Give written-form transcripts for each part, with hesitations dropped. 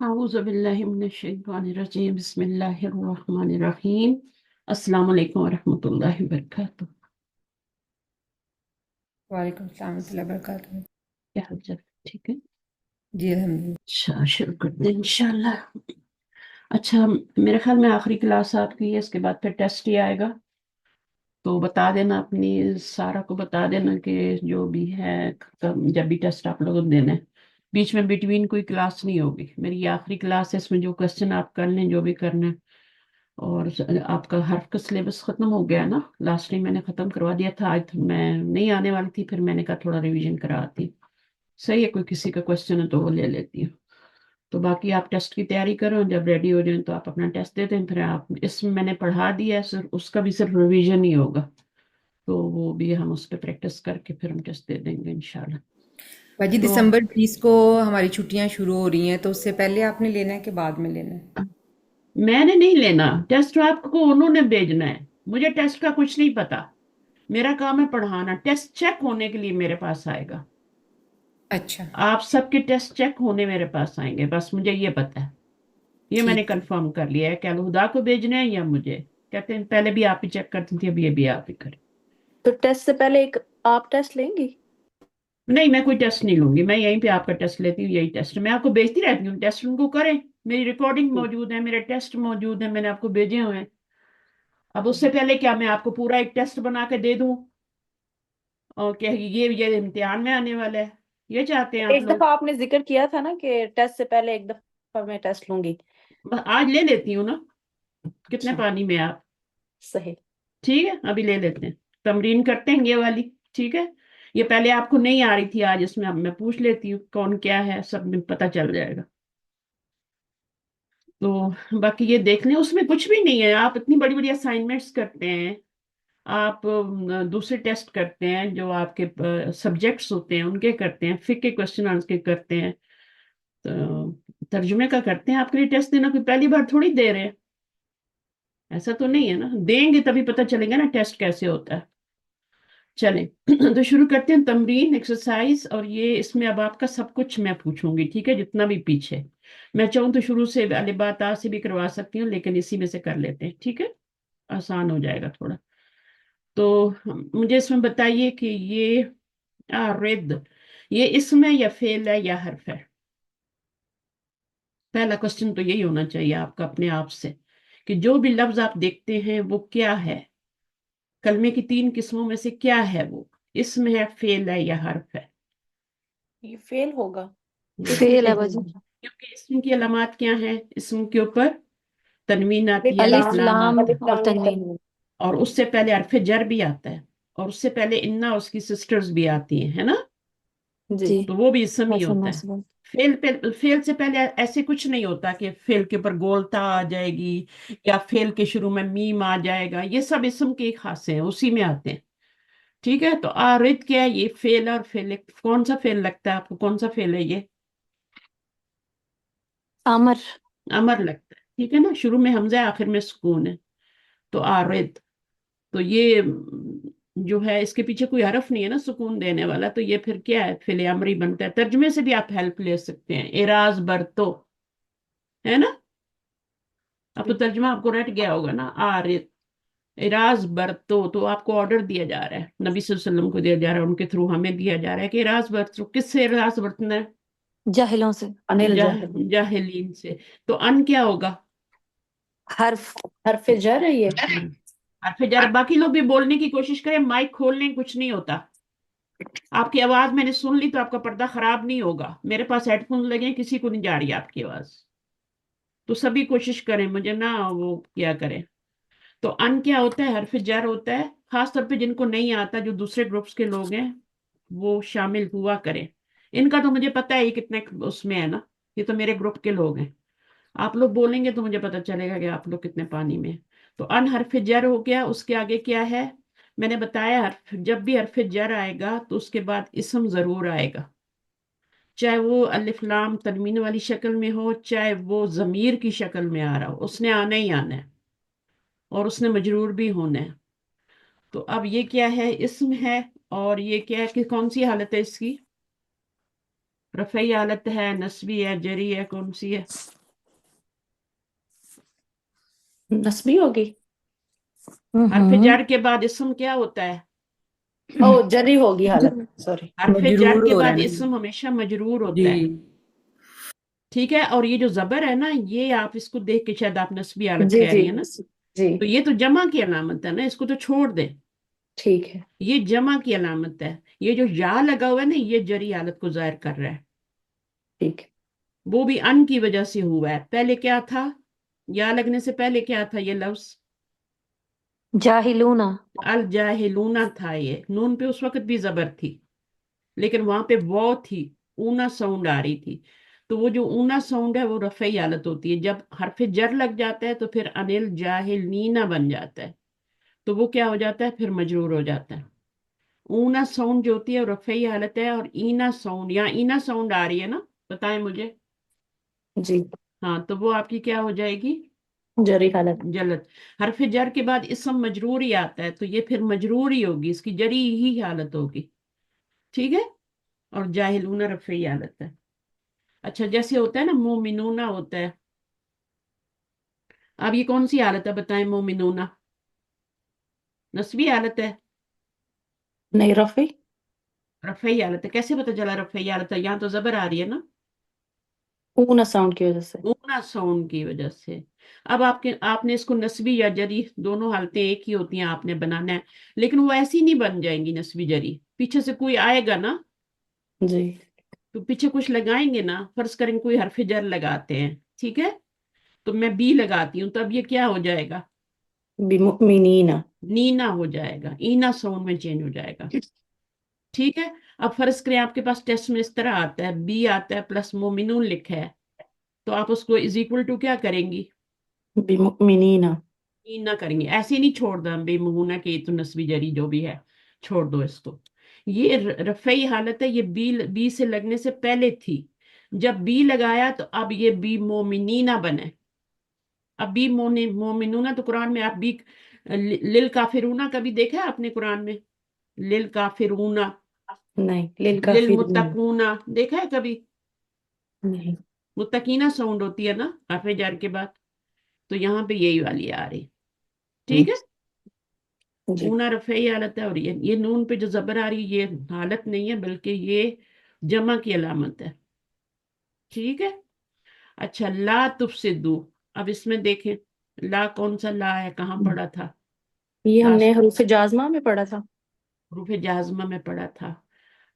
أعوذ بالله من الشيطان الرجيم بسم الله الرحمن الرحيم السلام علیکم ورحمۃ اللہ وبرکاتہ. وعلیکم السلام ورحمۃ اللہ وبرکاتہ. کیا حال چال؟ ٹھیک ہے. جی الحمد للہ. اچھا شروع کرتے ہیں انشاءاللہ. اچھا میرے خیال میں آخری کلاس آپ کی ہے، اس کے بعد پھر ٹیسٹ ہی آئے گا، تو بتا دینا اپنی سارا کو بتا دینا کہ جو بھی ہے جب بھی ٹیسٹ آپ لوگوں کو دینا ہے بیچ میں بٹوین کوئی کلاس نہیں ہوگی. میری یہ آخری کلاس ہے، اس میں جو کوشچن آپ کر لیں جو بھی کرنا ہے. اور آپ کا حرف کا سلیبس ختم ہو گیا نا، لاسٹ ٹائم میں نے ختم کروا دیا تھا. آج میں نہیں آنے والی تھی، پھر میں نے کہا تھوڑا ریویژن کراتی. صحیح ہے، کوئی کسی کا کوشچن ہے تو وہ لے لیتی ہوں. تو باقی آپ ٹیسٹ کی تیاری کرو، جب ریڈی ہو جائیں تو آپ اپنا ٹیسٹ دے دیں. پھر آپ اس میں نے پڑھا دیا ہے، صرف اس کا بھی صرف ریویژن ہی ہوگا، تو وہ بھی ہم اس پہ پریکٹس کر کے پھر ہم ٹیسٹ دے دیں گے انشاءاللہ. باجی تو دسمبر 20 کو ہماری چھٹیاں شروع ہو رہی ہیں، تو اس سے پہلے آپ نے لینا ہے کہ بعد میں لینا ہے؟ میں نے نہیں لینا ٹیسٹ، آپ کو انہوں نے بھیجنا ہے. مجھے ٹیسٹ کا کچھ نہیں پتا، میرا کام ہے پڑھانا. ٹیسٹ چیک ہونے کے لیے میرے پاس آئے گا. اچھا آپ سب کے ٹیسٹ چیک ہونے میرے پاس آئیں گے، بس مجھے یہ پتا ہے. یہ میں نے ٹھیک. کنفرم کر لیا ہے کہ الہدا کو بھیجنا ہے یا مجھے. کہتے ہیں پہلے بھی آپ ہی چیک کرتی تھی، اب یہ بھی آپ ہی کریں. تو ٹیسٹ سے پہلے ایک آپ ٹیسٹ لیں گی؟ نہیں، میں کوئی ٹیسٹ نہیں لوں گی. میں یہیں پہ آپ کا ٹیسٹ لیتی ہوں. یہی ٹیسٹ میں آپ کو بھیجتی رہتی ہوں. ٹیسٹ ان کو کریں، میری ریکارڈنگ موجود ہے، میرے ٹیسٹ موجود ہیں، میں نے آپ کو بھیجے ہوئے ہیں. اب اس سے پہلے کیا میں آپ کو پورا ایک ٹیسٹ بنا کے دے دوں اور کہ یہ امتحان میں آنے والا ہے؟ یہ چاہتے ہیں آپ ایک لوگ؟ دفعہ آپ نے ذکر کیا تھا نا کہ ٹیسٹ سے پہلے ایک دفعہ میں ٹیسٹ لوں گی. آج لے لیتی ہوں نا. کتنے اچھا پانی میں آپ؟ صحیح. ٹھیک ہے، ابھی لے لیتے ہیں. تمرین کرتے ہیں یہ والی. ٹھیک ہے، یہ پہلے آپ کو نہیں آ رہی تھی، آج اس میں اب میں پوچھ لیتی ہوں کون کیا ہے، سب میں پتہ چل جائے گا. تو باقی یہ دیکھ لیں، اس میں کچھ بھی نہیں ہے. آپ اتنی بڑی بڑی اسائنمنٹس کرتے ہیں، آپ دوسرے ٹیسٹ کرتے ہیں جو آپ کے سبجیکٹس ہوتے ہیں ان کے کرتے ہیں، فقہ کے کوشچن آنسر کے کرتے ہیں، ترجمے کا کرتے ہیں. آپ کے لیے ٹیسٹ دینا کوئی پہلی بار تھوڑی دے رہے ہیں. ایسا تو نہیں ہے نا، دیں گے تبھی پتہ چلے گا نا ٹیسٹ کیسے ہوتا ہے. چلیں تو شروع کرتے ہیں تمرین ایکسرسائز. اور یہ اس میں اب آپ کا سب کچھ میں پوچھوں گی، ٹھیک ہے، جتنا بھی پیچھے. میں چاہوں تو شروع سے الف با تا سے بھی کروا سکتی ہوں، لیکن اسی میں سے کر لیتے ہیں، ٹھیک ہے، آسان ہو جائے گا تھوڑا. تو مجھے اس میں بتائیے کہ یہ رد یہ اسم ہے یا فعل ہے یا حرف ہے؟ پہلا کوشچن تو یہی ہونا چاہیے آپ کا اپنے آپ سے کہ جو بھی لفظ آپ دیکھتے ہیں وہ کیا ہے. کلمے کی 3 قسموں میں سے کیا ہے وہ؟ اسم ہے، فعل ہے یا حرف ہے؟ یہ فیل ہوگا. فعل ہے باجی. کیونکہ اسم کی علامات کیا ہیں؟ اسم کے اوپر تنوین آتی ہے، الف الف لام لام آتا ہے، اور تنوین. اور اس سے پہلے حرف جر بھی آتا ہے، اور اس سے پہلے انا اس کی سسٹرز بھی آتی ہیں، ہے نا؟ جی تو وہ بھی اسم ہی ایسا ہوتا ہے. محسوس. فعل سے پہلے ایسے کچھ نہیں ہوتا کہ فعل کے اوپر گولتا آ جائے گی یا فعل کے شروع میں میم آ جائے گا. یہ سب اسم کے خاصے ہیں، اسی میں آتے ہیں. ٹھیک ہے، تو آرد کیا ہے؟ یہ فعل. اور فعل کون سا فعل لگتا ہے آپ کو؟ کون سا فعل ہے یہ؟ امر. امر لگتا ہے، ٹھیک ہے نا. شروع میں حمزہ ہے، آخر میں سکون ہے، تو آرد. تو یہ جو ہے اس کے پیچھے کوئی حرف نہیں ہے نا سکون دینے والا، تو یہ پھر کیا ہے؟ فعل امری بنتا ہے. ترجمے سے بھی آپ ہیلپ لے سکتے ہیں. اراز برتو، ہے نا؟ اب تو ترجمہ آپ کو رٹ گیا ہوگا نا. آرد اراز برتو، تو آپ کو آرڈر دیا جا رہا ہے، نبی صلی اللہ علیہ وسلم کو دیا جا رہا ہے، ان کے تھرو ہمیں دیا جا رہا ہے کہ اراز برتو. کس سے اراز برتنا ہے؟ جاہلوں سے. انل جاہل. جاہلین سے. تو ان کیا ہوگا؟ حرف. حرف جر ہے یہ. حرف جر. باقی لوگ بھی بولنے کی کوشش کریں، مائک کھول لیں، کچھ نہیں ہوتا. آپ کی آواز میں نے سن لی تو آپ کا پردہ خراب نہیں ہوگا. میرے پاس ہیڈ فون لگے ہیں، کسی کو نہیں جا رہی آپ کی آواز. تو سبھی کوشش کریں، مجھے نہ وہ کیا کریں. تو ان کیا ہوتا ہے؟ حرف جر ہوتا ہے. خاص طور پہ جن کو نہیں آتا، جو دوسرے گروپس کے لوگ ہیں، وہ شامل ہوا کریں. ان کا تو مجھے پتا ہے یہ کتنے اس میں ہے نا، یہ تو میرے گروپ کے لوگ ہیں. آپ لوگ بولیں گے تو مجھے پتا چلے گا کہ آپ لوگ کتنے پانی میں ہیں. تو ان حرف جر ہو گیا. اس کے آگے کیا ہے؟ میں نے بتایا جب بھی حرف جر آئے گا تو اس کے بعد اسم ضرور آئے گا، چاہے وہ الف لام تنوین والی شکل میں ہو، چاہے وہ ضمیر کی شکل میں آ رہا ہو، اس نے آنا ہی آنا ہے، اور اس نے مجرور بھی ہونا ہے. تو اب یہ کیا ہے؟ اسم ہے. اور یہ کیا ہے کہ کون سی حالت ہے اس کی؟ रफ़ई हालत है, नस्बी है, जरी है, कौन सी है? नस्बी होगी। हरफ जर के बाद इस्म क्या होता है? ओ जरी होगी हालत, सॉरी। हरफ जर मजरूर के हो रहा बाद है ना। इस्म हमेशा मजरूर जी। होता है। ठीक है, और ये जो जबर है ना, ये आप इसको देख के शायद आप नस्बी हालत जी कह जी रही है ना, जी। तो ये तो जमा की अलामत है ना, इसको तो छोड़ दे। ठीक है। ये जमा की अलामत है। ये जो या लगा हुआ है ना, ये जरी हालत को जाहिर कर रहा है। ठीक है। वो भी अन की वजह से हुआ है। पहले क्या था? या लगने से पहले क्या था ये लफ्ज? जाहिलूना। अल जाहिलूना था। ये नून पे उस वक्त भी जबर थी, लेकिन वहां पे वो थी, ऊना साउंड आ रही थी। तो वो जो ऊना साउंड है वो रफ़ई हालत होती है। जब हरफ जर लग जाता है तो फिर अनिल जाहिल नीना बन जाता है, तो वो क्या हो जाता है, फिर मजरूर हो जाता है। ऊना साउंड जो होती है वो रफ़ई हालत है, और ईना साउंड, यहाँ ईना साउंड आ रही है ना, बताएं मुझे। जी। हाँ, तो वो आपकी क्या हो जाएगी? जरी हालत। जलत। हरफ जर के बाद इसम मजरूर ही आता है, तो ये फिर मजरूर ही होगी, इसकी जरी ही हालत होगी। ठीक है, और जाहिलूना रफ़ई हालत है। अच्छा, जैसे होता है ना मोमिनूना होता है, अब ये कौन सी हालत है बताएं? मोमिनूना नस्बी हालत है, नहीं रफी। रफ़ई हालत है। कैसे पता चला रफ़ई हालत है? यहाँ तो जबर आ रही है ना, ऊना साउंड की वजह से। ऊना साउंड की वजह से। अब आपने इसको नस्बी या जरी, दोनों हालतें एक ही होती हैं, आपने बनाना है। लेकिन वो ऐसी नहीं बन जाएंगी नस्बी जरी, पीछे से कोई आएगा ना, जी। तो पीछे कुछ लगाएंगे ना। फर्ज करें कोई हरफ जर लगाते हैं, ठीक है, तो मैं बी लगाती हूँ, तब ये क्या हो जाएगा? बिमुमिनीना। नीना हो जाएगा, ईना साउंड में चेंज हो जाएगा। ठीक है, अब फर्ज करें आपके पास टेस्ट में इस तरह आता है, बी आता है प्लस मोमिनून लिखा है, तो आप उसको इज इक्वल टू क्या करेंगी? बिमुमिनीना। नीना करेंगे। ऐसे नहीं छोड़ दो बेमुना के, तो नस्बी जरी जो भी है छोड़ दो इसको। ये रफ़ई हालत है, ये बी बी से लगने से पहले थी। जब बी लगाया तो अब ये बी मोमिनीना बने। अब बी मोमिनूना, तो कुरान में आप बी लिल काफिरूना कभी देखा है आपने कुरान में? लिल काफिरूना, नहीं लिल लिल काफिरीन। मुत्तकूना देखा है कभी? नहीं। मुत्तकीना साउंड होती है ना हरफ जार के बाद, तो यहाँ पे यही वाली आ रही। ठीक हम्म, है, जी। ऊना रफ़ई हालत है, और ये नून पे जो जबर आ रही है, ये हालत नहीं है बल्कि ये जमा की अलामत है। ठीक है। अच्छा, ला तुफसिदू। अब इसमें देखें, ला कौन सा ला है, कहाँ पढ़ा था? ये हमने लास्ट हरूफ जाजमा में पढ़ा था। हरूफ जाजमा में पढ़ा था।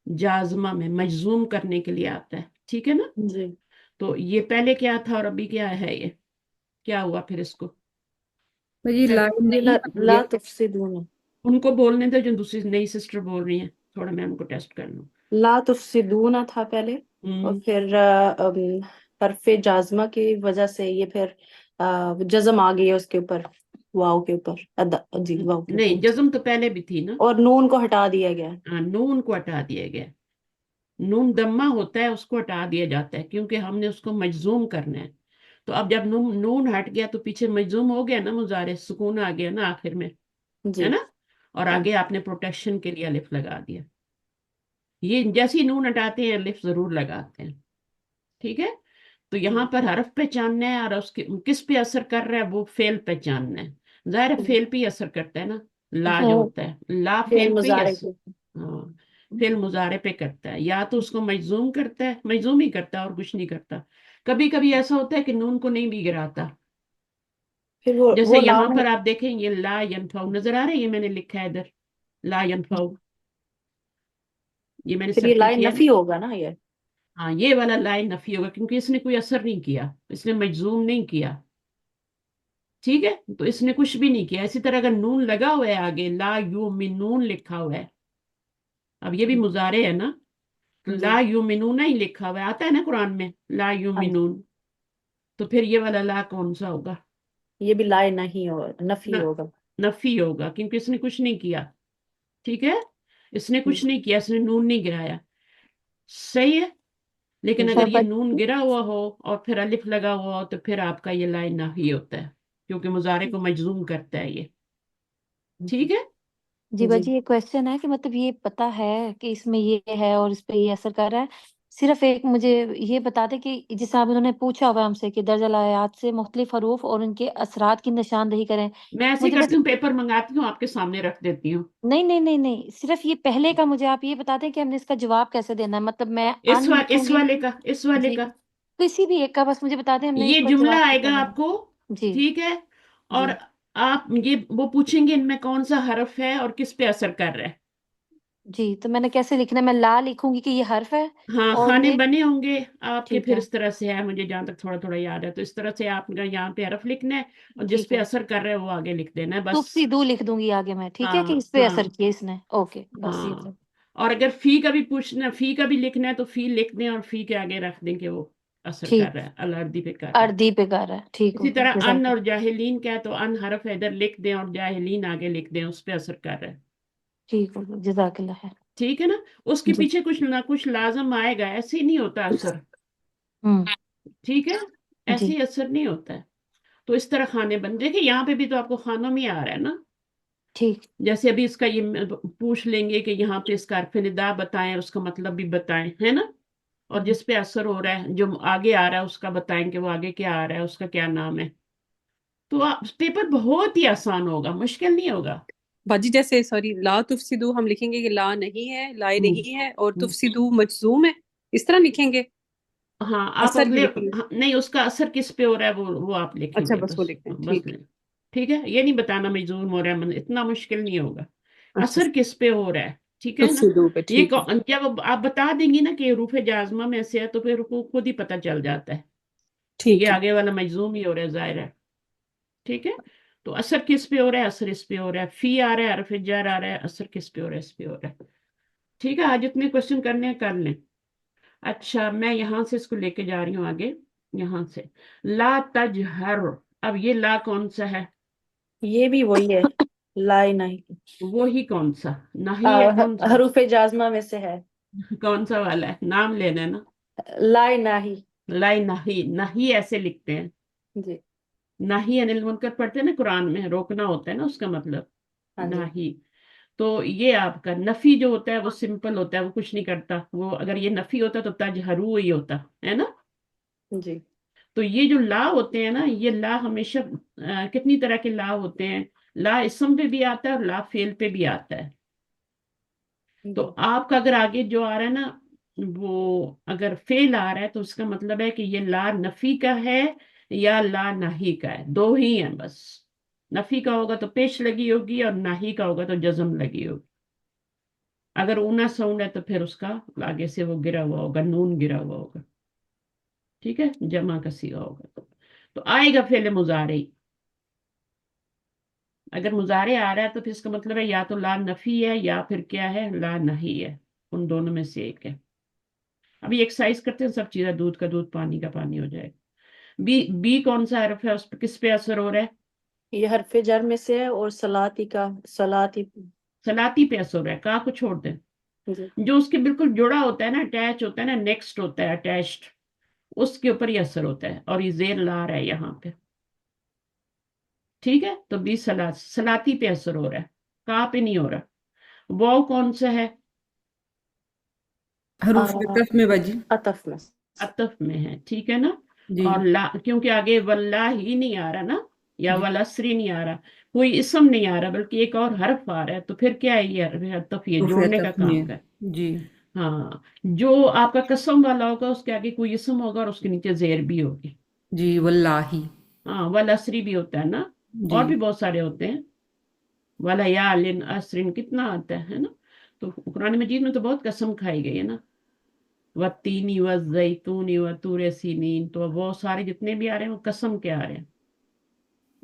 जाजमा में मजजूम करने के लिए आता है, ठीक है ना। जी। तो ये पहले क्या था और अभी क्या है? ये क्या हुआ फिर इसको? तो ये लाइन ये नहीं ला आती तुफसिदूना। उनको बोलने दो जो दूसरी नई सिस्टर बोल रही हैं, थोड़ा मैं उनको टेस्ट कर लूँ। ला तुफसिदूना था पहले, और हम्म। फिर हरफे जाजमा की वजह से ये फिर जज्म आ गई है उसके ऊपर, वाव के ऊपर, अदा जी वाव के नहीं, ऊपर, जज्म तो पहले भी थी ना। और नून को हटा दिया गया है। हाँ, नून को हटा दिया गया। नून दम्मा होता है, उसको हटा दिया जाता है, क्योंकि हमने उसको मजजूम करना है। तो अब जब नून नून हट गया तो पीछे मजजूम हो गया ना, मुजारे सुकून आ गया ना आखिर में, है जी। ना। और आगे आपने प्रोटेक्शन के लिए अलिफ लगा दिया। ये जैसे ही नून हटाते हैं अलिफ जरूर लगाते हैं। ठीक है, तो यहाँ पर हरफ पहचानना है, और उसके किस पे असर कर रहा है वो फेल पहचानना है। जाहिर है फेल पे ही असर करता है ना, ला जो हाँ, होता है, ला फिर फेल पे ही मुजारे असर। के। हाँ, फेल मुजारे पे करता है, या तो उसको मजजूम करता है, मजजूम ही करता है और कुछ नहीं करता। कभी कभी ऐसा होता है कि नून को नहीं भी गिराता। फिर जैसे वो यहाँ लाम। पर आप देखें, ये ला यनफाउ नजर आ रहा है, ये मैंने लिखा है इधर, ला यनफाउ, ये मैंने फिर ये सर्किल लाइन किया नफी ना। होगा ना ये। हाँ, ये वाला लाइन नफी होगा, क्योंकि इसने कोई असर नहीं किया, इसने मजजूम नहीं किया। ठीक है, तो इसने कुछ भी नहीं किया। इसी तरह अगर नून लगा हुआ है आगे, ला यू मिनून लिखा हुआ है, अब ये भी मुजारे है ना, तो जी। ला यू मिनूना ही लिखा हुआ है, आता है ना कुरान में, ला यू हाँ जी। मिनून। तो फिर ये वाला ला कौन सा होगा? ये भी लाइन नहीं होगा, नफी न, होगा। नफी होगा, क्योंकि इसने कुछ नहीं किया। ठीक है, इसने कुछ नहीं किया, इसने नून नहीं गिराया। सही है। लेकिन जी। अगर ये नून गिरा हुआ हो और फिर अलिफ लगा हुआ हो, तो फिर आपका ये लाइन नफी होता है, क्योंकि मुजारे को मजजूम करता है ये। ठीक है। जी जी। बाजी, ये क्वेश्चन है कि मतलब ये पता है कि इसमें ये है और इस पे ये असर कर रहा है, صرف ایک مجھے یہ بتا دیں کہ جس طرح انہوں نے پوچھا ہوا ہے ہم سے کہ درج الآیات سے مختلف حروف اور ان کے اثرات کی نشاندہی کریں. میں ایسے مجھے کرتی بس ہوں، پیپر منگاتی ہوں، آپ کے سامنے رکھ دیتی ہوں. نہیں نہیں نہیں نہیں، صرف یہ پہلے کا مجھے آپ یہ بتا دیں کہ ہم نے اس کا جواب کیسے دینا ہے. مطلب میں ان لکھوں اس گی. والے کا، اس والے جی، کا کسی بھی ایک کا بس مجھے بتا دیں ہم نے اس یہ کا جملہ جواب آئے کیا گا دینا آپ کو، ہے. جی ٹھیک ہے، اور جی آپ یہ وہ پوچھیں گے ان میں کون سا حرف ہے اور کس پہ اثر کر رہا ہے. جی. تو میں نے کیسے لکھنا ہے؟ میں لا لکھوں گی کہ یہ حرف ہے ہاں، اور خانے یہ بنے ہوں گے آپ کے، ٹھیک پھر ہے اس طرح سے ہے، مجھے جہاں تک تھوڑا تھوڑا یاد ہے، تو اس طرح سے آپ کا یہاں پہ حرف لکھنا ہے اور جس ٹھیک پہ ہے. اثر کر رہا ہے وہ آگے لکھ دینا ہے بس. تفسیدو لکھ دوں گی آگے میں، ٹھیک ہے، ہاں کہ اس پہ ہاں اثر کیا اس نے. اوکے بس یہ ہاں. تو. اور اگر فی کا بھی پوچھنا، فی کا بھی لکھنا ہے تو فی لکھ دیں اور فی کے آگے رکھ دیں کہ وہ اثر کر ٹھیک، رہا ہے، الاردی پہ کر رہا ہے. اردی پہ کر رہا ہے. ٹھیک ہو اسی گیا، طرح ان جزاک اور اللہ. جاہلین کا ہے تو ان حرف ادھر لکھ دیں اور جاہلین آگے لکھ دیں، اس پہ اثر کر رہا ہے. ٹھیک ہو گیا، جزاک اللہ خیر. ٹھیک ہے نا. اس کے جی. پیچھے کچھ نہ کچھ لازم آئے گا، ایسے ہی نہیں ہوتا اثر. ہوں. ٹھیک ہے، ایسے جی ہی اثر نہیں ہوتا ہے. تو اس طرح کھانے بن، دیکھیں یہاں پہ بھی تو آپ کو کھانوں میں آ رہا ہے نا. ٹھیک. جیسے ابھی اس کا یہ پوچھ لیں گے کہ یہاں پہ اس کا حرف ندا بتائیں، اس کا مطلب بھی بتائیں، ہے نا. اور جس پہ اثر ہو رہا ہے، جو آگے آ رہا ہے اس کا بتائیں کہ وہ آگے کیا آ رہا ہے، اس کا کیا نام ہے. تو پیپر بہت ہی آسان ہوگا، مشکل نہیں ہوگا. باجی جیسے سوری لا تفسدو ہم لکھیں گے کہ لا نہیں ہے، لائے ہوں، نہیں ہے، اور ہوں. تفسدو مجزوم ہے، اس طرح لکھیں گے. ہاں آپ اثر بھی اگلے، لکھیں گے. نہیں اس کا اثر کس پہ ہو رہا ہے وہ آپ لکھیں اچھا گے بس بس. وہ لکھتے ہیں، بس ٹھیک ہے. ٹھیک ہے، یہ نہیں بتانا مجزوم ہو رہا ہے، اتنا مشکل نہیں ہوگا. اچھا اثر کس پہ ہو رہا ہے، ٹھیک ہے نا. تفسدو پہ، یہ ٹھیک ہے. جب آپ بتا دیں گی نا کہ حروف جازمہ میں سے ہے تو پھر کو خود ہی پتہ چل جاتا ہے کہ یہ ٹھیک ہے. آگے والا مجزوم ہی ہو رہا ہے، ظاہر ہے. ٹھیک ہے. تو اثر کس پہ ہو رہا ہے، اثر اس پہ ہو رہا ہے. فی آ رہا ہے، حرف جر آ رہا ہے، اثر کس پہ ہو رہا ہے، اس پہ ہو رہا ہے. ٹھیک ہے، آج اتنے کوشچن کرنے ہیں کر لیں. اچھا میں یہاں سے اس کو لے کے جا رہی ہوں آگے. یہاں سے لا تجہر، اب یہ لا کون سا ہے؟ یہ بھی وہی ہے، لائے نہیں. وہی کون سا؟ نہیں ہے کون سا؟ حروف جازمہ میں سے ہے. کون سا والا ہے؟ نام لینا ہے نا. لائے نہیں. لائی نہیں، نہیں ایسے لکھتے ہیں. جی. نہیں انل منکر پڑھتے ہیں نا قرآن میں، روکنا ہوتا ہے نا اس کا مطلب. ہاں جی. نہیں. تو یہ آپ کا نفی جو ہوتا ہے وہ سمپل ہوتا ہے، وہ کچھ نہیں کرتا. وہ اگر یہ نفی ہوتا تو تجہرو ہی ہوتا ہے نا. جی. تو یہ جو لا ہوتے ہیں نا، یہ لا ہمیشہ کتنی طرح کے لا ہوتے ہیں. لا اسم پہ بھی آتا ہے اور لا فعل پہ بھی آتا ہے. تو جی. آپ کا اگر آگے جو آ رہا ہے نا، وہ اگر فعل آ رہا ہے تو اس کا مطلب ہے کہ یہ لا نفی کا ہے یا لا نہی کا ہے، دو ہی ہیں بس. نفی کا ہوگا تو پیش لگی ہوگی اور نہی کا ہوگا تو جزم لگی ہوگی. اگر اونا ساؤنڈ ہے تو پھر اس کا آگے سے وہ گرا ہوا ہوگا، نون گرا ہوا ہوگا. ٹھیک ہے، جمع کا صیغہ ہوگا تو آئے گا فعل مضارع. اگر مضارع آ رہا ہے تو پھر اس کا مطلب ہے یا تو لا نفی ہے یا پھر کیا ہے، لا نہی ہے. ان دونوں میں سے ایک ہے. ابھی ایکسرسائز کرتے ہیں، سب چیزیں دودھ کا دودھ پانی کا پانی ہو جائے گا. بی کون سا حرف ہے، اس پہ کس پہ اثر ہو رہا ہے؟ یہ حرف جر میں سے ہے اور سلاتی کا، سلاتی. سلاتی پہ اثر ہو رہا ہے، کا کو چھوڑ دیں. جی. جو اس کے بالکل جڑا ہوتا ہے نا، اٹیچ ہوتا ہے نا، نیکسٹ ہوتا ہے اٹیچڈ، اس کے اوپر ہی اثر ہوتا ہے. اور یہ زیر لا رہا ہے یہاں پہ. ٹھیک ہے، تو بی سلاتی پہ اثر ہو رہا ہے، کا پہ نہیں ہو رہا. واو کون سا ہے؟ حروف عطف میں باجی. عطف میں. عطف میں ہے، ٹھیک ہے نا. جی اور لا کیونکہ آگے واللہ ہی نہیں آ رہا نا، یا جی والعصری نہیں آ رہا، کوئی اسم نہیں آ رہا بلکہ ایک اور حرف آ رہا ہے. تو پھر کیا ہے یہ حرف عطف، یہ حروف جوڑنے کا عطف کام میں. کا ہے. جی ہاں. جو آپ کا قسم والا ہوگا اس کے آگے کوئی اسم ہوگا اور اس کے نیچے زیر بھی ہوگی. جی واللہ. ہاں والعصری بھی ہوتا ہے نا، جی اور بھی بہت سارے ہوتے ہیں. ولیال عصر کتنا آتا ہے نا. تو قرآن مجید میں تو بہت قسم کھائی گئی ہے نا. والتینی والزیتونی وطور سینین، تو وہ سارے جتنے بھی آ رہے ہیں وہ قسم کے آ رہے ہیں.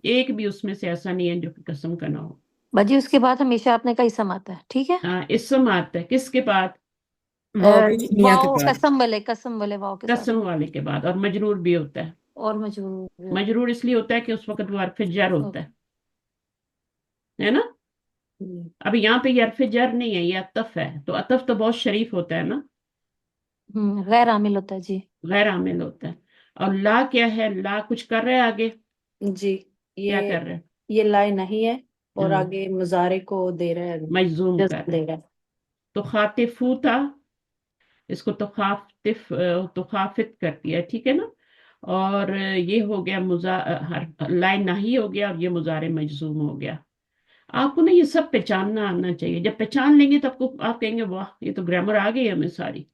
ایک بھی اس میں سے ایسا نہیں ہے جو قسم کا نہ ہو. باجی اس کے بعد ہمیشہ آپ نے کا اسم آتا ہے، ٹھیک ہے. اسم آتا ہے کس کے بعد؟ واو کی چنیا کے واؤ بعد. قسم والے واؤ کے ساتھ. قسم والے کے بعد. اور مجرور بھی ہوتا ہے. اور مجرور بھی ہوتا مجرور اس لیے ہوتا ہے کہ اس وقت وہ حرف جر ہے. ہوتا ہے نا. جی. اب یہاں پہ یہ حرف جر نہیں ہے، یہ عطف ہے. تو عطف تو بہت شریف ہوتا ہے نا، غیر عامل ہوتا ہے. جی. غیر عامل ہوتا ہے. اور لا کیا ہے؟ لا کچھ کر رہے ہیں آگے، جی. کیا یہ کر رہے یہ لائے نہیں ہے اور ہیں؟ آگے مضارع کو دے رہا ہے، مجزوم کر جزم رہے ہیں. دے رہا ہے. تو خاطفو تھا، इसको तुखाफित करती है, ठीक है ना। और ये हो गया लाइन नाही हो गया, और ये मुजारे मजजूम हो गया। आपको ना ये सब पहचानना आना चाहिए। जब पहचान लेंगे तो आपको, आप कहेंगे वाह ये तो ग्रामर आ गई हमें सारी।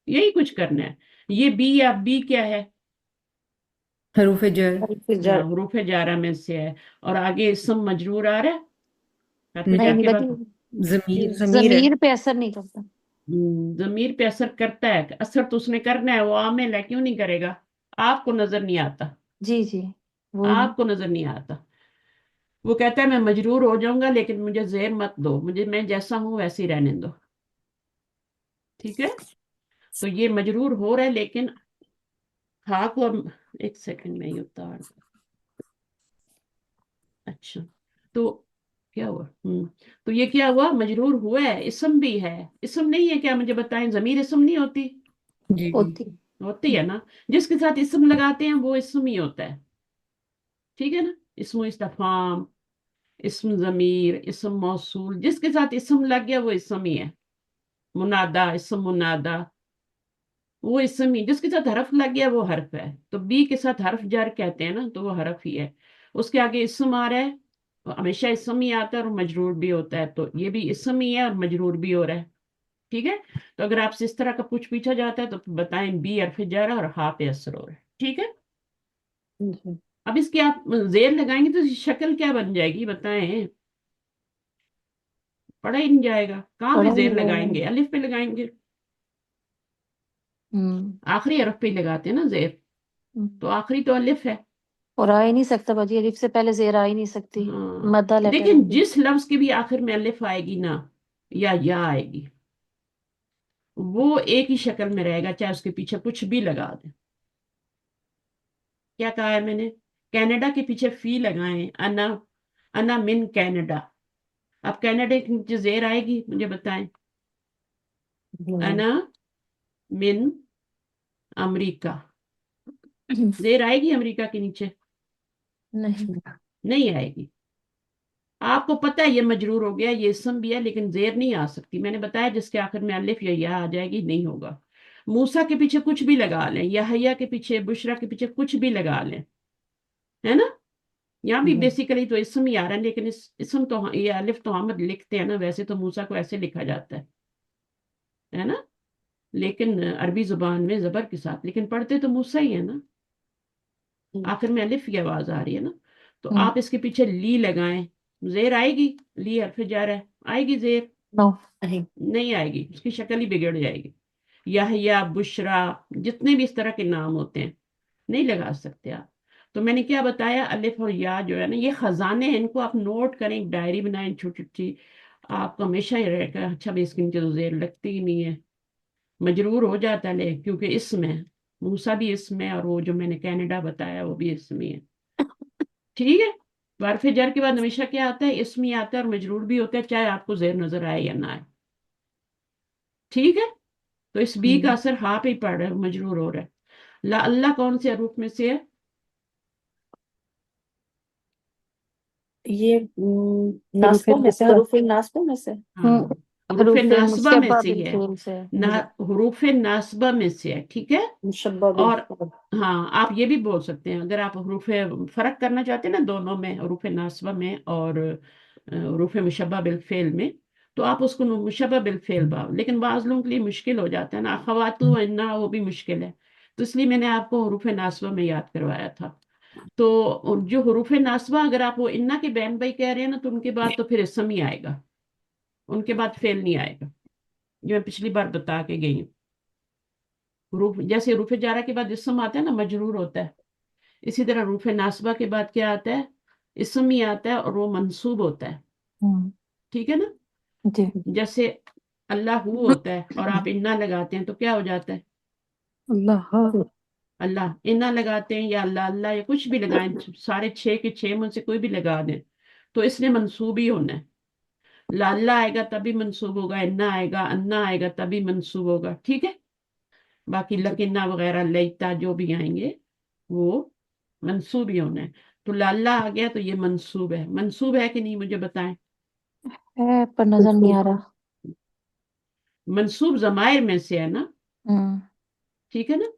यही कुछ करना है। ये बी, या बी क्या है? हरूफ जर। फिर हाँ, हुरूफ जारा में से है। और आगे इसम मजरूर आ रहा है हरफ नहीं, जार नहीं के बाद। बेटी, जमीर है। जमीर पे असर नहीं करता। जमीर पे असर करता है, असर तो उसने करना है, वो आमिल है, क्यों नहीं करेगा? आपको नजर नहीं आता, जी जी, वो आपको नजर नहीं आता। वो कहता है मैं मजरूर हो जाऊंगा, लेकिन मुझे जेर मत दो, मुझे मैं जैसा हूं वैसे ही रहने दो, ठीक है। तो ये मजरूर हो रहा है, लेकिन हा को एक सेकंड में ही उतार। अच्छा, तो क्या हुआ? तो ये क्या हुआ? मजरूर हुआ है, इसम भी है। इसम नहीं है क्या? मुझे बताएं, जमीर इसम नहीं होती? जी जी। होती। होती है ना। जिसके साथ इसम लगाते हैं वो इसम ही होता है, ठीक है ना। इसम इस्तफाम, इसम जमीर, इसम मौसूल, जिसके साथ इसम लग गया वो इसम ही है। मुनादा, इसम मुनादा, वो इसम ही। जिसके साथ हरफ लग गया वो हरफ है। तो बी के साथ हरफ जर कहते हैं ना, तो वो हरफ ही है। उसके आगे इसम आ रहा है, तो हमेशा इसम ही आता है और मजरूर भी होता है। तो ये भी इसम ही है और मजरूर भी हो रहा है, ठीक है। तो अगर आपसे इस तरह का कुछ पूछा जाता है तो बताएं बी हरफ जर है और हा पे असर हो रहा है, ठीक है। जी। अब इसकी आप जेर लगाएंगे तो इसकी शक्ल क्या बन जाएगी बताएं? पढ़ा ही नहीं जाएगा। कहाँ पे पढ़ा ही जेर नहीं जाएगा। लगाएंगे? अलिफ पे लगाएंगे, हम्म आखिरी हरफ पे ही लगाते हैं ना जेर। हम्म। तो आखिरी तो अलिफ है। और आ ही नहीं सकता बाजी, अलिफ से पहले जेर आ ही नहीं सकती। हाँ, मद्दा लेटर है लेकिन ये। जिस लफ्ज के भी आखिर में अलिफ आएगी ना, या आएगी, वो एक ही शक्ल में रहेगा, चाहे उसके पीछे कुछ भी लगा दे। क्या कहा है मैंने? कनाडा के पीछे फी लगाएं, अना, अना मिन कनाडा। अब कनाडा के नीचे जेर आएगी? मुझे बताएं। हम्म। अना मिन अमेरिका, जेर आएगी अमेरिका के नीचे? नहीं। नहीं आएगी। आपको पता है ये मजरूर हो गया, ये इसम भी है, लेकिन जेर नहीं आ सकती। मैंने बताया जिसके आखिर में अलिफ या आ जाएगी, नहीं होगा। मूसा के पीछे कुछ भी लगा लें, या हया के पीछे, बुशरा के पीछे कुछ भी लगा लें, है ना। यहाँ भी बेसिकली तो इसम ही आ रहा है, लेकिन इस इसम तो ये अलिफ तो हम लिखते हैं ना, वैसे तो मूसा को ऐसे लिखा जाता है ना। लेकिन अरबी जुबान में जबर के साथ, लेकिन पढ़ते तो मूसा ही है ना। आखिर में अलिफ की आवाज आ रही है ना। तो हम्म। आप इसके पीछे ली लगाएं, जेर आएगी? ली हरफ जार है, आएगी जेर? नो। नहीं। नहीं आएगी, उसकी शक्ल ही बिगड़ जाएगी। या बुशरा, जितने भी इस तरह के नाम होते हैं, नहीं लगा सकते आप। तो मैंने क्या बताया, अलिफ और या जो है ना, ये खजाने हैं, इनको आप नोट करें, एक डायरी बनाएं छोटी छोटी। आपको हमेशा ही रहेगा अच्छा भाई इसके नीचे तो जेर लगती ही नहीं है, मजरूर हो जाता है, क्योंकि इसमें है। मूसा भी इसमें है, और वो जो मैंने कनाडा बताया वो भी इसमें है, ठीक है। तो हरफ जर के बाद हमेशा क्या आता है? इसमें ही आता है, और मजरूर भी होता है, चाहे आपको जेर नजर आए या ना आए, ठीक है। तो इस बी का असर हा पे ही पड़ रहा है, मजरूर हो रहा है। ला अल्लाह कौन से हरूफ में से है? ये हरूफ नास्बों में से, नास्बा। हरूफ नास्बों में से। हाँ, हरूफ हरूफ नासबा में मुशब्बा से ही बिल है फेल से। ना, हरूफ नासबा में से है, ठीक है। मुशब्बा बिल। और हाँ, आप ये भी बोल सकते हैं, अगर आप हरूफ फर्क करना चाहते हैं ना दोनों में, हरूफ नासबा में और हरूफ मुशब्बा बिल फेल में, तो आप उसको मुशब्बा बिल फेल बाव, लेकिन बाज लोगों के लिए मुश्किल हो जाता है ना, अखवातु इन्ना, वो भी मुश्किल है। तो इसलिए मैंने आपको हरूफ नासबा में याद करवाया था। तो जो हरूफ नासबा, अगर आप वो इन्ना के बहन भाई कह रहे हैं ना, तो उनके बाद तो फिर इसम ही आएगा, उनके बाद फेल नहीं आएगा, जो मैं पिछली बार बता के गई हूँ। रूफ, जैसे रूफे जारा के बाद इसम आता है ना, मजरूर होता है, इसी तरह रूफे नासबा के बाद क्या आता है? इसम ही आता है, और वो मंसूब होता है, हम्म। ठीक है ना। जी। जैसे अल्लाह हु होता है, और आप इन्ना लगाते हैं तो क्या हो जाता है? अल्लाह। अल्लाह। इन्ना लगाते हैं या अल्लाह अल्लाह, या कुछ भी लगाएं, सारे छह के छह में से कोई भी लगा दें, तो इसने मंसूब ही होना है। लाल्ला आएगा तभी मंसूब होगा, इन्ना आएगा, अन्ना आएगा तभी मंसूब होगा, ठीक है। बाकी लकिन्ना वगैरह लईता जो भी आएंगे वो मंसूब ही होना है। तो लाल्ला आ गया तो ये मंसूब है। मंसूब है कि नहीं मुझे बताएं? है पर नजर नहीं आ रहा। मंसूब जमायर में से है ना। हम्म ठीक है ना।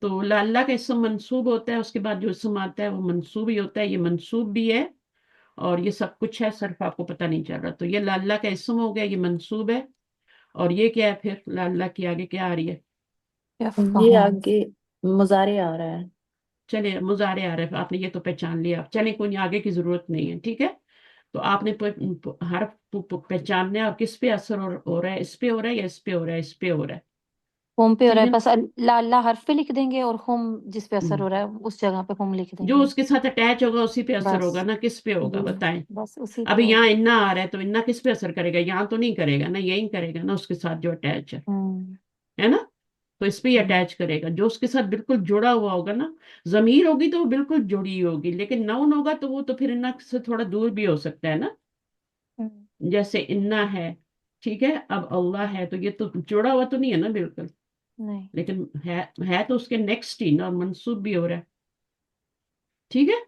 तो लाला का इसम मंसूब होता है, उसके बाद जो इसम आता है वो मंसूब ही होता है, ये मंसूब भी है और ये सब कुछ है, सिर्फ आपको पता नहीं चल रहा। तो ये लाला का इसम हो गया, ये मंसूब है। और ये क्या है फिर, लाला की आगे क्या आ रही है? ये यफ़क़हून। आगे मुजारे आ रहा है। चलिए मुजारे आ रहे हैं, आपने ये तो पहचान लिया। चलिए कोई आगे की जरूरत नहीं है, ठीक है। तो आपने हर पहचानना है, और किस पे असर हो रहा है, इस पे हो रहा है या इस पे हो रहा है, इस पे हो रहा है, हुम पे हो रहा ठीक है, है। बस लाला हर्फ पे लिख देंगे और हुम जिस पे असर हम्म, हो रहा है उस जगह पे हुम लिख जो देंगे। उसके साथ अटैच होगा उसी पे असर होगा बस ना, किस पे होगा जी। बताएं। बस उसी पे अभी यहाँ होगा। इन्ना आ रहा है तो इन्ना किस पे असर करेगा, यहाँ तो नहीं करेगा ना, यही करेगा ना उसके साथ जो अटैच हम्म है ना। तो इस पे ही हम्म अटैच करेगा जो उसके साथ बिल्कुल जुड़ा हुआ होगा ना। जमीर होगी तो वो बिल्कुल जुड़ी होगी, लेकिन नाउन होगा तो वो तो फिर इन्ना से थोड़ा दूर भी हो सकता है ना। हम्म, जैसे इन्ना है, ठीक है। अब अल्लाह है तो ये तो जुड़ा हुआ तो नहीं है ना बिल्कुल, नहीं। लेकिन है तो उसके नेक्स्ट ही ना, और मंसूब भी हो रहा है, ठीक है।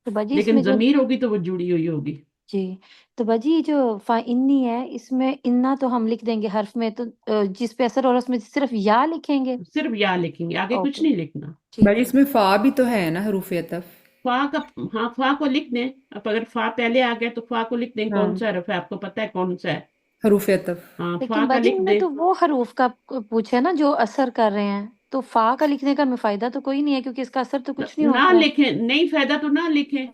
तो बाजी लेकिन इसमें जो जमीर होगी तो वो जुड़ी हुई होगी। जी, तो बाजी जो फाइन्नी है इसमें इन्ना तो हम लिख देंगे हर्फ में, तो जिस पे असर हो रहा है उसमें सिर्फ या लिखेंगे। सिर्फ या लिखेंगे, आगे कुछ ओके, नहीं लिखना। ठीक भाई है। इसमें फा भी तो है ना, हरूफ अतफ। फा का, हाँ फा को लिख दें। अब अगर फा पहले आ गया तो फा को लिख दें, कौन हाँ, सा हरफ है आपको पता है कौन सा है। हरूफ अतफ। हाँ फा लेकिन का बाजी लिख इनमें दे। तो वो हरूफ का पूछे ना जो असर कर रहे हैं, तो फा का लिखने का हमें फायदा तो कोई नहीं है क्योंकि इसका असर तो कुछ नहीं ना होता है। लिखें, नहीं फायदा तो ना लिखें,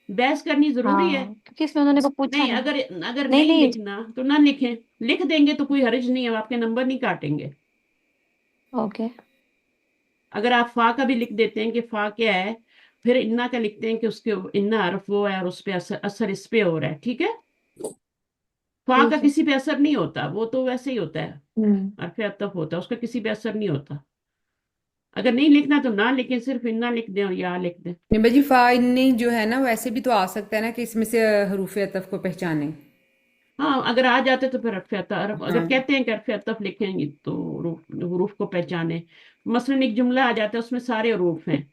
बहस करनी जरूरी है। हाँ, क्योंकि इसमें उन्होंने वो पूछा नहीं, ना। अगर अगर नहीं नहीं नहीं। लिखना तो ना लिखें, लिख देंगे तो कोई हर्ज नहीं है, आपके नंबर नहीं काटेंगे। ओके। अगर आप फा का भी लिख देते हैं कि फा क्या है, फिर इन्ना का लिखते हैं कि उसके इन्ना हर्फ वो है और उस पे असर असर इस पे हो रहा है, ठीक है। फा का ठीक है। किसी पे असर नहीं होता, वो तो वैसे ही होता है, हम्म हरफ अतफ होता है, उसका किसी पे असर नहीं होता। अगर नहीं लिखना तो ना लिखें, सिर्फ इन्ना लिख दें और या लिख दें। नहीं भाई, फा इन्नी जो है ना वैसे भी तो आ सकता है ना कि इसमें से हरूफ अतफ को पहचाने। हाँ अगर आ जाते तो फिर हरफ अतफ, अगर हाँ कहते हैं कि हरफ अतफ लिखेंगे तो हरूफ को पहचाने। मसलन एक जुमला आ जाता है उसमें सारे हरूफ हैं,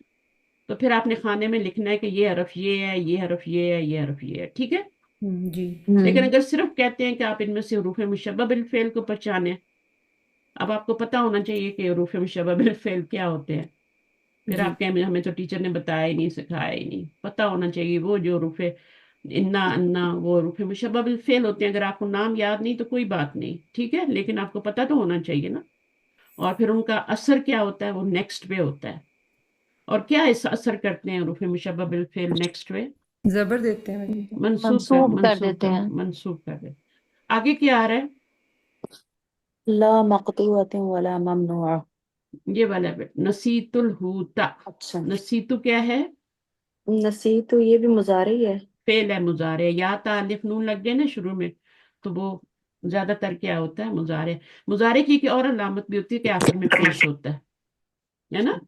तो फिर आपने खाने में लिखना है कि ये हरफ ये है, ये हरफ ये है, ये हरफ ये है, ठीक है। जी। लेकिन हम्म अगर सिर्फ कहते हैं कि आप इनमें से हरूफ मुशब्बह बिल फेल को पहचाने, अब आपको पता होना चाहिए कि हरूफ मुशब्बह बिल फेल क्या होते हैं। फिर जी। आप कहें हमें तो टीचर ने बताया ही नहीं, सिखाया ही नहीं। पता होना चाहिए वो जो हरूफ इन्ना अन्ना वो हरूफ मुशब्बह बिल फेल होते हैं। अगर आपको नाम याद नहीं तो कोई बात नहीं, ठीक है, लेकिन आपको पता तो होना चाहिए ना। और फिर उनका असर क्या होता है, वो नेक्स्ट पे होता है। और क्या इस असर करते हैं हरूफ मुशब्बह बिल फेल नेक्स्ट पे? जबर देते हैं भाई। मंसूब कर मंसूब देते कर, हैं। मंसूब कर दे। आगे क्या आ रहा है? ला मक़तूअतिन वला ममनुआ। ये वाला बेट नसीतुल हूता। अच्छा, नसीतु क्या है? नसी तो ये भी मुजारे ही है। फेल है मुजारे, या तालिफ नून लग गए ना शुरू में, तो वो ज्यादातर क्या होता है मुजारे। मुजारे की एक और अलामत भी होती है कि आखिर में पेश होता है ना।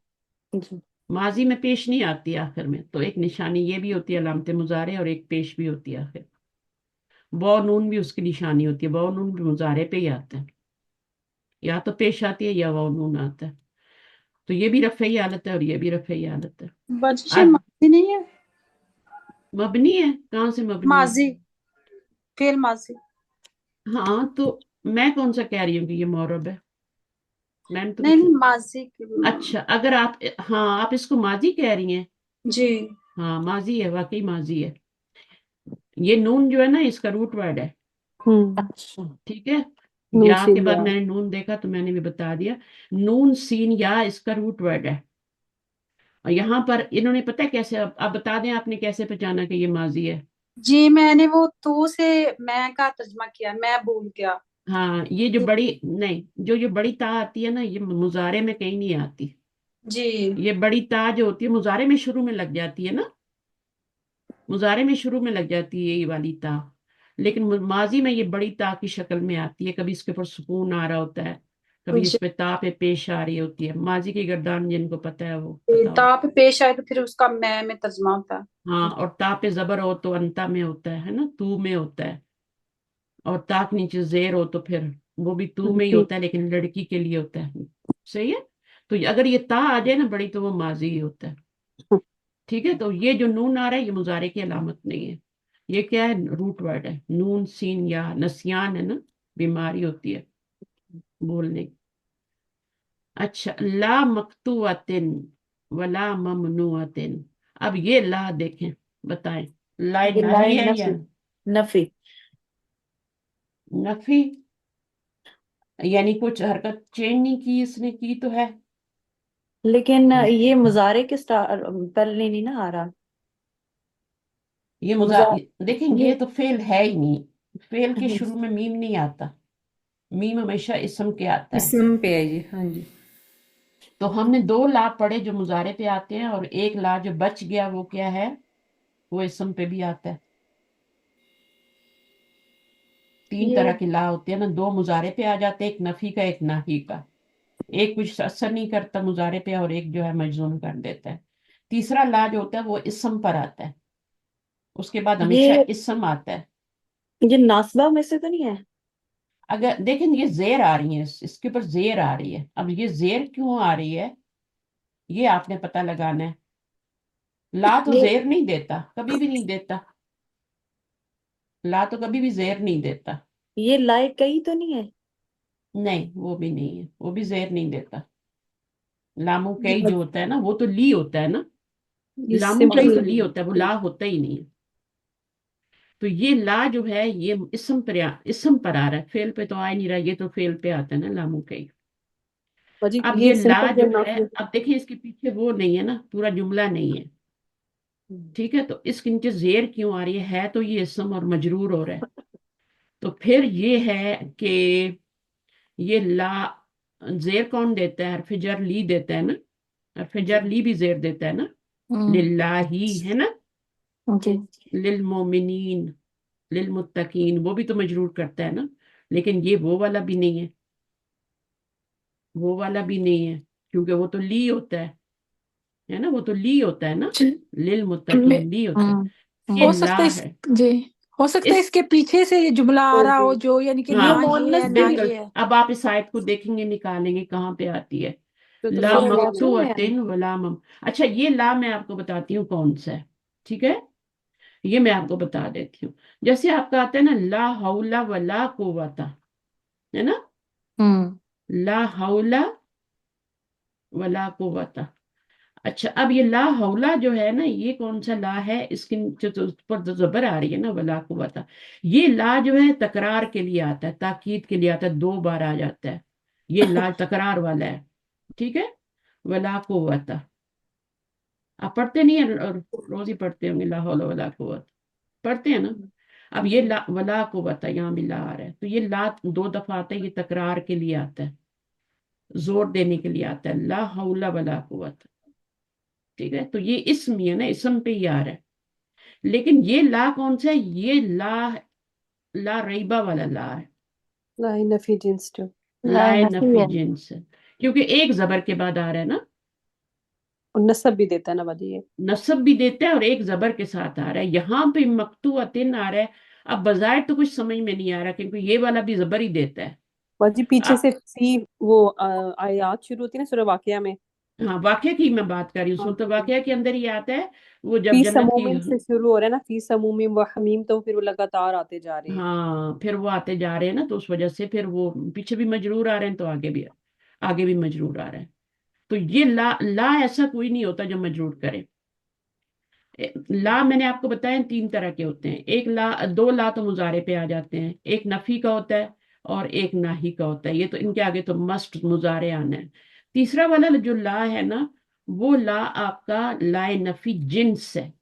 जी माजी में पेश नहीं आती आखिर में, तो एक निशानी ये भी होती है अलामत मुजारे, और एक पेश भी होती है आखिर। बौ नून भी उसकी निशानी होती है, बौ नून भी मुजारे पे ही आता है, या तो पेश आती है या वो नून आता है। तो ये भी रफ़ई हालत है और ये भी रफ़ई हालत है। बच्चे अब माजी नहीं है। मबनी है, कहाँ से मबनी है? माजी, फेल माजी। हाँ तो मैं कौन सा कह रही हूँ कि ये मौरब है? मैंने तो नहीं कुछ। नहीं, माजी अच्छा अगर आप, हाँ आप इसको माजी कह रही हैं। जी। हाँ माजी है, वाकई माजी है। ये नून जो है ना इसका रूट वर्ड है, अच्छा। ठीक है। नून या के सीन बाद या। मैंने नून देखा तो मैंने भी बता दिया। नून सीन या इसका रूट वर्ड है। और यहाँ पर इन्होंने पता है कैसे, अब बता दें आपने कैसे पहचाना कि ये माजी है। जी, मैंने वो तू से मैं का तर्जमा किया, मैं भूल गया। हाँ ये जो बड़ी नहीं, जो ये बड़ी ता आती है ना, ये मुजारे में कहीं नहीं आती। जी ये बड़ी ता जो होती है मुजारे में शुरू में लग जाती है ना, मुजारे में शुरू में लग जाती है ये वाली ता। लेकिन माजी में ये बड़ी ता की शक्ल में आती है, कभी इसके ऊपर सुकून आ रहा होता है, कभी इस जी। पे ता पे पेश आ रही होती है। माजी की गर्दान जिनको पता है वो पता हो। ता पे पेश आए तो फिर उसका मैं में तर्जमा होता है। हाँ और ता पे जबर हो तो अंता में होता है ना, तू में होता है। और ता के नीचे जेर हो तो फिर वो भी तू में ही जी। होता है, लेकिन लड़की के लिए होता है। सही है। तो अगर ये ता आ जाए ना बड़ी, तो वो माजी ही होता है, ठीक है। तो ये जो नून आ रहा है ये मुजारे की अलामत नहीं है, ये क्या है, रूट वर्ड है। नून सीन या नसियान है ना, बीमारी होती है बोलने की। अच्छा, ला मक्तूअतिन वला ममनुअतिन। अब ये ला देखें, बताएं, ला ये नाही लाए है या नफी, नफी। नफी? यानी कुछ हरकत चेंज नहीं की इसने, की तो है। लेकिन ये मुजारे के स्टार पहले नहीं ना आ रहा। ये मुजा देखें, ये ये तो फेल है ही नहीं। फेल के शुरू में मीम नहीं आता, मीम हमेशा इसम के आता है। इसम पे है जी, हाँ जी। तो हमने दो ला पढ़े जो मुजारे पे आते हैं, और एक ला जो बच गया वो क्या है, वो इसम पे भी आता है। तीन ये तरह के ला होते हैं ना, दो मुजारे पे आ जाते हैं, एक नफी का एक नाही का। एक कुछ असर नहीं करता मुजारे पे, और एक जो है मजजूम कर देता है। तीसरा ला जो होता है वो इसम पर आता है, उसके बाद हमेशा ये इसम आता है। ये नासबा में से तो नहीं है? अगर देखें, ये जेर आ रही है, इसके ऊपर जेर आ रही है। अब ये जेर क्यों आ रही है, ये आपने पता लगाना है। ला तो ये जेर नहीं देता, कभी भी नहीं देता। ला तो कभी भी जेर नहीं देता। ये लाए कई तो नहीं है? नहीं, वो भी नहीं है, वो भी जेर नहीं देता। लामू ये कई जो होता है ना, वो तो ली होता है ना। ये लामू कई सिंपल तो ली होता है, वो ला होता ही नहीं है। तो ये ला जो है ये इसम पर आ रहा है, फेल पे तो आ ही नहीं रहा। ये तो फेल पे आता है ना, लामू कई। बाजी अब ये ये ला सिंपल जो जो है, अब देखिए इसके पीछे वो नहीं है ना, पूरा जुमला नहीं है। ठीक है, तो इसके नीचे जेर क्यों आ रही है तो ये इसम और मजरूर हो रहा है। तो फिर ये है कि ये ला, जेर कौन देता है, हरफ जर ली देता है ना। हरफ जर ली भी जेर देता है ना, हम्म। लिल्लाही है ना, जी। लिल मोमिनीन, लिल मुत्तकीन, वो भी तो मजरूर करता है ना। लेकिन ये वो वाला भी नहीं है, वो वाला भी नहीं है, क्योंकि वो तो ली होता है ना, वो तो ली होता है ना, जी। लिल मे मुत्तकीन ली होता है। हम्म। ये हो हम्म। ला सकता है इस है। जी, हो सकता है इस इसके पीछे से ये जुमला आ हाँ रहा हो जी, जो यानी कि ये ना हाँ, ये मोहन्नस है ना भी बिल्कुल। ये है। अब आप इस आयत को देखेंगे, निकालेंगे कहाँ पे आती है। तो ला सूरह मुफ्रद काफ में में है। मक्तूअतिन वला मम। अच्छा, ये ला मैं आपको बताती हूँ कौन सा है। ठीक है, ये मैं आपको बता देती हूँ। जैसे आपका आता है ना, ला हौला वला कुव्वता, है ना, हम्म। ला हौला वला कुव्वता। अच्छा, अब ये ला हौला जो है ना, ये कौन सा ला है, इसके नीचे तो उस पर जो जबर आ रही है ना, वला कुव्वता। ये ला जो है तकरार के लिए आता है, ताकीद के लिए आता है, दो बार आ जाता है। ये ला तकरार वाला है। ठीक है, वला कुव्वता। आप पढ़ते नहीं है, और रोज ही पढ़ते होंगे, ला हौला वला कुव्वता, पढ़ते हैं ना। अब ये ला वला कुव्वता, यहाँ भी ला आ रहा है, तो ये ला दो दफा आता है, ये तकरार के लिए आता है, जोर देने के लिए आता है, ला हौला वला कुव्वता। ठीक है, तो ये इसम ही है ना, इसम पे ही आ रहा है। लेकिन ये ला कौन सा है, ये ला, ला रईबा वाला ला है, ला नफी जिन्स टू। लाए लाए नफी नफी है। जिन्स है, क्योंकि एक जबर के बाद आ रहा है ना। और नसब भी देता है ना बाजी ये। नसब भी देता है और एक जबर के साथ आ रहा है, यहाँ पे मक्तू अतिन आ रहा है। अब बजाय तो कुछ समझ में नहीं आ रहा, क्योंकि ये वाला भी जबर ही देता है। बाजी पीछे अब से फी वो आयत शुरू होती है ना सूरह वाक़िया में। हाँ, वाकया की मैं बात कर रही हूँ, हाँ सूरत जी। वाकया के अंदर ही आता है। वो जब फी जन्नत की, समूमिन से शुरू हो रहा है ना, फी समूमिन व हमीम, तो फिर वो लगातार आते जा रहे हैं। हाँ, फिर वो आते जा रहे हैं ना, तो उस वजह से फिर वो पीछे भी मजरूर आ रहे हैं, तो आगे भी मजरूर आ रहा है। तो ये ला, ला ऐसा कोई नहीं होता जो मजरूर करे। ला मैंने आपको बताया तीन तरह के होते हैं। एक ला, दो ला तो मुजारे पे आ जाते हैं, एक नफी का होता है और एक नाही का होता है। ये तो इनके आगे तो मस्ट मुजारे आना है। तीसरा वाला जो ला है ना, वो ला आपका लाए नफी जिन्स है।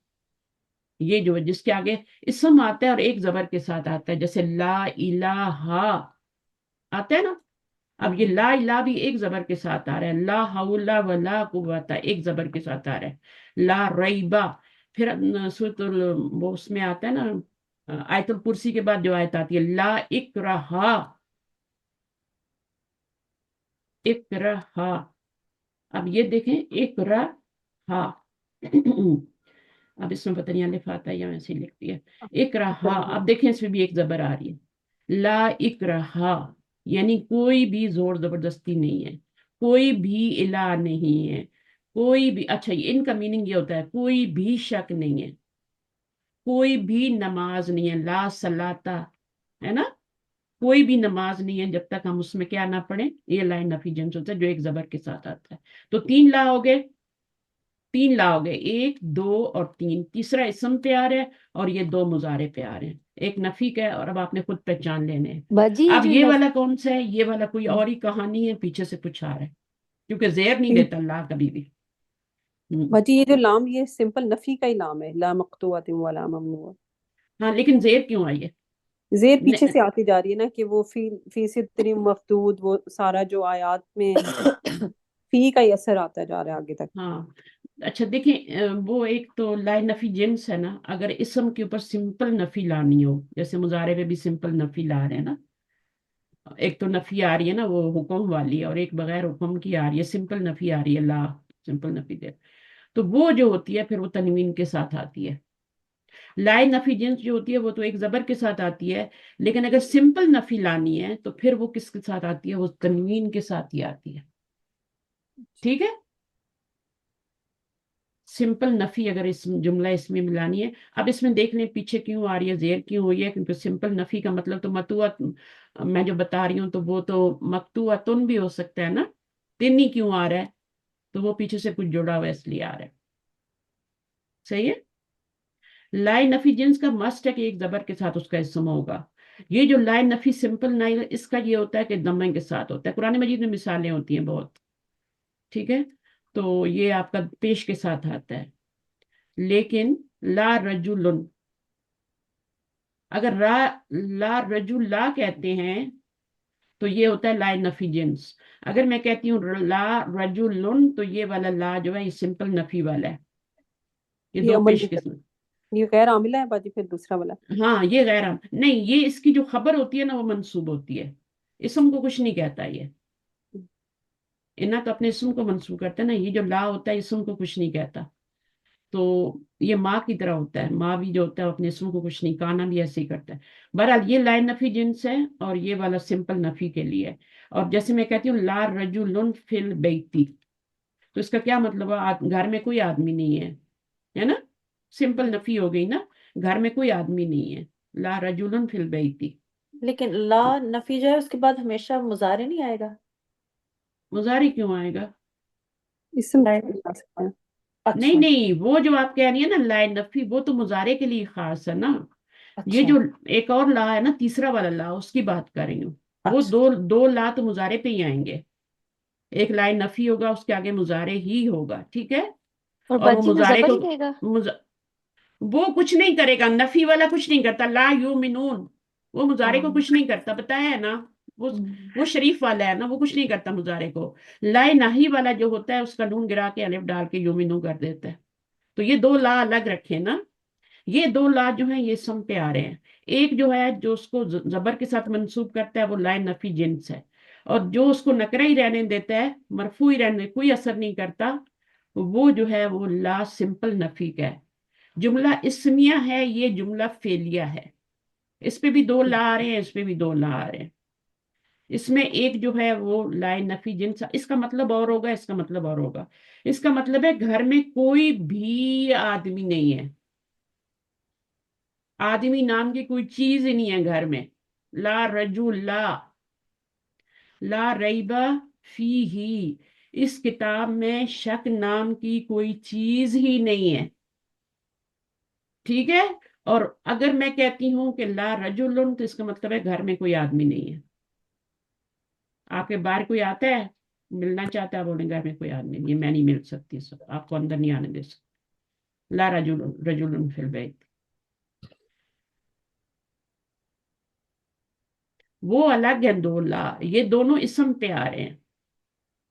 ये जो है जिसके आगे इसम आता है और एक जबर के साथ आता है, जैसे ला इलाहा आता है ना। अब ये ला इला भी एक जबर के साथ आ रहा है, ला हौला वला कुव्वता एक जबर के साथ आ रहा है, ला रईबा। फिर वो उसमें आता है ना, आयतुल कुर्सी के बाद जो आयत आती है, ला इकराहा, इकराहा। अब ये देखें, इकराहा। अब इसमें पता नहीं अलिफ आता है या ऐसे ही लिखती है, इकराहा। अब देखें, इसमें भी एक जबर आ रही है, ला इकराहा, यानी कोई भी जोर जबरदस्ती नहीं है, कोई भी इला नहीं है, कोई भी। अच्छा, इनका मीनिंग ये होता है, कोई भी शक नहीं है, कोई भी नमाज नहीं है, ला सलाता, है ना, कोई भी नमाज नहीं है जब तक हम उसमें क्या ना पढ़े, ये ला नफी जिन्स होता है जो एक जबर के साथ आता है। तो तीन ला हो गए, तीन ला हो गए, एक दो और तीन। तीसरा इसम पे आ रहा है और ये दो मुजारे पे आ रहे हैं, एक नफी का है, और अब आपने खुद पहचान लेने हैं। बाजी ये अब जो ये नफ वाला कौन सा है, ये वाला कोई और ही कहानी है, पीछे से कुछ आ रहा है, क्योंकि जेर नहीं देता ला कभी भी। बाजी ये जो लाम, ये सिंपल नफी का ही लाम है, ला मक्तूअतिन वला ममनूअ। हाँ, लेकिन जेर क्यों आई है? जेर पीछे न- से आती जा रही है ना, कि वो फी सिद्री मफदूद, वो सारा जो आयात में फी का ही असर आता जा रहा है आगे तक। हाँ, अच्छा देखिए, वो एक तो ला नफी जिन्स है ना, अगर इसम के ऊपर सिंपल नफी लानी हो, जैसे मुजारे पे भी सिंपल नफी ला रहे हैं ना, एक तो नफी आ रही है ना वो हुक्म वाली, और एक बगैर हुक्म की आ रही है, सिंपल नफी आ रही है, ला सिंपल नफी दे, तो वो जो होती है फिर वो तनवीन के साथ आती है। लाए नफी जिन्स जो होती है वो तो एक जबर के साथ आती है, लेकिन अगर सिंपल नफी लानी है तो फिर वो किसके साथ आती है, वो तनवीन के साथ ही आती है। ठीक है, सिंपल नफी अगर इस जुमला इसमें मिलानी है। अब इसमें देख लें पीछे क्यों आ रही है, जेर क्यों हुई है, क्योंकि सिंपल नफी का मतलब तो मतुआ, मैं जो बता रही हूँ तो वो तो मकतुअतुन भी हो सकता है ना, तिन ही क्यों आ रहा है, तो वो पीछे से कुछ जुड़ा हुआ है इसलिए आ रहा है। सही है, लाए नफी जिन्स का मस्ट है कि एक जबर के साथ उसका इसम होगा। ये जो लाए नफी सिंपल नाइल, इसका ये होता है कि दम्मे के साथ होता है, कुरान मजीद में मिसालें होती हैं बहुत। ठीक है, तो ये आपका पेश के साथ आता है। लेकिन ला रजुलन, अगर ला रजुल्ला कहते हैं तो ये होता है ला नफी जिन्स। अगर मैं कहती हूँ ला रजुलन, तो ये वाला ला जो है ये सिंपल नफी वाला है, ये ये दो अमल पेश नहीं के कर, साथ। ये गैर आमिला है बाजी, फिर दूसरा वाला। हाँ, ये गैर नहीं, ये इसकी जो खबर होती है ना वो मंसूब होती है, इसम को कुछ नहीं कहता ये। इन्ना तो अपने इसम को मंसूब करते हैं ना, ये जो ला होता है इसम को कुछ नहीं कहता। तो ये माँ की तरह होता है, माँ भी जो होता है अपने इसम को कुछ नहीं, काना भी ऐसे ही करता है। बहरहाल ये लाइन नफी जिन्स है, और ये वाला सिंपल नफी के लिए है। और जैसे मैं कहती हूँ ला रजुलन फिल बैती, तो इसका क्या मतलब है, घर में कोई आदमी नहीं है ना, सिंपल नफी हो गई ना, घर में कोई आदमी नहीं है, ला रजुलन फिल बैती। लेकिन ला नफी जो है उसके बाद हमेशा मुजारे नहीं आएगा। मुजारी क्यों आएगा? इसम लाइन, आ सकता है। नहीं अच्छा नहीं, वो जो आप कह रही है ना लाइन नफी, वो तो मुजारे के लिए खास है ना। ये अच्छा जो एक और ला है ना, तीसरा वाला ला, उसकी बात कर रही हूँ। वो अच्छा। दो दो ला तो मुजारे पे ही आएंगे, एक लाइन नफी होगा उसके आगे मुजारे ही होगा। ठीक है, और और वो बाजी में मुजारे जबर को ही रहेगा। वो कुछ नहीं करेगा, नफी वाला कुछ नहीं करता, ला यू मिनून, वो मुजारे को हाँ। कुछ नहीं करता, बताया है ना। वो हम्म, वो शरीफ वाला है ना, वो कुछ नहीं करता मुजारे को। लाए नाही वाला जो होता है उसका नून गिरा के अलिफ डाल के यूमिनू कर देता है। तो ये दो ला अलग रखे ना, ये दो ला जो है ये सम पे आ रहे हैं। एक जो है जो उसको जबर के साथ मंसूब करता है वो लाए नफी जिन्स है, और जो उसको नकरा ही रहने देता है, मरफू ही रहने, कोई असर नहीं करता, वो जो है वो ला सिंपल नफी का है। जुमला इस्मिया है, ये जुमला फेलिया है। इस पे भी दो ला आ रहे हैं, इस पे भी दो ला आ रहे हैं। इसमें एक जो है वो लाए नफी जिन्स, इसका मतलब और होगा, इसका मतलब और होगा। इसका मतलब है घर में कोई भी आदमी नहीं है, आदमी नाम की कोई चीज ही नहीं है घर में। ला रजुल्ला, ला रईबा फी ही, इस किताब में शक नाम की कोई चीज ही नहीं है। ठीक है, और अगर मैं कहती हूं कि ला रजुलन, तो इसका मतलब है घर में कोई आदमी नहीं है। आपके बाहर कोई आता है, मिलना चाहता है, बोले घर में कोई आदमी नहीं है, मैं नहीं मिल सकती, सब आपको अंदर नहीं आने दे सकती। ला रजुलन, रजुलन फिल बैत, वो अलग है दो ला, ये दोनों इसम पे आ रहे हैं,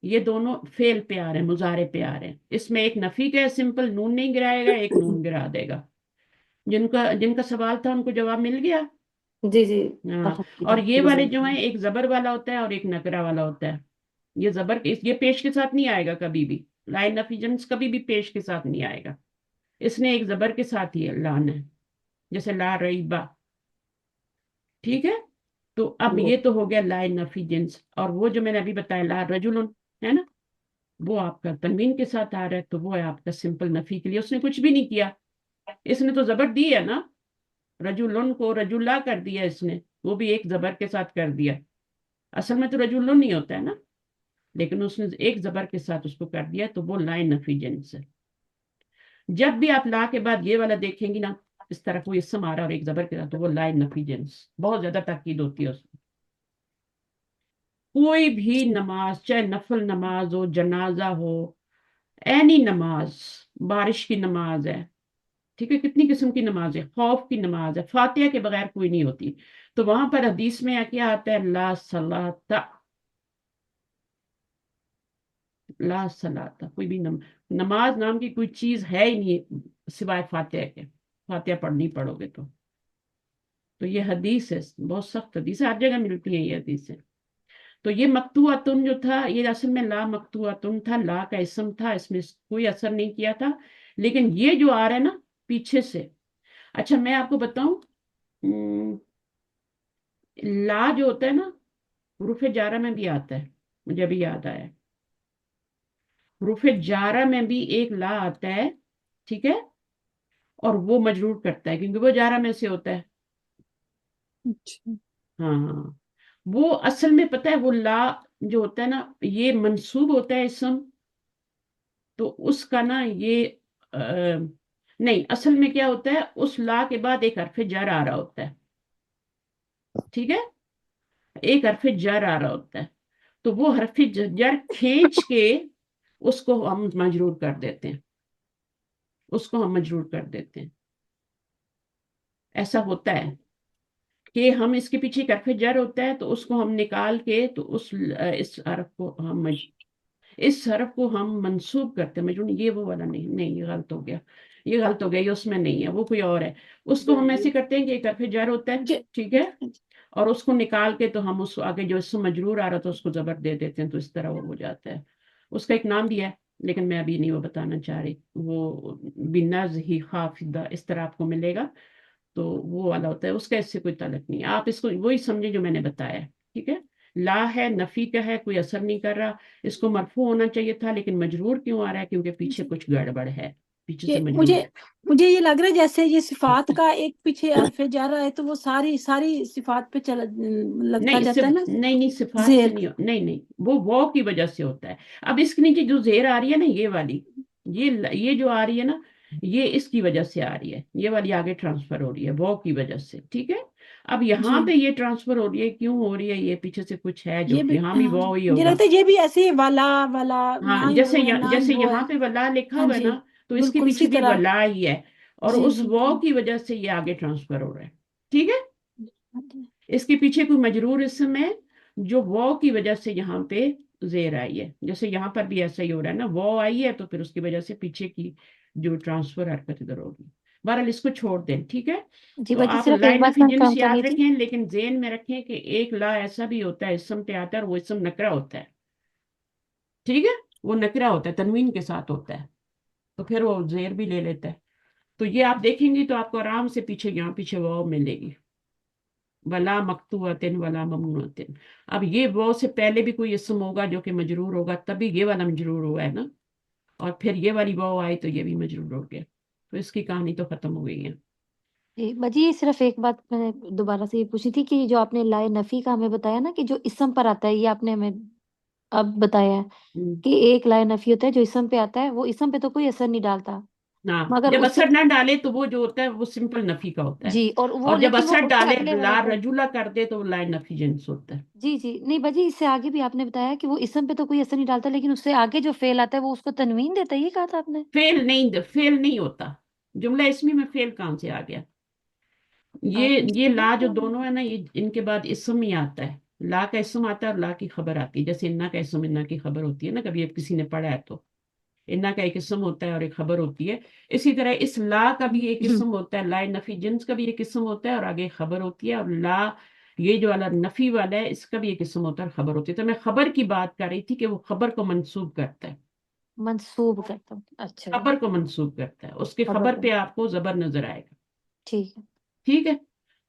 ये दोनों फेल पे आ रहे हैं, मुजारे पे आ रहे हैं। इसमें एक नफी का है सिंपल, नून नहीं गिराएगा, एक नून गिरा देगा। जिनका जिनका सवाल था उनको जवाब मिल गया। जी जी। हाँ, और ये वाले जो अल्हम्दुलिल्लाह। है एक जबर वाला होता है और एक नकरा वाला होता है। ये जबर ये पेश के साथ नहीं आएगा कभी भी, लाइन नफीजन्स कभी भी पेश के साथ नहीं आएगा, इसने एक जबर के साथ ही लाना है, जैसे ला रईबा। ठीक है, तो अब ये तो हो गया लाइन नफी जिन्स, और वो जो मैंने अभी बताया ला रजुलन है ना, वो आपका तनवीन के साथ आ रहा है, तो वो है आपका सिंपल नफी के लिए, उसने कुछ भी नहीं किया, इसने तो जबर दी है ना, रजुलन को रजुल्ला कर दिया इसने, وہ بھی ایک زبر کے ساتھ کر دیا. اصل میں تو رجل نہیں ہوتا ہے نا, لیکن اس نے ایک زبر کے ساتھ اس کو کر دیا, تو وہ لا نفی جنس ہے. جب بھی آپ لا کے بعد یہ والا دیکھیں گی نا, اس طرح کوئی اسم آ رہا اور ایک زبر کے ساتھ, تو وہ لا نفی جنس, بہت زیادہ تاکید ہوتی ہے اس میں. کوئی بھی نماز, چاہے نفل نماز ہو, جنازہ ہو, اینی نماز, بارش کی نماز ہے, ٹھیک ہے, کتنی قسم کی نماز ہے, خوف کی نماز ہے, فاتحہ کے بغیر کوئی نہیں ہوتی. تو وہاں پر حدیث میں کیا آتا ہے, لا صلاۃ, لا صلاۃ, کوئی بھی نماز نام کی کوئی چیز ہے ہی نہیں سوائے فاتحہ کے. فاتحہ پڑھنی پڑھو گے تو یہ حدیث ہے, بہت سخت حدیث ہے, ہر جگہ ملتی ہے یہ حدیث ہے. تو یہ مقطوعتن جو تھا, یہ اصل میں لا مقطوعتن تھا, لا کا اسم تھا, اس میں کوئی اثر نہیں کیا تھا. لیکن یہ جو آ رہا ہے نا پیچھے سے, اچھا میں آپ کو بتاؤں, لا جو ہوتا ہے نا حروف جارہ میں بھی آتا ہے, مجھے ابھی یاد آیا, حروف جارہ میں بھی ایک لا آتا ہے, ٹھیک ہے, اور وہ مجرور کرتا ہے کیونکہ وہ جارہ میں سے ہوتا ہے. اچھا ہاں, وہ اصل میں پتہ ہے وہ لا جو ہوتا ہے نا, یہ منصوب ہوتا ہے اسم, تو اس کا نا یہ نہیں, اصل میں کیا ہوتا ہے, اس لا کے بعد ایک حرف جر آ رہا ہوتا ہے, ٹھیک ہے, ایک حرف جر آ رہا ہوتا ہے, تو وہ حرف جر کھینچ کے اس کو ہم مجرور کر دیتے ہیں, اس کو ہم مجرور کر دیتے ہیں. ایسا ہوتا ہے کہ ہم اس کے پیچھے ایک حرف جر ہوتا ہے, تو اس کو ہم نکال کے, تو اس حرف کو ہم اس حرف کو ہم منصوب کرتے ہیں مجرور. یہ وہ والا نہیں, نہیں یہ غلط ہو گیا, یہ غلط ہو گیا, یہ اس میں نہیں ہے, وہ کوئی اور ہے. اس کو ہم ایسے کرتے ہیں کہ ایک حرف جر ہوتا ہے, ٹھیک ہے, اور اس کو نکال کے تو ہم اس آگے جو اس سے مجرور آ رہا تھا اس کو زبر دے دیتے ہیں, تو اس طرح وہ ہو جاتا ہے. اس کا ایک نام بھی ہے لیکن میں ابھی نہیں وہ بتانا چاہ رہی, وہ بنزہ خافضہ اس طرح آپ کو ملے گا, تو وہ والا ہوتا ہے, اس کا اس سے کوئی تعلق نہیں. آپ اس کو وہی سمجھیں جو میں نے بتایا, ٹھیک ہے. لا ہے, نفی کا ہے, کوئی اثر نہیں کر رہا, اس کو مرفوع ہونا چاہیے تھا لیکن مجرور کیوں آ رہا ہے, کیونکہ پیچھے کچھ گڑبڑ ہے, پیچھے سے یہ مجرور مجھے ہے. مجھے یہ لگ رہا ہے جیسے یہ صفات کا ایک پیچھے حرف جا رہا ہے تو وہ ساری ساری صفات پہ لگتا نہیں جاتا ہے صرف نا نہیں صفات سے زیر. نہیں نہیں نہیں, وہ واو کی وجہ سے ہوتا ہے. اب اس کے نیچے جو زیر آ رہی ہے نا, یہ والی, یہ جو آ رہی ہے نا, یہ اس کی وجہ سے آ رہی ہے, یہ والی آگے ٹرانسفر ہو رہی ہے واو کی وجہ سے, ٹھیک ہے. اب یہاں جی پہ یہ ٹرانسفر ہو رہی ہے, کیوں ہو رہی ہے, یہ پیچھے سے کچھ ہے جو یہ بھی یہاں بھی ہاں واو ہی مجھے ہوگا. لگتا ہے یہ بھی ایسے ہی والا والا ہاں, نہ ہی جیسے وہ ہے نہ ہی جیسے وہ ہے. یہاں پہ ولا لکھا ہاں ہوا ہے جی نا, تو اس کے بالکل پیچھے اسی بھی طرح. ولا ہی ہے, اور جی اس واو بالکل. کی وجہ سے یہ آگے ٹرانسفر ہو رہا ہے, ٹھیک ہے. ہاں جی. اس کے پیچھے کوئی مجرور اسم ہے جو واو کی وجہ سے یہاں پہ زیر آئی ہے, جیسے یہاں پر بھی ایسا ہی ہو رہا ہے نا, واو آئی ہے تو پھر اس کی وجہ سے پیچھے کی جو ٹرانسفر حرکت ادھر ہوگی. بہرحال اس کو چھوڑ دیں, ٹھیک ہے. جی تو باجی آپ صرف ایک لائن بات نفی کنفرم جنس کرنی یاد تھی. رکھیں, لیکن ذہن میں رکھیں کہ ایک لا ایسا بھی ہوتا ہے اسم پہ آتا ہے اور وہ اسم نکرہ ہوتا ہے, ٹھیک ہے, وہ نکرہ ہوتا ہے, تنوین کے ساتھ ہوتا ہے, تو پھر وہ زیر بھی لے لیتا ہے. تو یہ آپ دیکھیں گی تو آپ کو آرام سے پیچھے یہاں پیچھے واو ملے گی, ولا مقطوعتن ولا ممنوعتن. اب یہ واو سے پہلے بھی کوئی اسم ہوگا جو کہ مجرور ہوگا, تبھی یہ والا مجرور ہوا ہے نا, اور پھر یہ والی واو آئی تو یہ بھی مجرور ہو گیا, تو اس کی کہانی تو ختم ہو گئی ہے. جی باجی یہ صرف ایک بات میں نے دوبارہ سے یہ پوچھی تھی کہ جو آپ نے لائے نفی کا ہمیں بتایا نا کہ جو اسم پر آتا ہے, یہ آپ نے ہمیں اب بتایا ہے ہم، کہ ایک لائے نفی ہوتا ہے جو اسم پہ آتا ہے, وہ اسم پہ تو کوئی اثر نہیں ڈالتا, ہاں, مگر جب اس سے اثر نہ ڈالے تو وہ جو ہوتا ہے وہ سمپل نفی کا ہوتا ہے, جی, اور وہ اور جب لیکن وہ اثر اس سے ڈالے اگلے والے لا کو رجولا کر دے تو وہ لا نفی جنس ہوتا ہے. جی نہیں باجی اس سے آگے بھی آپ نے بتایا کہ وہ اسم پہ تو کوئی اثر نہیں ڈالتا, لیکن اس سے آگے جو فعل آتا ہے وہ اس کو تنوین دیتا ہے, یہ کہا تھا آپ نے. فیل نہیں ہوتا, جملہ اسمی میں فیل کہاں سے آ گیا. آپ یہ لا جو نے دونوں ہے نا, یہ ان کے بعد اسم ہی آتا ہے, لا کا اسم آتا ہے اور لا کی خبر آتی ہے, جیسے انا کا اسم انا کی خبر ہوتی ہے نا, کبھی اب کسی نے پڑھا ہے تو انا کا ایک اسم ہوتا ہے اور ایک خبر ہوتی ہے. اسی طرح اس لا کا بھی ایک اسم ہوتا ہے, لا نفی جنس کا بھی ایک اسم ہوتا ہے اور آگے ایک خبر ہوتی ہے, اور لا یہ جو والا نفی والا ہے اس کا بھی ایک اسم ہوتا ہے اور خبر ہوتی ہے. تو میں خبر کی بات کر رہی تھی کہ وہ خبر کو منسوب کرتا ہے, منسوب کرتا ہوں, اچھا جی, خبر کو منسوب کرتا ہے, اس کے خبر خبر کو, پہ آپ کو زبر نظر آئے گا, ٹھیک ہے ٹھیک ہے.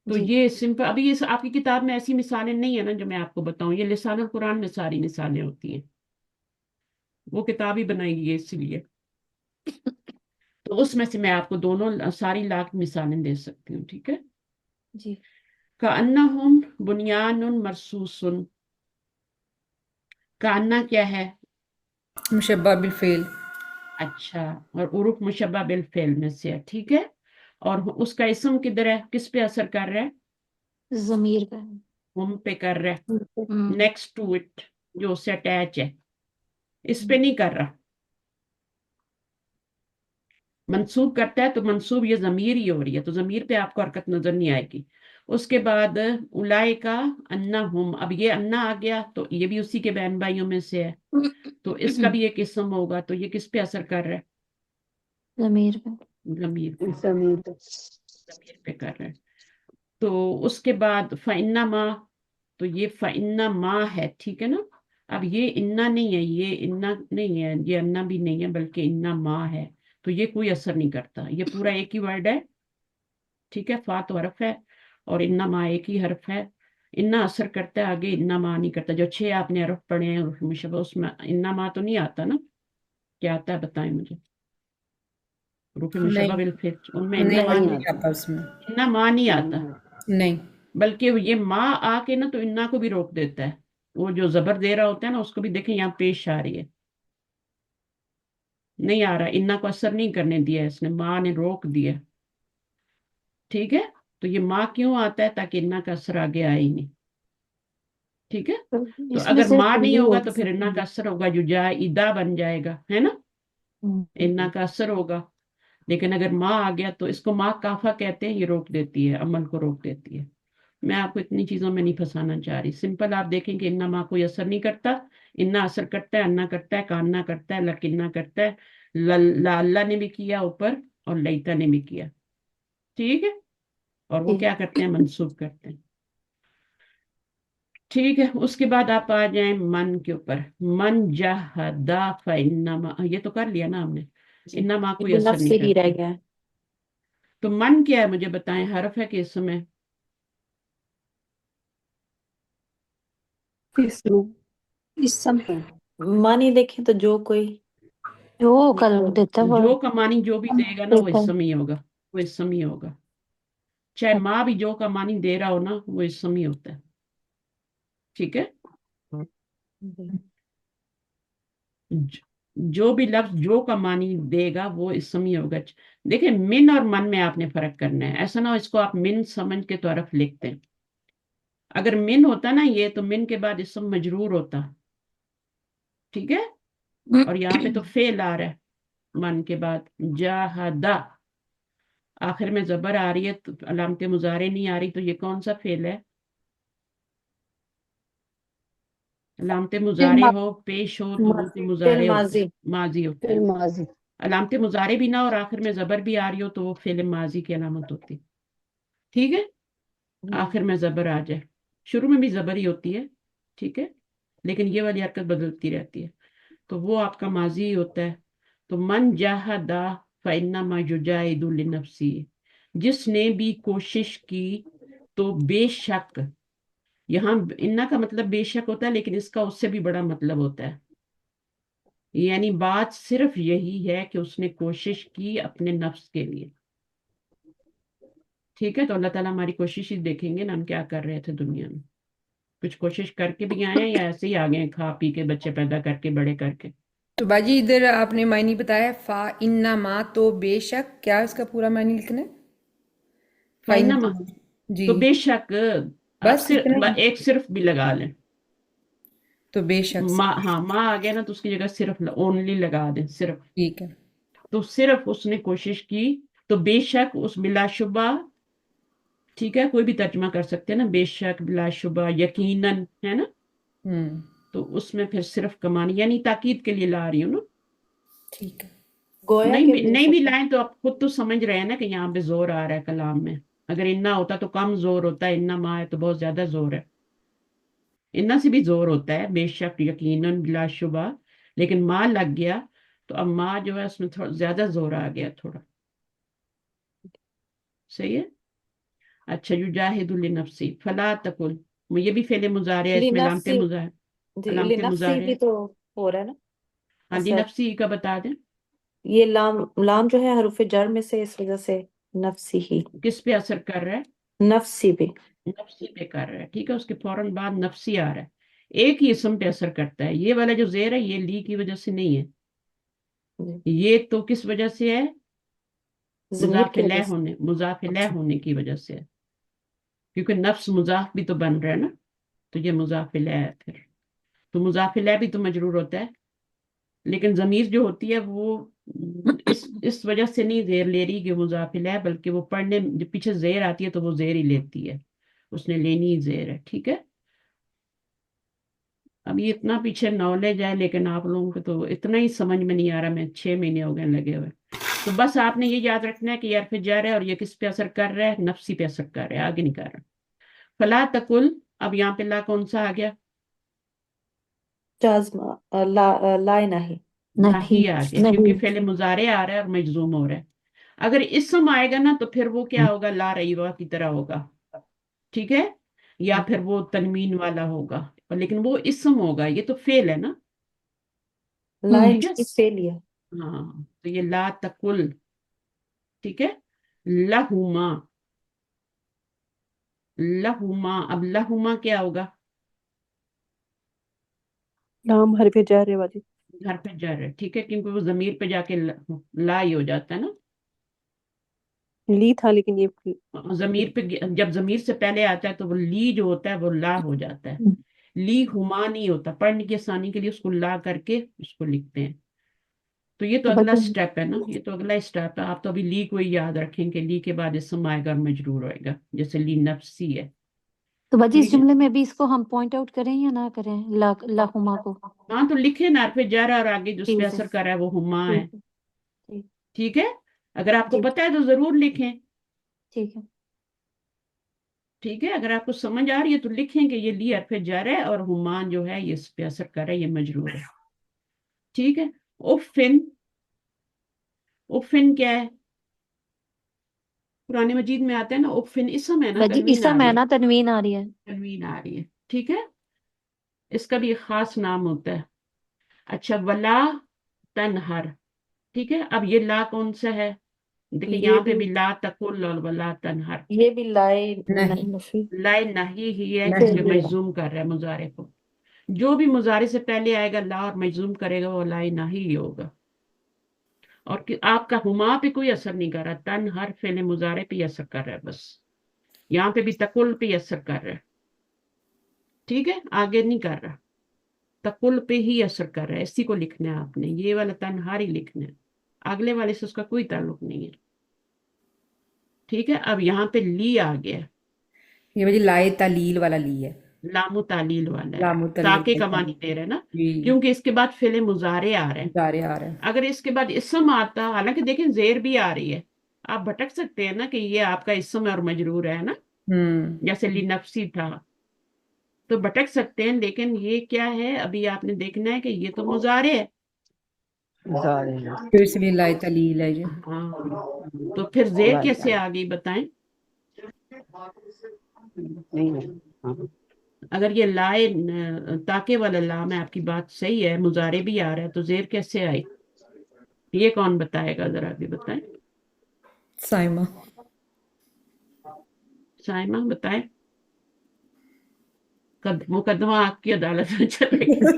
تو جی. یہ سمپل, ابھی یہ آپ کی کتاب میں ایسی مثالیں نہیں ہیں نا جو میں آپ کو بتاؤں, یہ لسان القرآن میں ساری مثالیں ہوتی ہیں, وہ کتاب ہی بنائی گئی ہے اسی لیے, تو اس میں سے میں آپ کو دونوں ساری لاکھ مثالیں دے سکتی ہوں, ٹھیک ہے. جی कान्नहुम बुनियानुन मरसूसुन, कान्ना क्या है? मुशब्बा बिल फेल। अच्छा, और उरूफ मुशब्बा बिल फेल में से है, ठीक है। और उसका इसम किधर है, किस पे असर कर रहा है? जमीर का। हम पे कर रहा है, हम्म नेक्स्ट टू इट, जो उससे अटैच है, इस पे नहीं कर रहा। मंसूब करता है तो मंसूब ये जमीर ही हो रही है, तो जमीर पे आपको हरकत नजर नहीं आएगी। उसके बाद उलाई का अन्ना हम, अब ये अन्ना आ गया तो ये भी उसी के बहन भाइयों में से है, तो इसका भी एक इसम होगा, तो ये किस पे असर कर रहा है? जमीर पे। जमीर पे, जमीन पे। जमीर पे कर रहा है। तो उसके बाद फइन्ना माँ, तो ये फइन्ना माँ है, ठीक है ना। अब ये इन्ना नहीं है, ये इन्ना नहीं है, ये अन्ना भी नहीं है, बल्कि इन्ना माँ है, तो ये कोई असर नहीं करता, ये पूरा एक ही वर्ड है, ठीक है। फा तो हरफ है और इन्ना माँ एक ही हरफ है। इन्ना असर करता है, आगे इन्ना माँ नहीं करता। जो 6 आपने हरफ पढ़े हैं उर्फ मुशब्बा, उसमें इन्ना माँ तो नहीं आता ना? क्या आता है बताएं मुझे? रूफ मुशब्बा नहीं बिल फिल, उनमें नहीं, इन्ना माँ नहीं नहीं, आता उसमें। इन्ना माँ नहीं आता। नहीं। बल्कि ये माँ आके ना तो इन्ना को भी रोक देता है, वो जो जबर दे रहा होता है ना उसको भी देखें, यहाँ पेश आ रही है, नहीं आ रहा, इन्ना को असर नहीं करने दिया है इसने, माँ ने रोक दिया, ठीक है। तो ये माँ क्यों आता है? ताकि इन्ना का असर आगे आए ही नहीं, ठीक है। तो तो इसमें अगर सिर्फ माँ नहीं ये होगा हो तो फिर सकती इन्ना का है। असर होगा, युजा इदा बन जाएगा, है ना, इन्ना का असर होगा। लेकिन अगर माँ आ गया तो इसको माँ काफा कहते हैं, ये रोक देती है, अमल को रोक देती है। मैं आपको इतनी चीजों में नहीं फंसाना चाह रही, सिंपल आप देखेंगे इन्ना माँ कोई असर नहीं करता, इन्ना असर करता है, अन्ना करता है, कान्ना करता है, लकिन्ना करता है, लाल्ला ने भी किया ऊपर और लईता ने भी किया, ठीक है। और वो जी। क्या करते हैं, मंसूब करते हैं, ठीक है। उसके बाद आप आ जाएं मन के ऊपर, मन जहदा फइन्नमा, ये तो कर लिया ना हमने, जी, इन्ना माँ ये कोई तो असर नफ्स नहीं से ही रह करती। गया है। तो मन क्या है मुझे बताएं, हरफ है कि इसम है? इस समय मन ही देखें तो जो कोई जो कल देता है वो जो का मानी जो भी देगा ना वो देता है। इसम ही होगा, वो इसम ही होगा। चाहे माँ भी जो का मानी दे रहा हो ना, वो इसम ही होता है, ठीक है। ज- जो भी लफ्ज जो का मानी देगा वो इसम ही होगा। देखिए, मिन और मन में आपने फर्क करना है, ऐसा ना हो इसको आप मिन समझ के तरफ लिखते हैं। अगर मिन होता ना ये, तो मिन के बाद इसम मजरूर होता, ठीक है। और यहाँ पे तो फेल आ रहा है, मन के बाद जाहदा, आखिर में जबर आ रही है तो अलामत मुजारे नहीं आ रही, तो ये कौन सा फेल है? अलामत फिर मुजारे हो, पेश हो तो रूप फिल मुजारे होते हैं, माजी। माजी होते हैं। फिर माजी। अलामत मुजारे भी ना और आखिर में जबर भी आ रही हो तो वो फेल माजी की अलामत होती है, ठीक है। आखिर में जबर आ जाए, शुरू में भी जबर ही होती है, ठीक है, लेकिन ये वाली हरकत बदलती रहती है, तो वो आपका माजी ही होता है। तो मन जाहदा फइन्नमा युजाहिदु लिनफ्सी, जिसने भी कोशिश की तो बेशक, यहाँ इन्ना का मतलब बेशक होता है, लेकिन इसका उससे भी बड़ा मतलब होता है, यानी बात सिर्फ यही है कि उसने कोशिश की अपने नफ्स के लिए, ठीक है। तो अल्लाह ताला हमारी कोशिश ही देखेंगे ना, हम क्या कर रहे थे दुनिया में, कुछ कोशिश करके भी आए हैं या ऐसे ही आ गए हैं, खा पी के बच्चे पैदा करके बड़े करके? तो बाजी इधर आपने मायनी बताया फा इन्ना मा, तो बेशक क्या इसका पूरा मायनी लिखना है? फा फाइना इन्ना, मा, जी तो बेशक, आप बस इतना सिर्फ ही। एक सिर्फ भी लगा लें, तो बेशक से, माँ, हाँ माँ आ गया ना तो उसकी जगह सिर्फ ओनली लगा दें, सिर्फ। ठीक है। तो सिर्फ उसने कोशिश की, तो बेशक उस बिलाशुबा, ठीक है, कोई भी तर्जमा कर सकते हैं ना, बेशक बिलाशुबा यकीनन, है ना। हम्म, तो उसमें फिर सिर्फ कमानी, यानी ताकीद के लिए ला रही हूँ ना। ठीक है। गोया नहीं के भी भी हो नहीं भी सकता है। लाएं तो आप खुद तो समझ रहे हैं ना कि यहाँ पे जोर आ रहा है कलाम में। अगर इन्ना होता तो कम जोर होता है, इन्ना माँ है तो बहुत ज्यादा जोर है, इन्ना से भी जोर होता है, बेशक यकीनन बिलाशुबा, लेकिन माँ लग गया तो अब माँ जो है उसमें थोड़ा ज्यादा जोर आ गया थोड़ा, सही है। अच्छा, युजाहिदु लिनफ्सी फला तकुल, ये भी फेले मुजारे है, इसमें लामते लिनफ्सी, मुजारे, जी अलामते लिनफ्सी मुजारे भी है। तो हो रहा है ना हाँ, असर। लिनफ्सी का बता दें, ये लाम लाम जो है हरूफ जर में से, इस वजह से नफ्सी ही। किस पे असर कर रहा है? नफ्सी पे। नफ्सी पे कर रहा है, ठीक है, उसके फौरन बाद नफ्सी आ रहा है, एक ही इसम पे असर करता है। ये वाला जो जेर है ये ली की वजह से नहीं है, जी, ये तो किस वजह से है, जमीर की वजह से। मुजाफ इलैह अच्छा। होने की वजह से है, क्योंकि नफ्स मुजाफ भी तो बन रहा है ना, तो ये मुजाफ इलैह है फिर। तो मुजाफ इलैह भी तो मजरूर होता है, लेकिन जमीर जो होती है वो इस वजह से नहीं जेर ले रही कि मुजाफ इलैह, बल्कि वो पढ़ने जब पीछे जेर आती है तो वो जेर ही लेती है, उसने लेनी ही जेर है, ठीक है। अब ये इतना पीछे नॉलेज है, लेकिन आप लोगों को तो इतना ही समझ में नहीं आ रहा, मैं 6 महीने हो गए लगे हुए। तो बस आपने ये याद रखना है कि यार फिर जा रहा है और ये किस पे असर कर रहा है, नफ्सी पे असर कर रहा है, आगे नहीं कर रहा। फला तकुल, अब यहाँ पे ला कौन सा आ गया, जाजमा लाए नहीं। नहीं नाही आ गया, क्योंकि नहीं फेले मुजारे आ रहा है और मजजूम हो रहा है। अगर इसम आएगा ना तो फिर वो क्या होगा, ला रईवा की तरह होगा, ठीक है, या फिर वो तनवीन वाला होगा, और लेकिन वो इसम होगा, ये तो फेल है ना, लाए ठीक है। नहीं फेल लिया। हाँ तो ये ला तकुल, ठीक है। लहुमा, लहुमा, अब लहुमा क्या होगा, लाम हरफ जर है बाजी। घर पे जर है, ठीक है, क्योंकि वो जमीर पे जाके ला ही हो जाता है ना, ली था लेकिन ये जमीर पे जब जमीर से पहले आता है तो वो ली जो होता है वो ला हो जाता है, ली हुमा नहीं होता, पढ़ने की आसानी के लिए उसको ला करके उसको लिखते हैं। तो ये तो तो अगला बाजी स्टेप है ना, ये तो अगला स्टेप है, आप तो अभी ली को ही याद रखेंगे, ली के बाद इसम आएगा और मजरूर होएगा, जैसे ली नफ्सी है, तो बाजी इस ठीक है। जुमले में भी इसको हम पॉइंट आउट करें या ना करें, लाहुमा को? हाँ तो लिखे ना पे जरा, और आगे जो उस पे ठीक है असर कर रहा है वो हुमा है, ठीक है ठीक ठीक है। अगर आपको ठीक पता है तो जरूर लिखें, ठीक है। ठीक है। अगर आपको समझ आ रही है तो लिखें कि ये ली हरफ जर है और हुमान जो है ये इस पे असर कर रहा है, ये मजरूर है, ठीक है। उफिन, उफिन क्या है, कुरान मजीद में आता है ना, उफिन इसम है ना, बाजी तनवीन आ इसम रही है है, ना, तनवीन आ रही है। तनवीन आ रही है, ठीक है। इसका भी एक खास नाम होता है। अच्छा, वला तनहर, ठीक है। अब ये ला कौन सा है, देखिए ये यहाँ पे भी भी ला तकुल और वला तनहर, ये भी लाए नहीं नफी लाए नहीं ही है, फेल क्योंकि नहीं लिया। मजजूम कर रहा है मुजारे को, जो भी मुजारे से पहले आएगा ला और मजजूम करेगा वो लाई नहीं ही होगा, और आपका हुमा पे कोई असर नहीं कर रहा, तन हर फेले मुजारे पे ही असर कर रहा है बस, यहाँ पे भी तकुल पे ही असर कर रहा है, ठीक है, आगे नहीं कर रहा, तकुल पे ही असर कर रहा है, इसी को लिखना है आपने, ये वाला तनहार ही लिखना है, अगले वाले से उसका कोई ताल्लुक नहीं है, ठीक है। अब यहाँ पे ली आ गया, ये मुझे लाए तालील वाला ली है। लामो तालील वाला है, लामु तलील ताके लाए का मानी तालील। दे रहे हैं ना, जी क्योंकि इसके बाद फेले मुजारे आ रहे हैं। मुजारे आ रहा है। अगर इसके बाद इसम आता, हालांकि देखें जेर भी आ रही है, आप भटक सकते हैं ना कि ये आपका इसम है और मजरूर है ना, जैसे ली नफसी था, तो भटक सकते हैं, लेकिन ये क्या है अभी आपने देखना है कि ये तो मुजारे है, तो इसलिए लाए तालील है ये। हाँ, तो फिर जेर कैसे आ गई बताएं, अगर ये लाए ताके वाला लाम है, आपकी बात सही है, मुजारे भी आ रहा है, तो जेर कैसे आई, ये कौन बताएगा, जरा अभी बताएं, साइमा। साइमा बताएं, मुकदमा आपकी अदालत में चलेगा।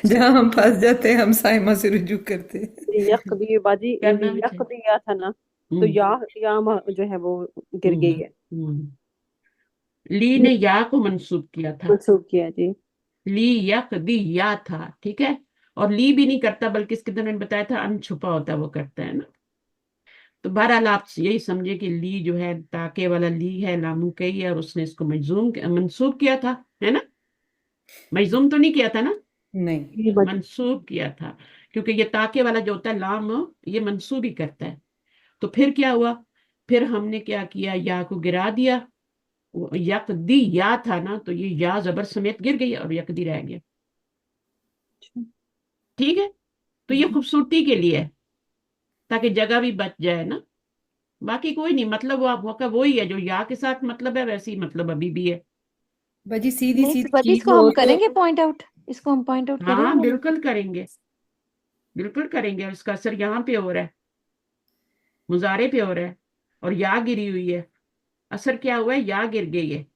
जहाँ हम फंस जाते हैं हम साइमा से रुजू करते हैं। यकदी बाजी करना भी चाहिए। यकदी या था ना, तो हम्म जो है वो गिर गई है। हम्म। ली ने या को मंसूब किया था, मंसूब किया जी। ली यक दी या था, ठीक है, और ली भी नहीं करता, बल्कि इसके अंदर मैंने बताया था अन छुपा होता है वो करता है ना। तो बहरहाल आप यही समझे कि ली जो है ताके वाला ली है, लामू कई है, और उसने इसको मजजूम मंसूब किया था, है ना, मजजूम तो नहीं किया था ना, नहीं जी बाजी। मंसूब किया था, क्योंकि ये ताके वाला जो होता है लाम, ये मंसूब ही करता है। तो फिर क्या हुआ, फिर हमने क्या किया, या को गिरा दिया, यकदी या था ना, तो ये या जबर समेत गिर गई और यकदी रह गया, ठीक है। तो ये खूबसूरती के लिए है, ताकि जगह भी बच जाए ना, बाकी कोई नहीं, मतलब वो आप का वही है जो या के साथ मतलब है, वैसे ही मतलब अभी भी है। बाजी सीधी नहीं तो सीधी बाजी चीज इसको हो हम तो। करेंगे पॉइंट आउट, इसको हम पॉइंट आउट करें हाँ या नहीं? बिल्कुल करेंगे, बिल्कुल करेंगे, और इसका असर यहाँ पे हो रहा है, मुजारे पे हो रहा है, और या गिरी हुई है, असर क्या हुआ है, या गिर गई है।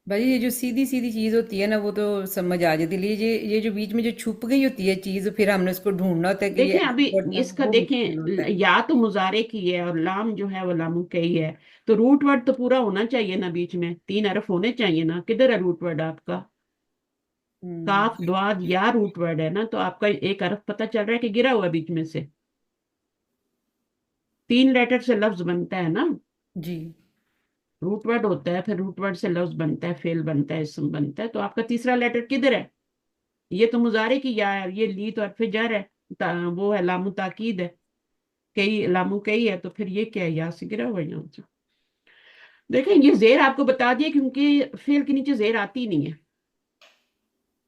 भाई ये जो सीधी सीधी चीज होती है ना वो तो समझ आ जाती है, ये जो बीच में जो छुप गई होती है चीज, फिर हमने उसको ढूंढना होता है कि ये देखें ऐसे अभी पढ़ना, इसका, वो मुश्किल होता देखें है। या तो मुजारे की है और लाम जो है वो लामू कई है, तो रूट वर्ड तो पूरा होना चाहिए ना, बीच में 3 हरफ होने चाहिए ना, किधर है रूट वर्ड आपका। हम्म। काफ द्वाद या रूट वर्ड है ना, तो आपका एक हरफ पता चल रहा है कि गिरा हुआ है बीच में से। 3 लेटर से लफ्ज बनता है ना, जी। रूट वर्ड होता है, फिर रूट वर्ड से लफ्ज बनता है, फेल बनता है, इसम बनता है, तो आपका तीसरा लेटर किधर है। ये तो मुजारे की या है, ये ली तो हरफ जर है, वो है लामु ताकीद है, कई लामू कई है, तो फिर ये क्या है, या से गिरा हुआ है यहाँ से। देखें ये जेर आपको बता दिया क्योंकि फेल के नीचे जेर आती नहीं है,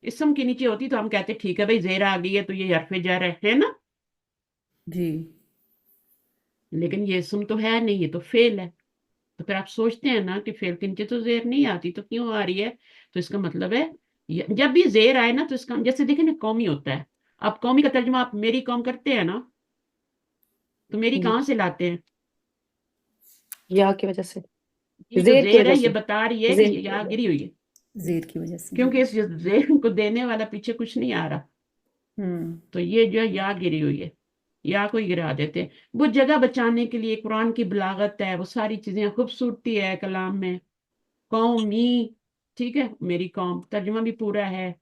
इसम के नीचे होती तो हम कहते ठीक है भाई जेर आ गई है तो ये हरफ जर है ना, जी। लेकिन ये इसम तो है नहीं, ये तो फेल है। तो फिर आप सोचते हैं ना कि फेल के नीचे तो जेर नहीं आती, तो क्यों आ रही है। तो इसका मतलब है जब भी जेर आए ना, तो इसका जैसे देखें ना कौमी होता है, अब कौमी का तर्जुमा आप मेरी कौम करते हैं ना, तो मेरी जी, कहाँ से लाते हैं। या की वजह से, ये जो जेर की जेर वजह है ये से, बता रही है कि जेर ये की यहाँ वजह गिरी हुई है, जेर की वजह से। क्योंकि इस जेर को देने वाला पीछे कुछ नहीं आ रहा, हम्म। तो ये जो है या गिरी हुई है, या को ही गिरा देते हैं। वो जगह बचाने के लिए कुरान की बलागत है, वो सारी चीजें खूबसूरती है कलाम में। कौमी, ठीक है, मेरी कौम तर्जुमा भी पूरा है,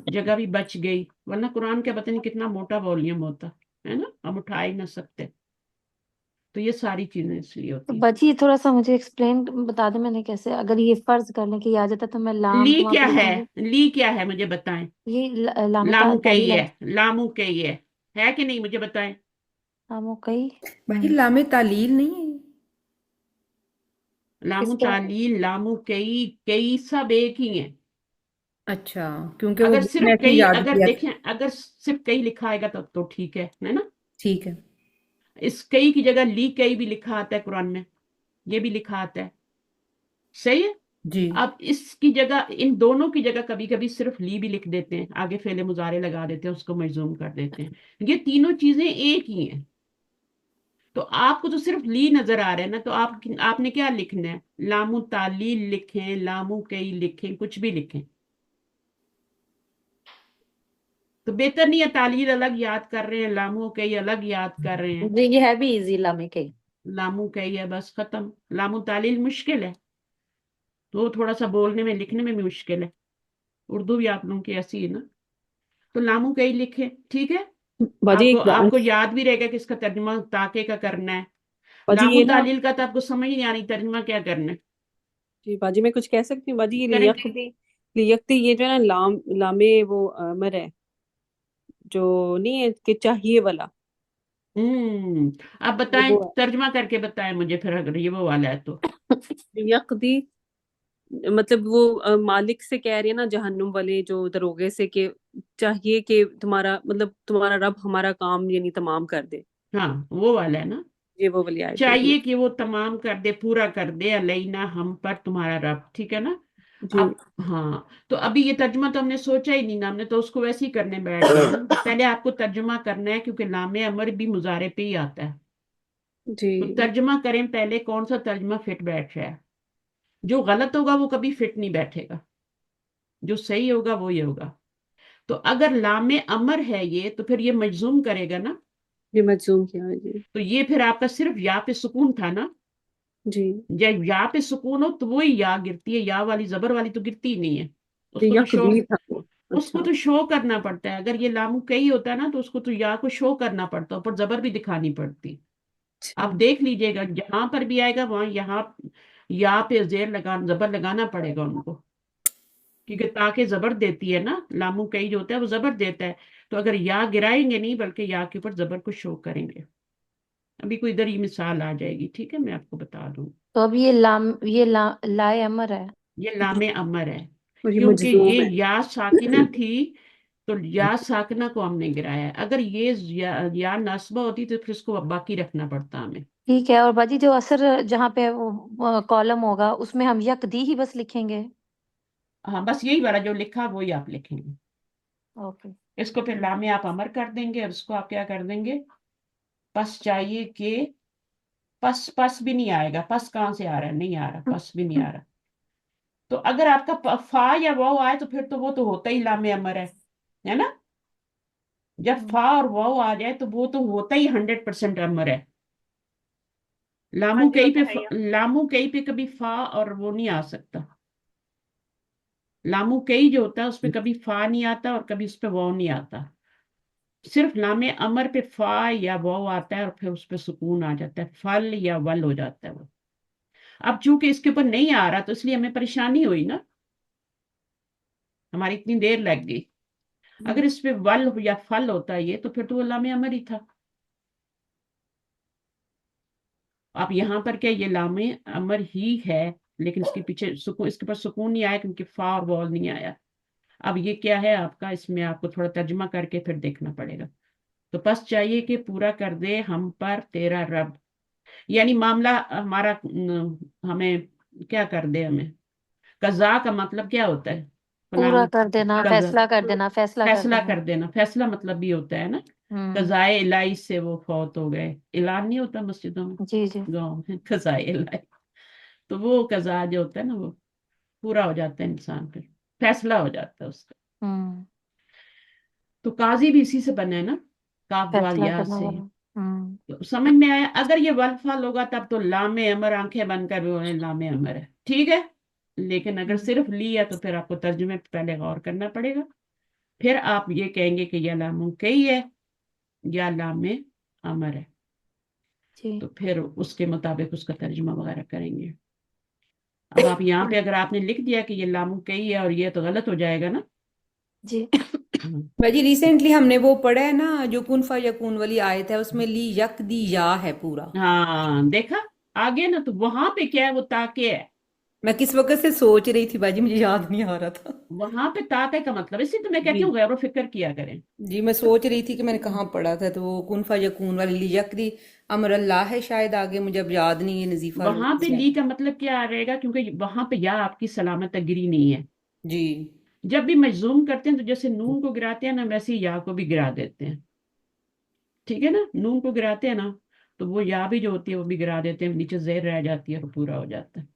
जगह भी बच गई, वरना कुरान का पता नहीं कितना मोटा वॉल्यूम होता है ना, हम उठा ही ना सकते। तो ये सारी चीजें इसलिए तो होती बाजी ये थोड़ा सा मुझे एक्सप्लेन बता दे, मैंने कैसे, अगर ये फर्ज कर लें कि ये आ जाता तो मैं हैं। लाम ली तो वहां क्या पे है, लिखूंगी। ली क्या है मुझे बताएं। ये लामो लामू कई तालील है, लामू कई है कि नहीं मुझे बताएं। लामो कई। भाई लामे तालील नहीं है? लामू किसका? तालील, लामू कई, कई सब एक ही है। अच्छा, क्योंकि वो अगर बुक में सिर्फ ऐसे कई, याद अगर किया। देखें अगर सिर्फ कई लिखा आएगा तो ठीक है ना। ठीक है। इस कई की जगह ली कई भी लिखा आता है कुरान में, ये भी लिखा आता है, सही है। जी। अब इसकी जगह, इन दोनों की जगह कभी कभी सिर्फ ली भी लिख देते हैं, आगे फेले मुजारे लगा देते हैं, उसको मजूम कर देते हैं, ये तीनों चीजें एक ही हैं। तो आपको तो सिर्फ ली नजर आ रहा है ना, तो आपने क्या लिखना है, लामू तालील लिखें, लामू कई लिखें, कुछ भी लिखें, तो बेहतर नहीं है तालील अलग याद कर रहे हैं, लामू कई अलग याद कर रहे हैं। जी, ये है भी इजी लामे के। लामू कई है बस खत्म, लामू तालील मुश्किल है, तो थोड़ा सा बोलने में लिखने में भी मुश्किल है, उर्दू भी आप लोगों की ऐसी है ना। तो लामू कई लिखे, ठीक है। बाजी आपको एक आपको याद भी रहेगा कि इसका तर्जुमा ताके का करना है। बाजी लामू ये ना, तालील का तो आपको समझ ही नहीं आ रही तर्जुमा क्या करना है। जी बाजी मैं कुछ कह सकती हूँ बाजी, ये करें। लियक्ति, लियक्ति ये जो है ना, लामे वो अमर है, जो नहीं है कि चाहिए वाला, अब ये बताएं, वो तर्जुमा करके बताएं मुझे फिर, अगर ये वो वाला है तो। है लियक्ति। मतलब वो मालिक से कह रही है ना, जहन्नुम वाले जो दरोगे से, कि चाहिए कि तुम्हारा मतलब तुम्हारा रब हमारा काम यानी तमाम कर दे। हाँ वो वाला है ना, ये वो वाली आयत है जी। चाहिए कि वो तमाम कर दे, पूरा कर दे, अलैना हम पर तुम्हारा रब, ठीक है ना। जी अब हाँ, तो अभी ये तर्जुमा तो हमने सोचा ही नहीं ना, हमने तो उसको वैसे ही करने बैठ गए ना। पहले आपको तर्जुमा करना है, क्योंकि लामे अमर भी मुजारे पे ही आता है। जी तो तर्जुमा करें पहले, कौन सा तर्जुमा फिट बैठ रहा है। जो गलत होगा वो कभी फिट नहीं बैठेगा, जो सही होगा वो ये होगा। तो अगर लामे अमर है ये, तो फिर ये मजजूम करेगा ना, ये मजलूम किया है जी। तो ये फिर आपका सिर्फ या पे सुकून था ना। जी जब या पे सुकून हो तो वही या गिरती है, या वाली जबर वाली तो गिरती ही नहीं है। ये उसको तो शो, यकदी था वो। उसको अच्छा। तो शो करना पड़ता है। अगर ये लामू कई होता है ना, तो उसको तो या को शो करना पड़ता, ऊपर जबर भी दिखानी पड़ती। अच्छा। आप देख लीजिएगा जहां पर भी आएगा वहां यहाँ या पे जेर लगा, जबर लगाना पड़ेगा उनको, क्योंकि ताके जबर देती है ना, लामू कई जो होता है वो जबर देता है। तो अगर या गिराएंगे नहीं, बल्कि या के ऊपर जबर को शो करेंगे। अभी कोई इधर ही मिसाल आ जाएगी, ठीक है, मैं आपको बता दूं। तो अब ये लाए अमर है। ये लामे अमर है, और ये क्योंकि ये मजलूम है। या साकिना थी, तो या साकिना को हमने गिराया है। अगर ये या नस्बा होती तो फिर इसको बाकी रखना पड़ता हमें। ठीक है, और बाजी जो असर जहाँ पे वो कॉलम होगा उसमें हम यकदी ही बस लिखेंगे। हाँ बस यही वाला जो लिखा वही आप लिखेंगे। ओके। इसको फिर लामे आप अमर कर देंगे, और इसको आप क्या कर देंगे, बस चाहिए कि पस पस भी नहीं आएगा, पस कहाँ से आ रहा है, नहीं आ रहा, पस भी नहीं आ रहा। तो अगर आपका फा या वाव आए तो फिर तो वो तो होता ही लामे अमर है ना। जब फा और वाव आ जाए तो वो तो होता ही 100% अमर है। हाँ लामू जी, वो कई तो पे है ही। लामू कई पे कभी फा और वो नहीं आ सकता। लामू कई जो होता है उस पे कभी फा नहीं आता और कभी उस पे वाव नहीं आता। सिर्फ लामे अमर पे फा या वाव आता है और फिर उस पे सुकून आ जाता है, फल या वल हो जाता है वो। अब चूंकि इसके ऊपर नहीं आ रहा तो इसलिए हमें परेशानी हुई ना, हमारी इतनी देर लग गई। अगर इस पे वल या फल होता ये तो फिर तो वो लामे अमर ही था। अब यहाँ पर क्या ये लामे अमर ही है, लेकिन इसके पीछे सुकून, इसके पास सुकून नहीं आया क्योंकि फा और वॉल नहीं आया। अब ये क्या है आपका, इसमें आपको थोड़ा तर्जुमा करके फिर देखना पड़ेगा। तो बस चाहिए कि पूरा कर दे हम पर तेरा रब, यानी मामला हमारा हमें क्या कर दे हमें। कज़ा का मतलब क्या होता है, पूरा फलां कर देना, कज़ा, फैसला कर देना, फैसला कर फैसला देना। कर देना, फैसला मतलब भी होता है ना। हम्म। कज़ाए इलाही से वो फौत हो गए, ऐलान नहीं होता मस्जिदों में, जी जी। गाँव में कज़ाए इलाही। तो वो कज़ा जो होता है ना वो पूरा हो जाता है इंसान पे, फैसला हो जाता है उसका। हम्म। तो काजी भी इसी से बना है ना, काफ द्वाल फैसला या करने से। वाला। हम्म। तो समझ में आया, अगर ये वलफाल होगा तब तो लामे अमर, आंखें बंद कर बोले लामे अमर है, ठीक है। लेकिन अगर सिर्फ ली है तो फिर आपको तर्जुमे पे पहले गौर करना पड़ेगा। फिर आप ये कहेंगे कि यह लाम कई है या लामे अमर है, जी तो फिर उसके मुताबिक उसका तर्जुमा वगैरह करेंगे। अब आप यहाँ पे अगर आपने लिख दिया कि ये लाम कई है और ये तो गलत हो जाएगा ना। जी। भाजी रिसेंटली हमने वो पढ़ा है ना, जो कुन फयकून वाली आयत है, उसमें ली यक दी या है पूरा। हाँ देखा, आगे ना, तो वहां पे क्या है, वो ताके है। मैं किस वक्त से सोच रही थी बाजी, मुझे याद नहीं आ रहा था। वहां पे ताके का मतलब, इसी तो मैं कहती जी हूँ गौर व फिक्र किया करें। जी, मैं सोच रही थी कि मैंने कहाँ पढ़ा था, तो वो कुन फयकून वाली ली यक दी अमर अल्लाह है शायद, आगे मुझे अब याद नहीं है, नजीफा वहां पे ली का मतलब क्या आ रहेगा, क्योंकि वहां पे या आपकी सलामत गिरी नहीं है। जी जब भी मजूम करते हैं तो जैसे नून को गिराते हैं ना, वैसे ही या को भी गिरा देते हैं, ठीक है ना। नून को गिराते हैं ना तो वो या भी जो होती है वो भी गिरा देते हैं, नीचे जेर रह जाती है तो पूरा हो जाता है।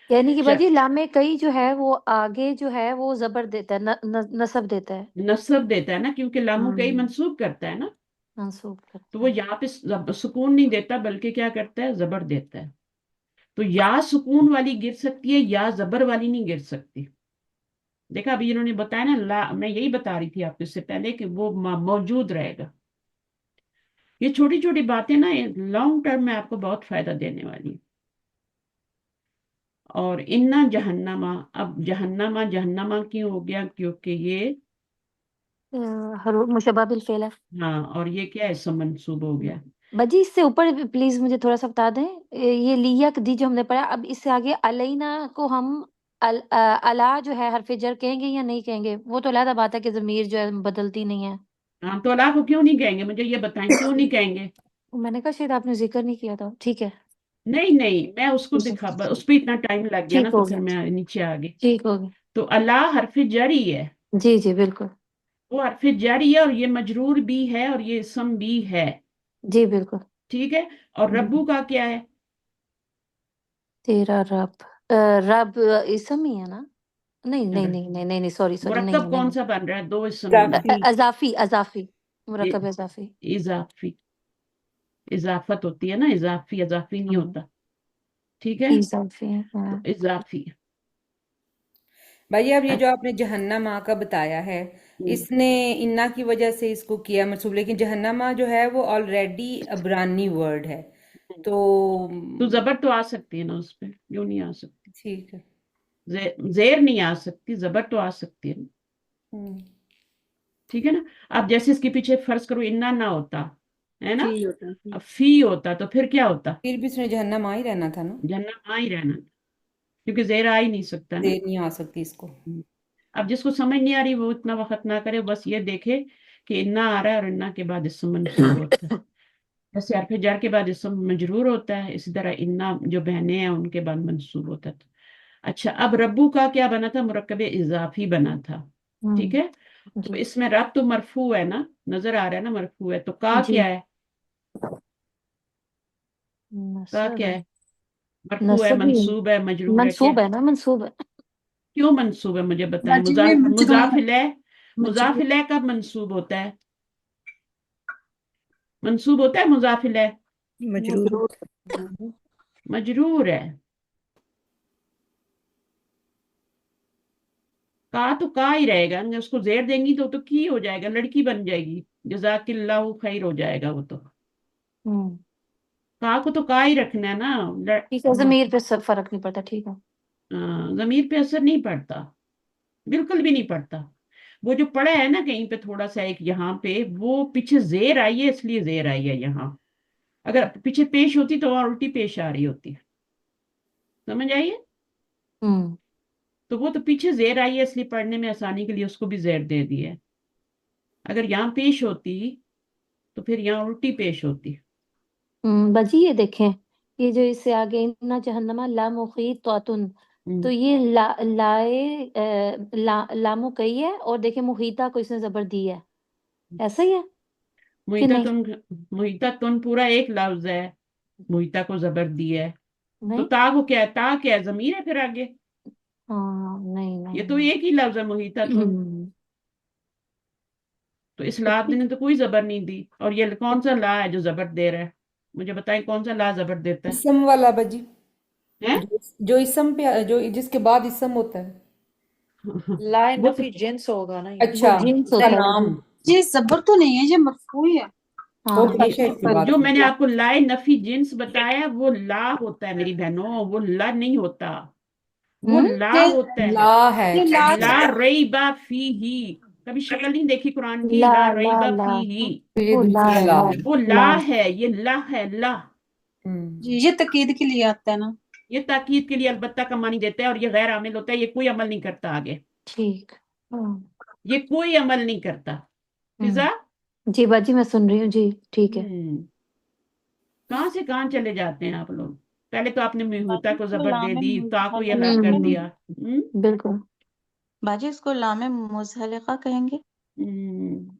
यानी कि चल, बाजी लामे कई जो है वो आगे जो है वो जबर देता है, नसब देता है। नस्ब देता है ना, क्योंकि लामू कई हम्म। मंसूब करता है ना। मंसूब तो करता वो है। यहाँ पे सुकून नहीं देता, बल्कि क्या करता है, जबर देता है। तो या सुकून वाली गिर सकती है, या जबर वाली नहीं गिर सकती। देखा अभी इन्होंने बताया ना, मैं यही बता रही थी आपको इससे पहले कि वो मौजूद रहेगा। ये छोटी छोटी बातें ना लॉन्ग टर्म में आपको बहुत फायदा देने वाली है। और इन्ना जहन्नमा, अब जहन्नमा जहन्नमा क्यों हो गया, क्योंकि ये मुशब्बह बिल फेल है। हाँ, और ये क्या है, इसम मंसूब हो गया। बाजी इससे ऊपर प्लीज मुझे थोड़ा सा बता दें, ये लिया दी जो हमने पढ़ा, अब इससे आगे अलैना को हम अला जो है हरफ जर कहेंगे या नहीं कहेंगे, वो तो अलग बात है कि जमीर जो है बदलती नहीं है। हाँ, तो अल्लाह को क्यों नहीं कहेंगे, मुझे ये बताएं क्यों नहीं कहेंगे। मैंने कहा शायद आपने जिक्र नहीं किया था, ठीक है। नहीं नहीं, मैं उसको दिखा, उस पर इतना टाइम लग गया ना ठीक तो हो फिर गया। मैं नीचे आ गई। ठीक हो गया। तो अल्लाह हरफ जर ही है, जी जी बिल्कुल। वो हरफ जर ही है, और ये मजरूर भी है और ये इसम भी है, जी बिल्कुल। ठीक है। और हम्म। रब्बू का क्या है, तेरा रब, रब इसम ही है ना। नहीं नहीं नहीं नहीं नहीं नहीं, सॉरी सॉरी, नहीं मुरक्कब है कौन नहीं सा बन रहा है, दो इसम बने, काफी। अजाफी अजाफी, इ- मुरक्कब अजाफी। इजाफी, इजाफत होती है ना, इजाफी इजाफी नहीं हम्म। होता, ठीक है। इजाफी। तो इजाफी। भाई अब ये जो अच्छा, आपने जहन्नमा का बताया है, हम्म, इसने इन्ना की वजह से इसको किया मंसूब, लेकिन जहन्नमा जो है वो ऑलरेडी अबरानी वर्ड है, तो तो जबर तो आ सकती है ना उस पे, क्यों नहीं आ सकती। ठीक है। जेर नहीं आ सकती, जबर तो आ सकती है ना, हम्म। ठीक है ना। अब जैसे इसके पीछे फर्ज करो इन्ना ना होता, है ना, फी होता है। अब फी होता तो फिर क्या होता, फिर भी इसने जहन्नमा ही रहना था ना, जन्नत आ ही रहना, क्योंकि जेर आ ही नहीं सकता ना। देर नहीं आ सकती इसको। अब जिसको समझ नहीं आ रही वो इतना वक्त ना करे, बस ये देखे कि इन्ना आ रहा है और इन्ना के बाद इसम मंसूब होता है। जैसे हरफ जार के बाद इसम मजरूर होता है, इसी तरह इन्ना जो बहने हैं उनके बाद मंसूब होता था। अच्छा, अब रब्बू का क्या बना था, मुरक्कब इजाफी बना था, ठीक है। तो जी इसमें रब तो मरफू है ना, नजर आ रहा है ना, मरफू है, तो का जी। क्या है, का नसब क्या है, है? मरफू है, नसब ही है, मंसूब है, मजरूर है, क्या मंसूब है? है ना, मंसूब है। क्यों मंसूब है मुझे बताएं। मजबूर मजरूर मुजाफिल है, मजबूर मुजाफिल है कब मंसूब होता है? मंसूब होता है मुजाफिल है? मजरूर। मजरूर है। तो का ही रहेगा, उसको जेर देंगी तो की हो जाएगा, लड़की बन जाएगी, जजाकिल्लाहु खैर हो जाएगा वो तो। हम्म, का को तो का ही रखना है ना। ठीक है, जमीर पे सब फर्क नहीं पड़ता, ठीक है। जमीर पे असर नहीं पड़ता, बिल्कुल भी नहीं पड़ता। वो जो पड़ा है ना कहीं पे थोड़ा सा एक यहाँ पे, वो पीछे जेर आई है इसलिए जेर आई है यहाँ। अगर पीछे पेश होती तो और उल्टी पेश आ रही होती। समझ आइए। हम्म तो वो तो पीछे जेर आई है इसलिए पढ़ने में आसानी के लिए उसको भी जेर दे दी है। अगर यहाँ पेश होती तो फिर यहाँ उल्टी पेश होती। बाजी ये देखें, ये जो इससे आगे इन्ना जहन्नमा ला मुहीत तौतुन, तो हम्म, ये लामो कही है, और देखें मुहीता को इसने जबर दी है, ऐसा ही है कि मुहिता नहीं? तुन, मुहिता तुन पूरा एक लफ्ज है, मुहिता को जबर दी है। तो नहीं, ता को क्या है? ता क्या है? जमीर है फिर आगे। हाँ, नहीं ये नहीं तो एक ही लफ्ज है मुहिता तुन। नहीं। तो इस लात ने तो कोई जबर नहीं दी। और ये कौन सा ला है जो जबर दे रहा है? मुझे बताएं कौन सा ला जबर देता है? इसम वाला बाजी, हैं? जो इसम पे, जो जिसके बाद इसम होता है। लाए वो तो नफी जिन्स होगा ना ये। वो अच्छा, जीन्स उसका होता है। नाम। ये जबर तो नहीं है, ये मरफू ही है। वो हाँ, पेशा इसके बाद जो की। मैंने आपको लाए नफी जिन्स बताया वो ला होता है मेरी बहनों, वो ला नहीं होता, वो हम्म ला ये होता है। ला है। ये लात ला रईबा फी ही। कभी शक्ल नहीं देखी कुरान की? ला ला ला रईबा ला फी ही। तो ये वो ला दूसरा है, ला ला है। वो ला ला। है, ये ला है, ला। हम्म। ये तकीद के लिए आता है ना। ये ताकीद के लिए अलबत्ता का मानी देता है, और ये गैर आमिल होता है, ये कोई अमल नहीं करता आगे। ठीक। ये कोई अमल नहीं करता। फिजा। जी बाजी, मैं सुन रही हूँ जी, ठीक है। कहाँ से कहाँ चले जाते हैं आप लोग। पहले तो आपने मुहिता बाजी को इसको जबर दे लामे दी, ता को ये अलग मुजहलका कर हम्म, दिया। बिल्कुल। बाजी इसको लामे मुजहलका कहेंगे।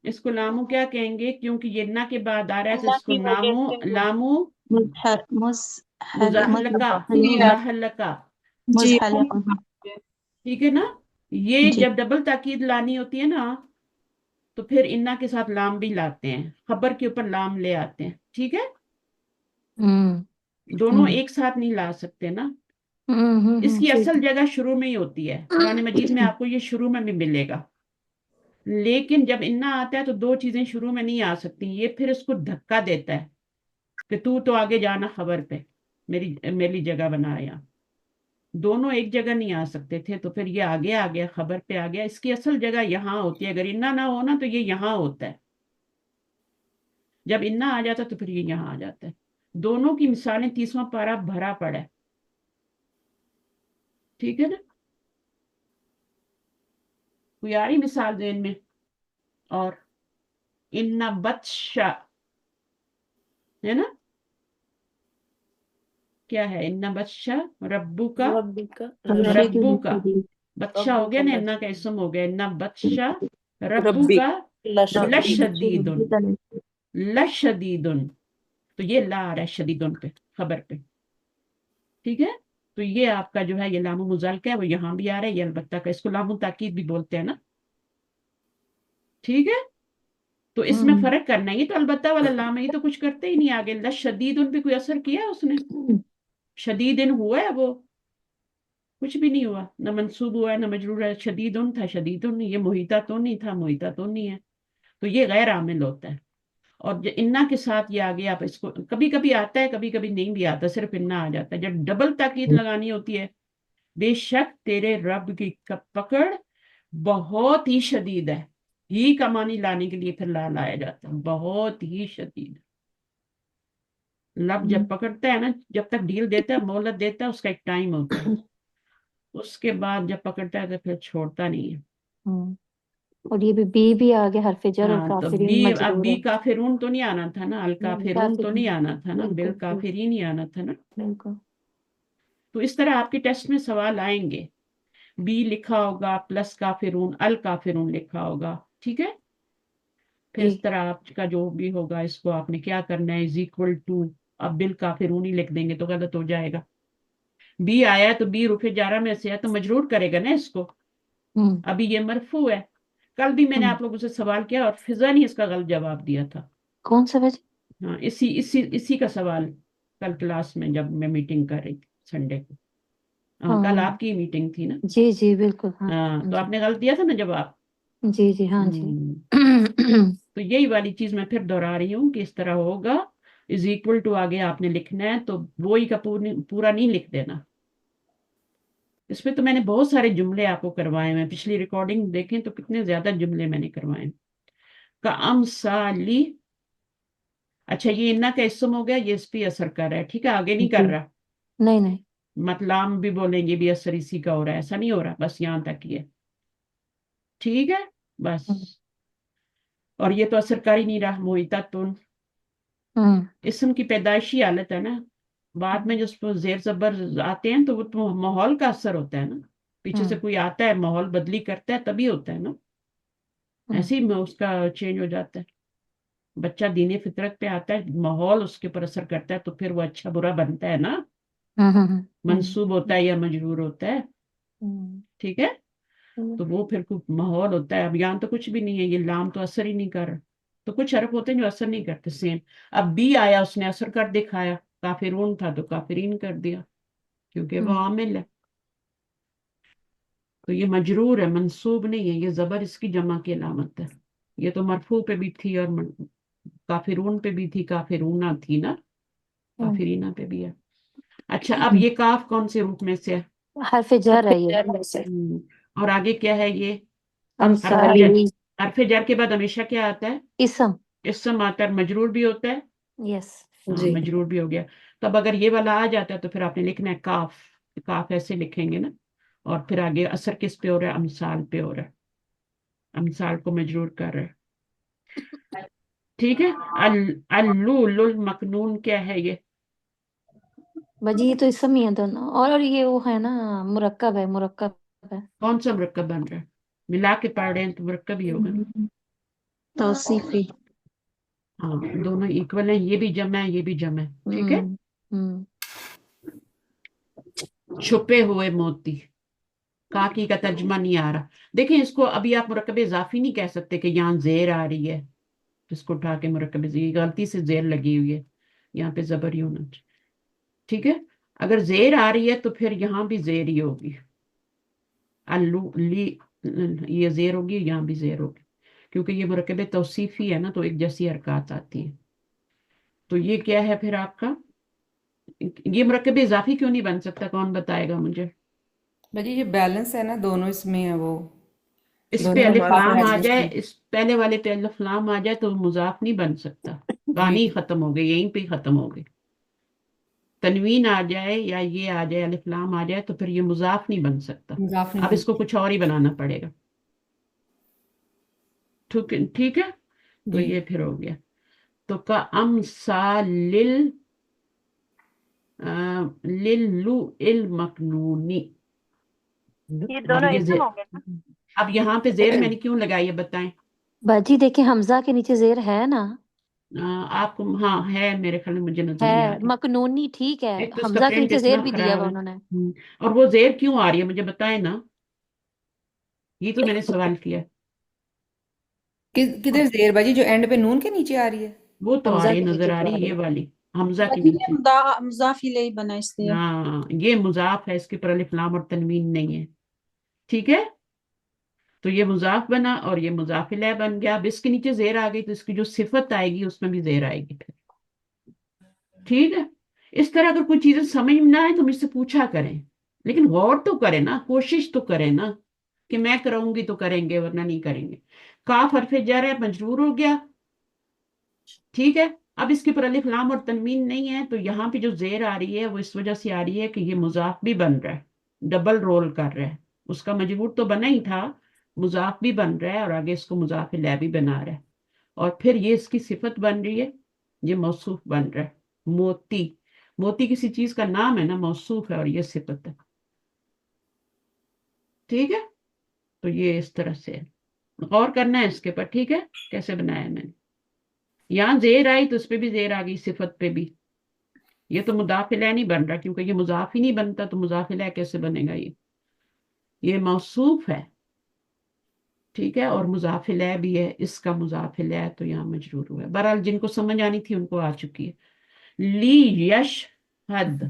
इसको लामू क्या कहेंगे? क्योंकि ये ना के बाद आ रहा है तो अल्लाह इसको की वजह नामू, से लामू मुजाहलका, मुजहलका मुजाहलका। जी मुजहलका। ठीक है ना। ये जी। जब डबल ताकीद लानी होती है ना, तो फिर इन्ना के साथ लाम भी लाते हैं, खबर के ऊपर लाम ले आते हैं। ठीक है। दोनों हम्म एक साथ नहीं ला सकते ना। इसकी ठीक असल है। जगह शुरू में ही होती है, कुरान मजीद में आपको ये शुरू में भी मिलेगा। लेकिन जब इन्ना आता है तो दो चीजें शुरू में नहीं आ सकती, ये फिर इसको धक्का देता है कि तू तो आगे जाना खबर पे, मेरी मेरी जगह बना यहाँ। दोनों एक जगह नहीं आ सकते थे, तो फिर ये आगे आ गया, खबर पे आ गया। इसकी असल जगह यहाँ होती है, अगर इन्ना ना हो ना तो ये यहाँ होता है। जब इन्ना आ जाता तो फिर ये यहाँ आ जाता है। दोनों की मिसालें 30वां पारा भरा पड़ा है। ठीक है ना। कोई आ रही मिसाल ज़हन में? और इन्ना बत्शा है ना, क्या है? इन्ना बत्शा रब्बू का, रब्बी का रब्बू का बच्चा हो रब्बू गया का ना, बच इन्ना का इसम हो गया। इन्ना बत्शा रब्बू रब्बी का लशदीद लशदीदुन, लशदीदुन। तो ये ला आ रहा है शदीदुन पे, खबर पे। ठीक है। तो ये आपका जो है ये लामो मुजालका है, वो यहाँ भी आ रहा है, ये अलबत्ता का, इसको लामो ताकीद भी बोलते हैं ना। ठीक है। तो इसमें फर्क करना है, ये तो अलबत्ता वाला लाम है, ये तो कुछ करते ही नहीं आगे। लशदीद उन पे कोई असर किया है उसने? शदीद इन हुआ है वो? कुछ भी नहीं हुआ, न मंसूब हुआ है न मजरूर है। शदीद उन था, शदीद उन। ये मोहिता तो नहीं था, मोहिता तो नहीं है। तो ये गैर आमिल होता है। और इन्ना के साथ ये आगे आप इसको, कभी कभी आता है कभी कभी नहीं भी आता, सिर्फ इन्ना आ जाता है। जब डबल ताकीद लगानी होती है, बेशक तेरे रब की पकड़ बहुत ही शदीद है, ही का मानी लाने के लिए फिर ला लाया जाता है, बहुत ही शदीद। लब जब पकड़ता है ना, जब तक ढील देता है, मोहलत देता है, उसका एक टाइम होता है। उसके बाद जब पकड़ता है तो फिर छोड़ता नहीं है। और ये भी आ गया, हरफ जर और हाँ, तो काफिरीन बी, अब मजरूर बी है। काफिरून तो नहीं आना था ना, अल काफिरून तो नहीं काफिरीन, आना था ना, बिल बिल्कुल बिल्कुल काफिरीन ही आना था ना। बिल्कुल। तो इस तरह आपके टेस्ट में सवाल आएंगे। बी लिखा होगा प्लस काफिरून, अल काफिरून लिखा होगा। ठीक है। फिर जी इस तरह आपका जो भी होगा, इसको आपने क्या करना है, इज इक्वल टू अब बिल काफिरून ही लिख देंगे तो गलत हो जाएगा। बी आया तो बी रुफे जारा में से है तो मजरूर करेगा ना इसको। अभी ये मरफू है। कल भी मैंने आप लोगों से सवाल किया और फिजा ने इसका गलत जवाब दिया था। कौन सा बजे? हाँ, इसी का सवाल कल क्लास में जब मैं मीटिंग कर रही थी संडे को। कल हाँ आपकी मीटिंग थी ना। जी जी बिल्कुल, हाँ तो जी आपने गलत दिया था ना जवाब। जी जी हाँ जी। तो यही वाली चीज मैं फिर दोहरा रही हूँ कि इस तरह होगा। इज इक्वल टू आगे आपने लिखना है तो वो ही का पूरा नहीं लिख देना। इसमें तो मैंने बहुत सारे जुमले आपको करवाए हैं, पिछली रिकॉर्डिंग देखें तो कितने ज्यादा जुमले मैंने करवाए। का अमसाली। अच्छा, ये इन्ना का इसम हो गया, ये इस पे असर कर रहा है, ठीक है, आगे नहीं कर जी रहा। नहीं नहीं। मतलाम भी बोलेंगे भी असर इसी का हो रहा है, ऐसा नहीं हो रहा, बस यहाँ तक ही है, ठीक है बस। हम्म और ये तो असर कर ही नहीं रहा, मोहिता तुन हम्म इसम की पैदाइशी हालत है ना। बाद में जो जेर जबर आते हैं तो वो तो माहौल का असर होता है ना। पीछे से हम्म कोई आता है, माहौल बदली करता है, तभी होता है ना। ऐसे ही में उसका चेंज हो जाता है। बच्चा दीनी फितरत पे आता है, माहौल उसके ऊपर असर करता है, तो फिर वो अच्छा बुरा बनता है ना। हम्म हम्म हम्म मंसूब होता है या मजरूर होता है, हम्म, ठीक है। हम्म, तो वो फिर कुछ माहौल होता है। अब यहाँ तो कुछ भी नहीं है, ये लाम तो असर ही नहीं कर रहा। तो कुछ हरफ होते हैं जो असर नहीं करते, सेम। अब बी आया, उसने असर कर दिखाया, काफिरून था तो काफिरीन कर दिया, क्योंकि वो आमिल है। तो ये मजरूर है, मंसूब नहीं है, ये जबर इसकी जमा की अलामत है। ये तो मरफू पे भी थी और काफिरून पे भी थी, काफिरूना थी ना, हम्म। काफिरीना पे भी है। अच्छा, अब ये काफ कौन से रूप में से है? हर्फ जर है ये। और आगे क्या है ये? हर्फ अमसाली। जर। हर्फ जर के बाद हमेशा क्या आता है? इसम। इसम आता है, मजरूर भी होता है। यस। हाँ, जी मजरूर भी हो गया। तब अगर ये वाला आ जाता है तो फिर आपने लिखना है काफ। काफ ऐसे लिखेंगे ना। और फिर आगे असर किस पे हो रहा है? अमसाल पे हो रहा है। अमसाल को मजरूर कर रहा है, ठीक है। अल्लुल मकनून क्या है ये? बाजी ये तो इसम ही है दोनों, और ये वो है ना, मुरक्कब है, मुरक्कब है। कौन सा मुरक्कब बन रहा है? मिला के पढ़ रहे हैं तो मुरक्कब ही होगा ना। तौसीफी। हाँ, दोनों इक्वल है, ये भी जमा है, ये भी जमा है, ठीक है। हम्म। छुपे हुए मोती। काकी का तर्जमा नहीं आ रहा। देखिए, इसको अभी आप मुरक्कब इजाफी नहीं कह सकते कि यहाँ जेर आ रही है, इसको उठा के मुरक्कब, ये गलती से जेर लगी हुई है, यहाँ पे जबर ही होना चाहिए, ठीक है। अगर जेर आ रही है तो फिर यहाँ भी जेर ही होगी। अल्लू ली, ये जेर होगी, यहाँ भी जेर होगी, क्योंकि ये मुरक्कब तौसीफी है ना, तो एक जैसी हरकत आती है। तो ये क्या है फिर आपका? ये मुरक्कब इजाफी क्यों नहीं बन सकता, कौन बताएगा मुझे? भाजी ये बैलेंस है ना, दोनों इसमें है वो, इस पे दोनों अलिफ मुजाफ लाम और आ जाए, मुजफ्फर। इस पहले वाले पे अलिफ लाम आ जाए तो मुजाफ नहीं बन सकता। जी कहानी ही खत्म हो गई, यहीं पे ही खत्म हो गई। तनवीन आ जाए या ये आ जाए, अलिफ लाम आ जाए, तो फिर ये मुजाफ नहीं बन सकता। मुजाफ नहीं अब इसको बनती। कुछ और ही बनाना पड़ेगा, ठीक ठीक है। तो जी ये फिर हो गया। तो का अमसालिल लिल्लु इल मकनूनी। ये अब दोनों ये इसम हो गए ना। अब यहाँ पे जेर मैंने क्यों लगाई है बताएं? बाजी देखिए, हमजा के नीचे जेर है ना। आपको, हाँ है, मेरे ख्याल में मुझे नजर नहीं आ है रही। मकनूनी, ठीक है, एक तो इसका हमजा के प्रिंट नीचे जेर इतना भी दिया खराब हुआ है। उन्होंने। और वो जेर क्यों आ रही है मुझे बताएं ना, ये तो मैंने सवाल किया। किधर जेर भाजी, जो एंड पे नून के नीचे आ रही है? वो तो आ हमजा रही के नजर नीचे आ जो रही आ है, रही ये है। वाली हमजा के बाकी ये नीचे। मुजाफ इलैहि बना इसलिए। हाँ, ये मुजाफ है, इसके ऊपर अलिफ लाम और तनवीन नहीं है, ठीक है। तो ये मुजाफ बना और ये मुजाफ इलैह बन गया। अब इसके नीचे जेर आ गई तो इसकी जो सिफत आएगी उसमें भी जेर आएगी फिर, ठीक है। इस तरह अगर कोई चीजें समझ में ना आए तो मुझसे पूछा करें, लेकिन गौर तो करें ना, कोशिश तो करें ना, कि मैं कराऊंगी तो करेंगे वरना नहीं करेंगे। काफ हरफे जर है, मजरूर हो गया, ठीक है। अब इसके ऊपर अलिफ लाम और तनवीन नहीं है, तो यहाँ पे जो जेर आ रही है वो इस वजह से आ रही है कि ये मुजाफ भी बन रहा है, डबल रोल कर रहा है। उसका मजबूर तो बना ही था, मुजाफ भी बन रहा है और आगे इसको मुजाफ इलैह भी बना रहा है। और फिर ये इसकी सिफत बन रही है, ये मौसूफ बन रहा है। मोती, मोती किसी चीज का नाम है ना, मौसूफ है और ये सिफत है, ठीक है। तो ये इस तरह से है, गौर करना है इसके ऊपर, ठीक है, कैसे बनाया है मैंने। यहाँ जेर आई तो उस पे भी जेर आ गई, सिफत पे भी, یہ تو مضافلہ نہیں بن رہا، کیونکہ یہ مضاف ہی نہیں بنتا، تو مضافلہ کیسے بنے گا؟ یہ موصوف ہے، ٹھیک ہے، اور مضافلہ بھی ہے، اس کا مضافلہ ہے، تو یہاں مجرور ہوا ہے۔ بہرحال جن کو سمجھ آنی تھی ان کو آ چکی ہے۔ لی یش حد،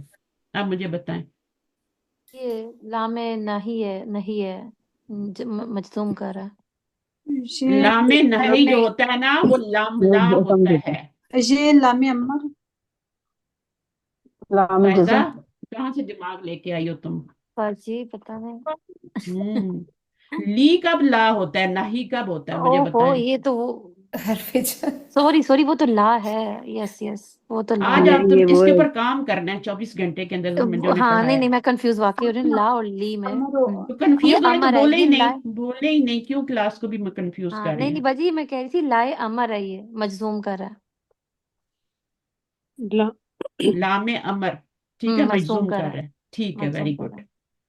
اب مجھے بتائیں۔ یہ لام نہیں ہے، نہیں ہے، مجزوم کر رہا ہے۔ یہ لام نہی جو ہوتا ہے نا وہ لام لا ہوتا ہے۔ یہ لام امر، لام فائزہ جزم، کہاں سے دماغ لے کے آئی ہو تم؟ فارسی پتہ نہیں۔ لی کب لا ہوتا ہے، نہی کب ہوتا ہے، مجھے او ہو، بتائیں۔ یہ تو وہ حرف جر۔ سوری وہ تو لا ہے، یس یس، وہ تو لا آج ہے۔ آپ تم یہ اس وہ کے ہے اوپر کام کرنا ہے 24 گھنٹے کے اندر، جو نے ہاں پڑھایا نہیں ہے۔ میں کنفیوز واقعی ہو رہی ہوں، لا اور لی میں۔ تو یہ کنفیوز ہوئے تو امر ہے، بولے ہی یہ نہیں، لائے، بولے ہی نہیں، کیوں کلاس کو بھی کنفیوز ہاں کر رہے نہیں ہیں۔ باجی میں کہہ رہی تھی لائے امر ہے، یہ مجزوم کر رہا لا لام امر، ہے، ٹھیک ہے، مجزوم مجزوم کر کر رہا رہے ہے، ہیں، ٹھیک ہے، مجزوم ویری کر گڈ، رہا ہے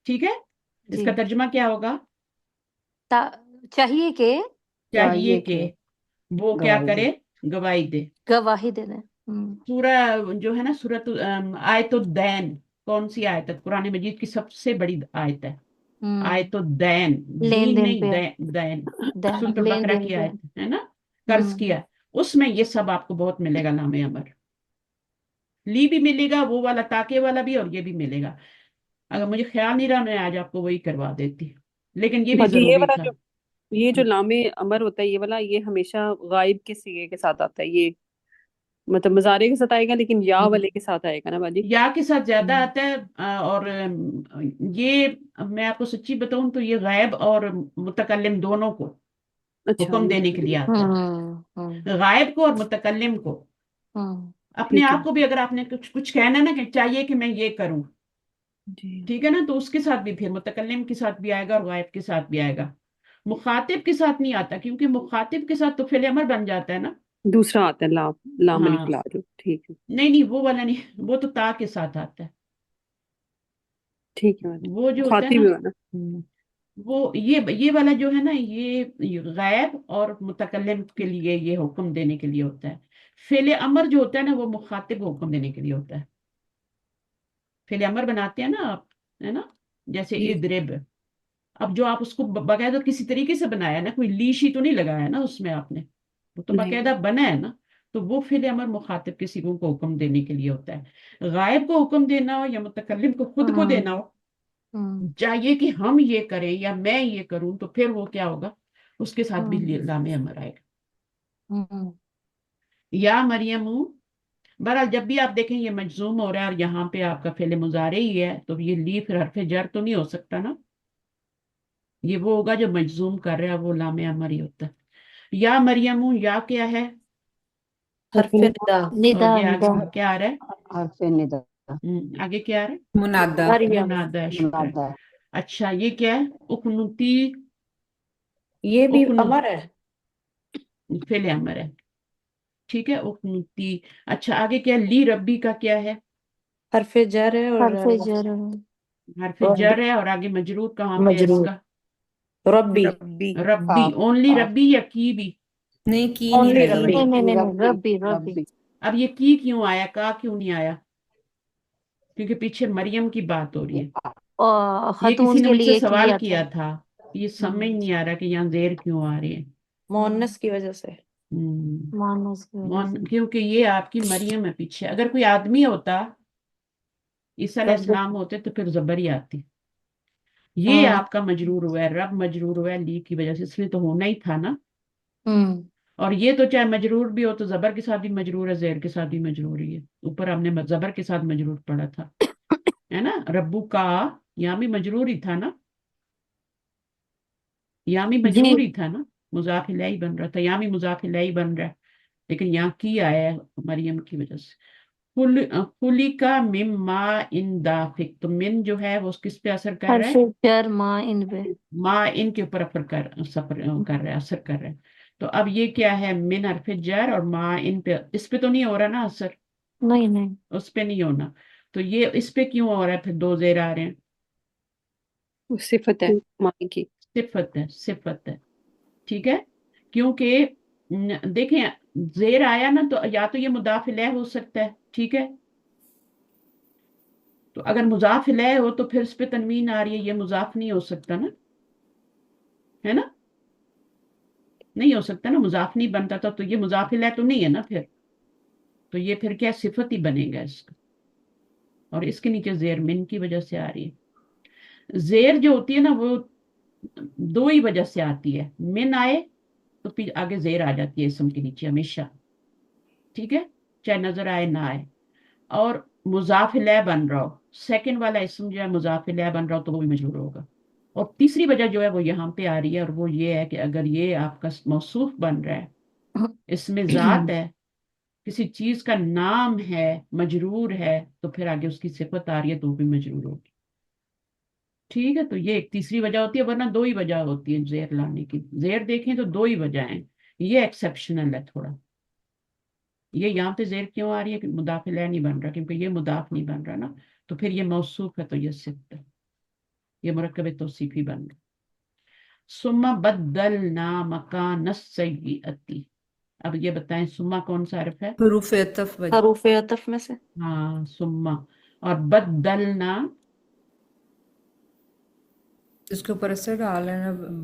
ٹھیک ہے۔ اس جی۔ کا ترجمہ کیا ہوگا؟ چاہیے کہ چاہیے کہ وہ کیا گواہی دے، کرے، گواہی دے۔ گواہی دے دیں۔ سورہ جو ہے نا، سورۃ آیت الدین، کون سی آیت ہے؟ قرآن مجید کی سب سے بڑی آیت ہے آیت الدین، لین دین دین نہیں، پہ، دین، سورۃ لین البقرہ دین کی پہ۔ آیت ہے نا، قرض کیا، اس میں یہ سب آپ کو بہت ملے گا، لام امر، لی بھی ملے گا، وہ والا تاکے والا بھی، اور یہ بھی ملے گا۔ اگر مجھے خیال نہیں رہا میں آج آپ کو وہی کروا دیتی، لیکن یہ بھی باجی ضروری تھا۔ یہ جو لام امر ہوتا ہے، یہ والا، یہ ہمیشہ غائب کے صیغے کے ساتھ آتا ہے، یہ مطلب مضارع کے ساتھ آئے گا، لیکن یا والے کے ساتھ آئے گا نا باجی؟ یا کے ساتھ زیادہ آتا ہے، اور یہ میں آپ کو سچی بتاؤں تو یہ غائب اور متکلم دونوں کو اچھا، حکم دینے کے لیے آتا ہے، غائب کو اور متکلم کو۔ اپنے ٹھیک ہے آپ کو بھی اگر آپ نے کچھ کہنا نا کہ چاہیے کہ میں یہ کروں، جی، ٹھیک ہے نا، تو اس کے ساتھ بھی پھر متکلم کے ساتھ بھی آئے گا اور غائب کے ساتھ بھی آئے گا۔ مخاطب کے ساتھ نہیں آتا، کیونکہ مخاطب کے ساتھ تو فعل امر بن جاتا ہے نا۔ دوسرا آتا ہے لام ہاں الف لا جو، ٹھیک ہے نہیں وہ والا نہیں، وہ تو تا کے ساتھ آتا ہے، ٹھیک ہے باجی، وہ جو ہوتا ہے مخاطب نا، بھی ہونا۔ وہ یہ والا جو ہے نا، یہ غائب اور متکلم کے لیے یہ حکم دینے کے لیے ہوتا ہے۔ فعل امر جو ہوتا ہے نا وہ مخاطب کو حکم دینے کے لیے ہوتا ہے۔ فعل امر بناتے ہیں نا آپ، ہے نا، جیسے جی اضرب، اب جو آپ اس کو باقاعدہ کسی طریقے سے بنایا نا، کوئی لیشی تو نہیں لگایا نا اس میں آپ نے، وہ تو نہیں، باقاعدہ بنا ہے نا، تو وہ فعل امر مخاطب کسی کو حکم دینے کے لیے ہوتا ہے۔ غائب کو حکم دینا ہو یا متکلم کو خود کو دینا ہو، چاہیے کہ ہم یہ کریں یا میں یہ کروں، تو پھر وہ کیا ہوگا، اس کے ساتھ بھی لام امر آئے گا۔ یا مریم، بہرحال جب بھی آپ دیکھیں یہ مجزوم ہو رہا ہے اور یہاں پہ آپ کا فعل مضارع ہی ہے، تو یہ لی پھر حرف جر تو نہیں ہو سکتا نا، یہ وہ ہوگا جو مجزوم کر رہا ہے، وہ لام امر ہی ہوتا ہے۔ یا مریم، یا کیا ہے، حرف ندا، اور ندا یہ ندا آگے کیا آ رہا ہے؟ حرف ندا، آگے کیا آ رہا ہے؟ منادا۔ مریم، منادہ، شکر ہے۔ منادا، اچھا یہ کیا ہے؟ اقنتی، یہ بھی اقن امر ہے، فعل امر ہے، ٹھیک ہے، اقنتی۔ اچھا آگے کیا، لی ربی کا کیا ہے؟ حرف جر ہے، اور حرف جر، حرف ربی جر ہے، اور آگے مجرور کہاں پہ ہے اس مجرور، کا؟ ربی، ربی، ربی، قاف، اونلی قاف، ربی یا کی بھی؟ نہیں کی نہیں اونلی لگی ربی، ہوئی۔ نہیں ربی، ربی ربی۔ ربی، اب یہ کی کیوں آیا، کا کیوں نہیں آیا؟ کیونکہ پیچھے مریم کی بات ہو رہی ہے۔ اور یہ کسی خاتون نے کے مجھ سے لیے کی سوال آتا کیا ہے۔ تھا، یہ سمجھ نہیں آ رہا کہ یہاں زیر کیوں آ رہی ہے۔ مؤنث کی وجہ سے، مانوس کی وجہ سے۔ کیونکہ یہ آپ کی مریم ہے پیچھے، اگر کوئی آدمی ہوتا، عیسیٰ علیہ رب، السلام ہوتے، تو پھر زبر ہی آتی۔ یہ آپ کا مجرور ہوا ہے، رب مجرور ہوا ہے لی کی وجہ سے، اس لیے تو ہونا ہی تھا نا۔ اور یہ تو چاہے مجرور بھی ہو تو زبر کے ساتھ بھی مجرور ہے، زیر کے ساتھ بھی مجرور ہی ہے، اوپر ہم نے زبر کے ساتھ مجرور پڑھا تھا، ہے نا، ربو کا، یہاں بھی مجرور ہی تھا نا، یہاں بھی جی مجرور ہی تھا نا، مضاف الیہ بن رہا تھا، یہاں بھی مضاف الیہ بن رہا ہے، لیکن یہاں کی آیا ہے مریم کی وجہ سے۔ خلقا من ماء دافق، تو من جو ہے وہ کس پہ اثر کر رہا حرف ہے؟ جر ماں ان پہ۔ ماء ان کے اوپر اثر کر رہا ہے، اثر کر رہا ہے۔ تو اب یہ کیا ہے، من حرف جر، اور ماء ان پہ، اس پہ تو نہیں ہو رہا نا اثر، نہیں اس پہ نہیں ہونا، تو یہ اس پہ کیوں ہو رہا ہے، پھر دو زیر آ رہے ہیں؟ وہ صفت ہے ماں کی۔ صفت ہے، صفت ہے، ٹھیک ہے، کیونکہ دیکھیں زیر آیا نا، تو یا تو یہ مضاف الیہ ہو سکتا ہے، ٹھیک ہے، تو اگر مضاف الیہ ہو تو پھر اس پہ تنوین آ رہی ہے، یہ مضاف نہیں ہو سکتا نا، ہے نا، نہیں ہو سکتا نا، مضاف نہیں بنتا تھا تو یہ مضاف الیہ تو نہیں ہے نا پھر، تو یہ پھر کیا صفت ہی بنے گا اس کا، اور اس کے نیچے زیر من کی وجہ سے آ رہی ہے. زیر جو ہوتی ہے نا وہ دو ہی وجہ سے آتی ہے، من آئے تو پھر آگے زیر آ جاتی ہے اسم کے نیچے ہمیشہ، ٹھیک ہے، چاہے نظر آئے نہ آئے. اور مضاف الیہ بن رہا ہو، سیکنڈ والا اسم جو ہے مضاف الیہ بن رہا ہو تو وہ بھی مجرور ہوگا. اور تیسری وجہ جو ہے وہ یہاں پہ آ رہی ہے، اور وہ یہ ہے کہ اگر یہ آپ کا موصوف بن رہا ہے، اس میں ذات ہے، کسی چیز کا نام ہے، مجرور ہے، تو پھر آگے اس کی صفت آ رہی ہے تو وہ بھی مجرور ہوگی. ٹھیک ہے، تو یہ ایک تیسری وجہ ہوتی ہے، ورنہ دو ہی وجہ ہوتی ہے زیر لانے کی. زیر دیکھیں تو دو ہی وجہ ہیں، یہ ایکسیپشنل ہے تھوڑا. یہ یہاں پہ زیر کیوں آ رہی ہے کہ مضاف الیہ نہیں بن رہا، کیونکہ یہ مضاف نہیں بن رہا نا، تو پھر یہ موصوف ہے تو یہ صفت ہے، یہ مرکب توصیفی بن رہا. ثم بدلنا مکان السیئۃ. اب یہ بتائیں ثم کون سا حرف ہے؟ حروف عطف بجی. حروف عطف میں سے. ہاں ثم. اور بدلنا اس کے اوپر اثر ڈال ہے نا نہیں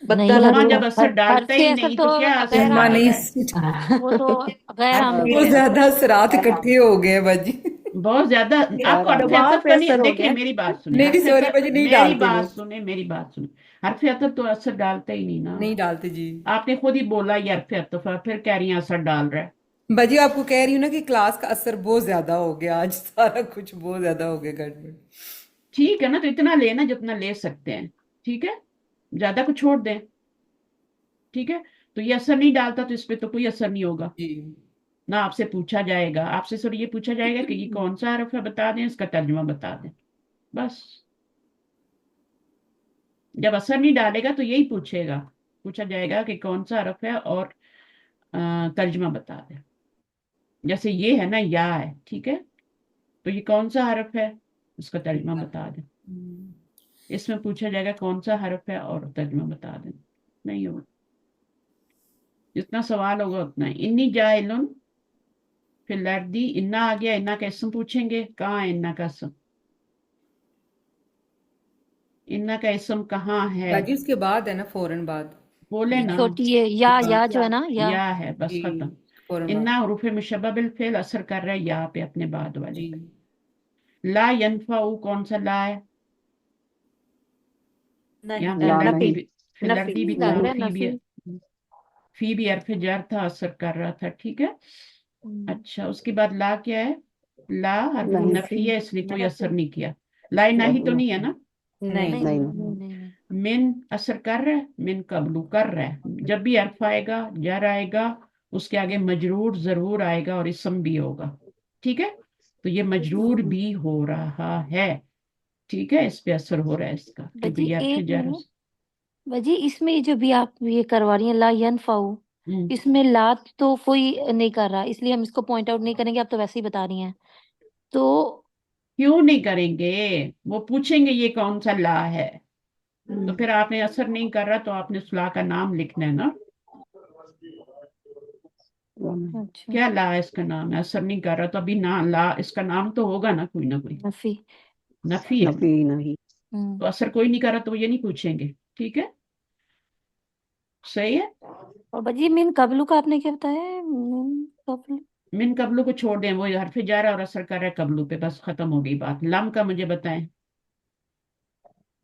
بدل ثم حضور، جب اثر ڈالتا حرف ہی اثر نہیں تو تو کیا اثر غیر سما عامل نہیں ہے، وہ تو غیر عامل حرف بہت ہے. زیادہ اثرات اکٹھے ہو گئے بجی. بہت زیادہ. آپ کو حرف دباؤ عطف پہ کا اثر نہیں، ہو دیکھیں گیا. میری بات سنیں، نہیں حرف سوری عطف بجی، نہیں میری ڈالتے وہ، بات سنیں، میری بات سنیں. حرف عطف تو اثر ڈالتا ہی نہیں نا. نہیں ڈالتے جی. آپ نے خود ہی بولا یہ حرف عطف ہے، پھر کہہ رہی ہیں اثر ڈال رہا ہے. بجی آپ کو کہہ رہی ہوں نا کہ کلاس کا اثر بہت زیادہ ہو گیا آج، سارا کچھ بہت زیادہ ہو گیا گھر میں. ٹھیک ہے نا، تو اتنا لینا جتنا لے سکتے ہیں، ٹھیک ہے، زیادہ کو چھوڑ دیں. ٹھیک ہے، تو یہ اثر نہیں ڈالتا تو اس پہ تو کوئی اثر نہیں ہوگا جی نہ. آپ سے پوچھا جائے گا، آپ سے سر یہ پوچھا جائے گا کہ یہ کون سا حرف ہے بتا دیں، اس کا ترجمہ بتا دیں، بس. جب اثر نہیں ڈالے گا تو یہی پوچھے گا، پوچھا جائے گا کہ کون سا حرف ہے اور ترجمہ بتا دیں. جیسے یہ ہے نا یا ہے، ٹھیک ہے، تو یہ کون سا حرف ہے، اس کا ترجمہ بتا دیں. اس میں پوچھا جائے گا کون سا حرف ہے اور ترجمہ بتا دیں، نہیں ہوگا. جتنا سوال ہوگا اتنا ہی. انی جائلن فی الارض، انا آ گیا، انا کا اسم پوچھیں گے، کہاں ہے انا کا اسم، انا کا اسم کہاں ہے، باجی اس کے بعد ہے نا، فوراً بعد. بولے نا. چھوٹی ہے یا جو ہے نا یا. یا ہے، بس جی ختم. فوراً بعد. انا حروف مشبہ بالفعل اثر کر رہا ہے یا پہ، اپنے بعد والے جی پہ. لا ینفع کون سا لا ہے، یہاں فی الارض نفی. بھی، فی الارض بھی لا تھا، ہے فی بھی، نفی. فی بھی حرف جر تھا، اثر کر رہا تھا، ٹھیک ہے. اچھا اس کے بعد لا کیا ہے، لا حرف نہیں. نفی ہے، اس لیے کوئی نفی. اثر نہیں کیا. لا نہیں تو نہیں ہے نا. نہیں نہیں. نہیں نہیں. من اثر کر رہا ہے، من قبلو کر رہا ہے. جب بھی حرف آئے گا، جر آئے گا، اس کے آگے مجرور ضرور آئے گا اور اسم بھی ہوگا، ٹھیک ہے. تو یہ مجرور بھی ہو رہا ہے، ٹھیک ہے، اس پہ اثر ہو رہا ہے اس کا، کیونکہ بجی یہ حرف ایک جر. منٹ، بجی اس میں جو بھی آپ یہ کروا رہی ہیں لا ینفعو، ہم، اس میں لا تو کوئی نہیں کر رہا، اس لیے ہم اس کو پوائنٹ آؤٹ نہیں کریں گے، آپ تو ویسے ہی بتا رہی ہیں. تو کیوں نہیں کریں گے، وہ پوچھیں گے یہ کون سا لا ہے، تو پھر آپ نے اثر نہیں کر رہا تو آپ نے اس لا کا نام لکھنا ہے نا. اچھا کیا لا اس کا نام ہے، اثر نہیں کر رہا تو ابھی نا لا اس کا نام تو ہوگا نا کوئی نہ کوئی. نفی. نفی ہے نفی نہیں. تو اثر کوئی نہیں کر رہا تو وہ یہ نہیں پوچھیں گے، ٹھیک ہے، صحیح ہے. اور بجی من قبلو کا آپ نے کیا بتایا ہے، من قبل. من قبلو کو چھوڑ دیں، وہ حرف جا رہا ہے اور اثر کر رہا ہے قبلو پہ، بس ختم ہو گئی بات. لم کا مجھے بتائیں،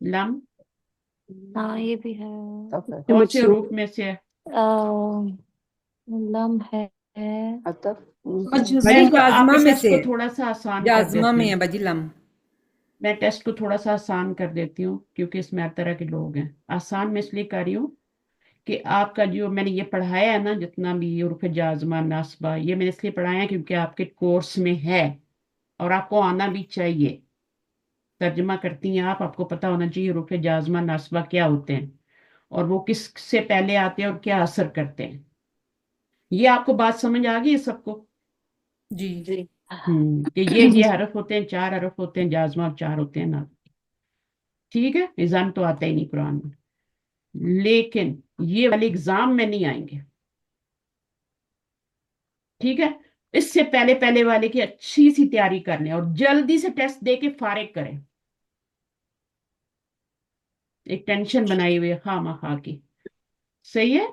لم ہاں یہ بھی ہے. کون سے حروف میں سے ہے؟ لم ہے. عطف. میں بجی اس کو، آپ جازمہ کے میں ٹیسٹ سے کو ہے، تھوڑا سا آسان کر جازمہ دیتی میں ہوں، ہے بجی لم. میں ٹیسٹ کو تھوڑا سا آسان کر دیتی ہوں کیونکہ اس میں ہر طرح کے لوگ ہیں. آسان میں اس لیے کر رہی ہوں کہ آپ کا جو میں نے یہ پڑھایا ہے نا، جتنا بھی حروف جازمہ ناصبہ، یہ میں نے اس لیے پڑھایا ہے کیونکہ آپ کے کورس میں ہے اور آپ کو آنا بھی چاہیے. ترجمہ کرتی ہیں آپ کو پتا ہونا چاہیے حروف جازمہ ناصبہ کیا ہوتے ہیں اور وہ کس سے پہلے آتے ہیں اور کیا اثر کرتے ہیں. یہ آپ کو بات سمجھ آ گئی ہے سب کو؟ جی کہ یہ حرف ہوتے ہیں، 4 حرف ہوتے ہیں جازمہ اور 4 ہوتے ہیں نا، ٹھیک ہے. ایگزام تو آتا ہی نہیں قرآن میں، لیکن یہ والے ایگزام میں نہیں آئیں گے، ٹھیک ہے. इससे पहले पहले वाले की अच्छी सी तैयारी कर लें और जल्दी से टेस्ट दे के फारिग करें। एक टेंशन बनाई हुई है खामखा की। सही है।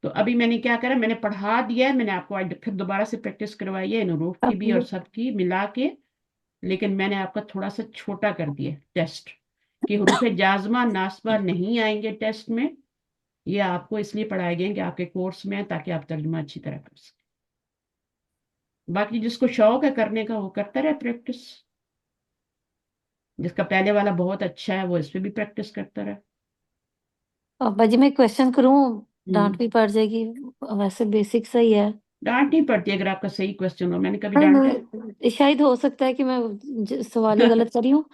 तो अभी मैंने क्या करा, मैंने पढ़ा दिया है, मैंने आपको आज फिर दोबारा से प्रैक्टिस करवाई है इन हरूफ की भी और सबकी मिला के, लेकिन मैंने आपका थोड़ा सा छोटा कर दिया टेस्ट कि हरूफ जाज़मा नास्बा नहीं आएंगे टेस्ट में। ये आपको इसलिए पढ़ाए गए हैं कि आपके कोर्स में है, ताकि आप तर्जुमा अच्छी तरह कर सकें। बाकी जिसको शौक है करने का वो करता रहे प्रैक्टिस, जिसका पहले वाला बहुत अच्छा है वो इस पे भी प्रैक्टिस करता रहे। अब्बा जी मैं क्वेश्चन करूं, डांट हम्म। भी पड़ जाएगी, वैसे बेसिक सही है। डांट नहीं पड़ती अगर आपका सही क्वेश्चन हो, मैंने कभी नहीं डांटा है? नहीं, शायद हो सकता है कि मैं सवाल ही गलत करी हूँ,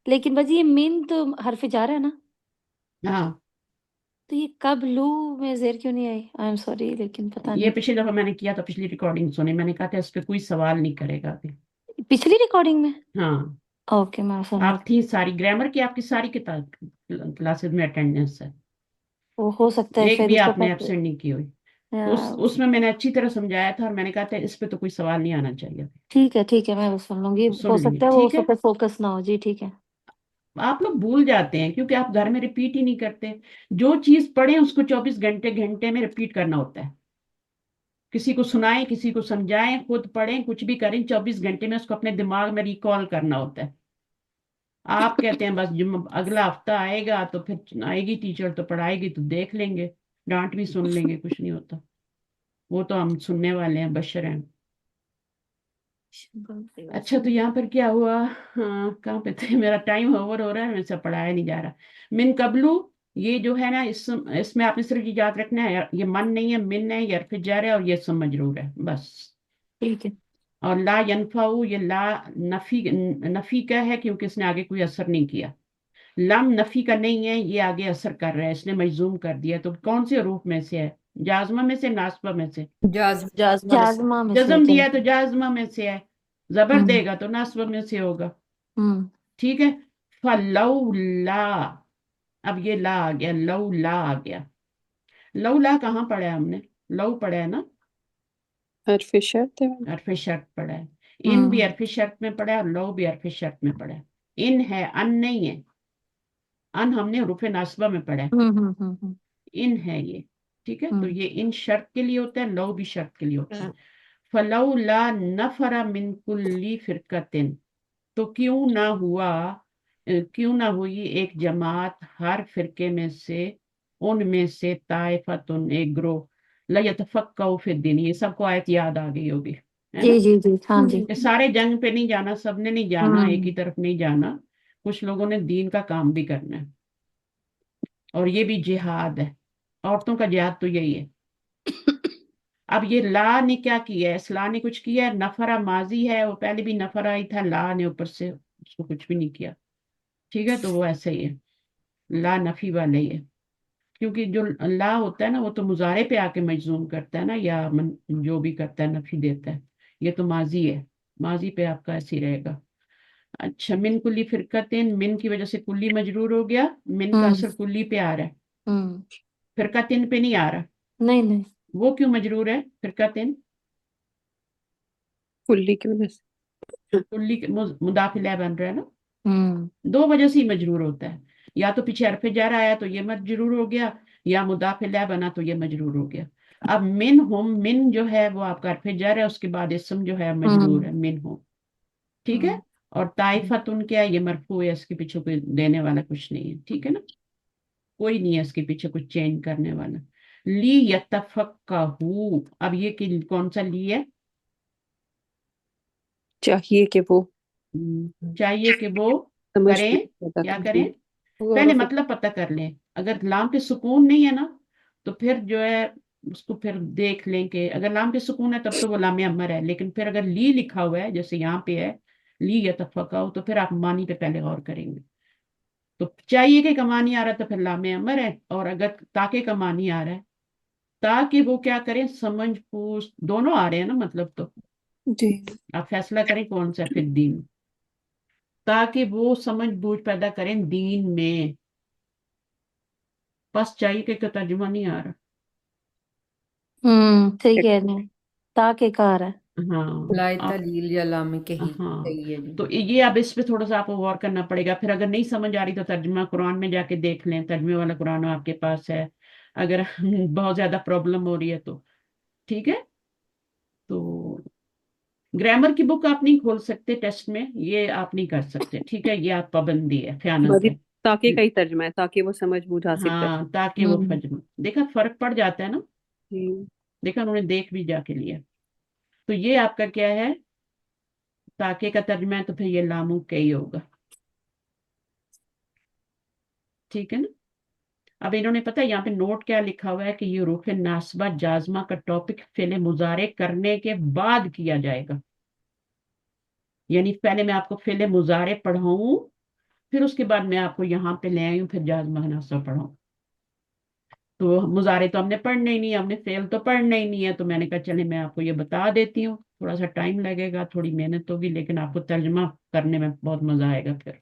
लेकिन बाजी ये मीन तो हरफ जार है ना, हाँ, तो ये कब लू में जेर क्यों नहीं आई? आई एम सॉरी, लेकिन पता ये नहीं। पिछली दफा मैंने किया था, पिछली रिकॉर्डिंग सुनी, मैंने कहा था इस पे कोई सवाल नहीं करेगा अभी। पिछली रिकॉर्डिंग में? हाँ, ओके, मैं सुन आप थी सारी ग्रामर की, आपकी सारी किताब क्लासेस में अटेंडेंस है, वो हो सकता है एक शायद भी उसके आपने पास। एब्सेंट नहीं की हुई। तो या, उसमें मैंने अच्छी तरह समझाया था और मैंने कहा था इस पे तो कोई सवाल नहीं आना चाहिए। ठीक है, मैं वो सुन लूंगी, सुन हो लेंगे, सकता है वो ठीक उस है। पर फोकस ना हो जी, ठीक है। आप लोग भूल जाते हैं क्योंकि आप घर में रिपीट ही नहीं करते। जो चीज पढ़े उसको 24 घंटे घंटे में रिपीट करना होता है। किसी को सुनाएं, किसी को समझाएं, खुद पढ़ें, कुछ भी करें, 24 घंटे में उसको अपने दिमाग में रिकॉल करना होता है। आप कहते हैं बस जुम्मा अगला हफ्ता आएगा तो फिर आएगी टीचर तो पढ़ाएगी तो देख लेंगे, डांट भी सुन लेंगे, कुछ नहीं होता। वो तो हम सुनने वाले हैं, बशर हैं। अच्छा, तो यहाँ पर क्या हुआ? हाँ, कहाँ पे थे? मेरा टाइम ओवर हो रहा है, मेरे से पढ़ाया नहीं जा रहा। मिन कबलू, ये जो है ना, इसमें आपने सिर्फ ये याद रखना है, ये मन नहीं है, मिन है, ये हर्फ जार है और ये इसम मजरूर है, बस। ठीक है। और ला यनफाऊ, ये ला नफी नफी का है क्योंकि इसने आगे कोई असर नहीं किया। लम नफी का नहीं है, ये आगे असर कर रहा है, इसने मजजूम कर दिया। तो कौन से रूप में से है? जाजमा में से, नासबा में से? जाज जाजमा में से। जाजमा में से जज्म दिया है तो चलते। जाजमा में से है, जबर हम्म देगा तो नासबा में से होगा। हम्म ठीक है। फलौला, अब ये ला आ गया, लौला आ गया। लौला कहाँ पढ़ा है हमने? लौ पढ़ा है ना, हरफ शर्त है। हरफ शर्त पढ़ा है। इन भी हम्म हरफ शर्त में पढ़ा है और लौ भी हरफ शर्त में पढ़ा है। इन है, अन नहीं है। अन हमने हुरूफ नासबा में पढ़ा है, हम्म हम्म हम्म हम्म इन है ये। ठीक है, तो हम्म ये इन शर्त के लिए होता है, लौ भी शर्त के लिए होता है। फलौला नफरा मिन कुल्ली फिरकतिन, तो क्यों ना हुआ, क्यों ना हुई एक जमात हर फिरके में से, उनमें से ताइफतुन, एक ग्रोह, लयतफक्कहु फिद्दीन, ये सबको आयत याद आ गई होगी, है जी ना? जी जी, हाँ जी। ये सारे जंग पे नहीं जाना, सबने नहीं जाना, एक ही हम्म तरफ नहीं जाना, कुछ लोगों ने दीन का काम भी करना है। और ये भी जिहाद है, औरतों का जिहाद तो यही है। अब ये ला ने क्या किया है? इस ला ने कुछ किया है? नफरा माजी है, वो पहले भी नफरा ही था, ला ने ऊपर से उसको कुछ भी नहीं किया। ठीक है, तो वो ऐसे ही है, ला नफी वाले ही है। क्योंकि जो ला होता है ना, वो तो मुजारे पे आके मजजूम करता है ना, या जो भी करता है नफी देता है। ये तो माजी है, माजी पे आपका ऐसे ही रहेगा। अच्छा, मिन कुल्ली फिरकतिन, मिन की वजह से कुल्ली मजरूर हो गया, मिन का हम्म असर कुल्ली पे आ रहा है, हम्म फिरकतिन पे नहीं आ रहा। नहीं नहीं। वो क्यों मजरूर है फिरकतिन? कुल्ली की वजह से। कुल्ली मुदाफिल बन रहा है ना, हम्म दो वजह से ही मजरूर होता है। या तो पीछे हरफ जार आया तो ये मजरूर हो गया, या मुदाफिल बना तो ये मजरूर हो गया। अब मिन होम, मिन जो है वो आपका हरफ जार है, उसके बाद इसम जो है मजरूर हम्म है, मिन होम। ठीक है। हम्म और ताइफतुन क्या है? ये मरफू है, इसके पीछे कोई देने वाला कुछ नहीं है, ठीक है ना, कोई नहीं है इसके पीछे कुछ चेंज करने वाला। ली यतफक्कहू, अब ये कौन सा ली है? चाहिए कि वो चाहिए कि वो समझ करें, पैदा क्या करें। करें? पहले मतलब पता कर लें। अगर लाम पे सुकून नहीं है ना, तो फिर जो है उसको फिर देख लें कि अगर लाम पे सुकून है तब तो वो लाम अमर है, लेकिन फिर अगर ली लिखा हुआ है जैसे यहाँ पे है, ली या तफक्का, तो फिर आप मानी पे पहले गौर करेंगे। तो चाहिए कि कमानी आ रहा है तो फिर लाम अमर है, और अगर ताकि कमानी आ रहा है, ताकि वो क्या करें, समझ पूछ दोनों आ रहे हैं ना, मतलब तो जी। आप फैसला करें कौन सा फिर दीन, ताकि वो समझ बूझ पैदा करें दीन में। बस चाहिए कि तर्जुमा नहीं आ रहा। सही कह रहे हैं, ताकि कार है। हाँ लाए आप, तलील या लामे कही, हाँ सही है जी। तो ये अब इस पे थोड़ा सा आपको गौर करना पड़ेगा। फिर अगर नहीं समझ आ रही तो तर्जुमा कुरान में जाके देख लें, तर्जुमे वाला कुरान आपके पास है अगर बहुत ज्यादा प्रॉब्लम हो रही है तो। ठीक है, तो ग्रामर की बुक आप नहीं खोल सकते टेस्ट में, ये आप नहीं कर सकते, ठीक है, ये आप पाबंदी है, खयानत बाजी है। ताकि का ही तर्जमा है, ताकि वो समझ बुझा सकता है। हाँ ताकि वो हम्म फजम, देखा फर्क पड़ जाता है ना, जी। देखा उन्होंने देख भी जाके लिया। तो ये आपका क्या है, ताकि का तर्जमा है, तो फिर ये लामू कई होगा, ठीक है ना। अब इन्होंने पता है यहाँ पे नोट क्या लिखा हुआ है कि ये रूफ नासबा जाजमा का टॉपिक फेले मुजारे करने के बाद किया जाएगा, यानी पहले मैं आपको फेले मुजारे पढ़ाऊं, फिर उसके बाद मैं आपको यहाँ पे ले आई हूँ, फिर जाजमा नासबा पढ़ाऊं। तो मुजारे तो हमने पढ़ने ही नहीं है, हमने फेल तो पढ़ना ही नहीं है, तो मैंने कहा चले मैं आपको ये बता देती हूँ, थोड़ा सा टाइम लगेगा, थोड़ी मेहनत होगी, लेकिन आपको तर्जमा करने में बहुत मजा आएगा। फिर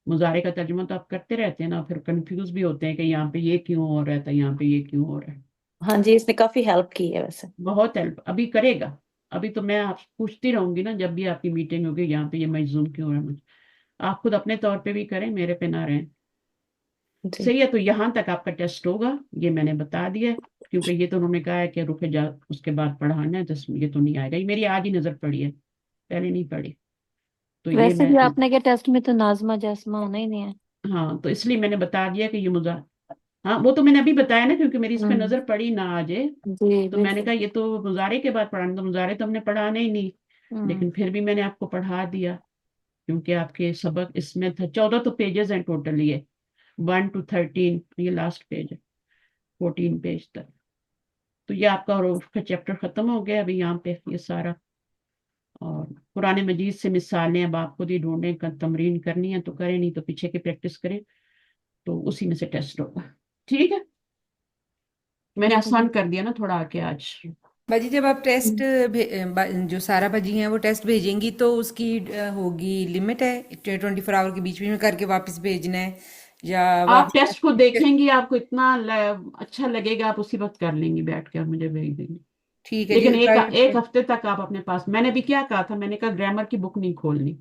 मुजारे का तर्जुमा तो आप करते रहते हैं ना, फिर कंफ्यूज भी होते हैं कि यहाँ पे ये क्यों हो रहा था, यहाँ पे ये क्यों हो रहा है। हाँ जी, इसने काफी हेल्प की है वैसे। बहुत हेल्प अभी करेगा। अभी तो मैं आप पूछती रहूंगी ना, जब भी आपकी मीटिंग होगी, यहाँ पे ये मजलूम क्यों हो रहा है मुझे, आप खुद अपने तौर पे भी करें, मेरे पे ना रहें। जी सही है, तो यहाँ तक आपका टेस्ट होगा, ये मैंने बता दिया है, क्योंकि ये तो उन्होंने कहा है कि रुके जा उसके बाद पढ़ाना है, तो ये तो नहीं आएगा, ये मेरी आज ही नजर पड़ी है, पहले नहीं पड़ी। तो ये वैसे भी मैं, आपने क्या टेस्ट में तो नाजमा जासमा होना ही नहीं है। हाँ तो इसलिए मैंने बता दिया कि ये मुजा, हाँ वो तो मैंने अभी बताया ना, क्योंकि मेरी इस पे हम्म नजर पड़ी ना आज। जी तो मैंने बिल्कुल। कहा ये तो मुजारे के बाद पढ़ाना, तो मुजारे तो हमने पढ़ाने ही नहीं, हम्म लेकिन फिर भी मैंने आपको पढ़ा दिया, क्योंकि आपके सबक इसमें था 14 तो पेजेस हैं टोटल, ये 1 to 13, ये लास्ट पेज है 14 पेज तक। तो ये आपका रूफ का चैप्टर खत्म हो गया अभी यहाँ पे ये सारा। और कुरान मजीद से मिसालें अब आप खुद ही ढूंढें, तमरीन करनी है तो करें, नहीं तो पीछे की प्रैक्टिस करें, तो उसी में से टेस्ट होगा। ठीक है, मैंने आसान कर दिया ना थोड़ा आके आज। बाजी जब आप टेस्ट जो सारा बाजी हैं वो टेस्ट भेजेंगी तो उसकी होगी लिमिट है, 24 आवर के बीच में करके वापस भेजना है या आप वापस टेस्ट को देखेंगी, आपको इतना अच्छा लगेगा, आप उसी वक्त कर लेंगी बैठ के, और मुझे भेज देंगी। ठीक है जी। लेकिन एक अदरवाइज एक हफ्ते तक आप अपने पास, मैंने भी क्या कहा था, मैंने कहा ग्रामर की बुक नहीं खोलनी,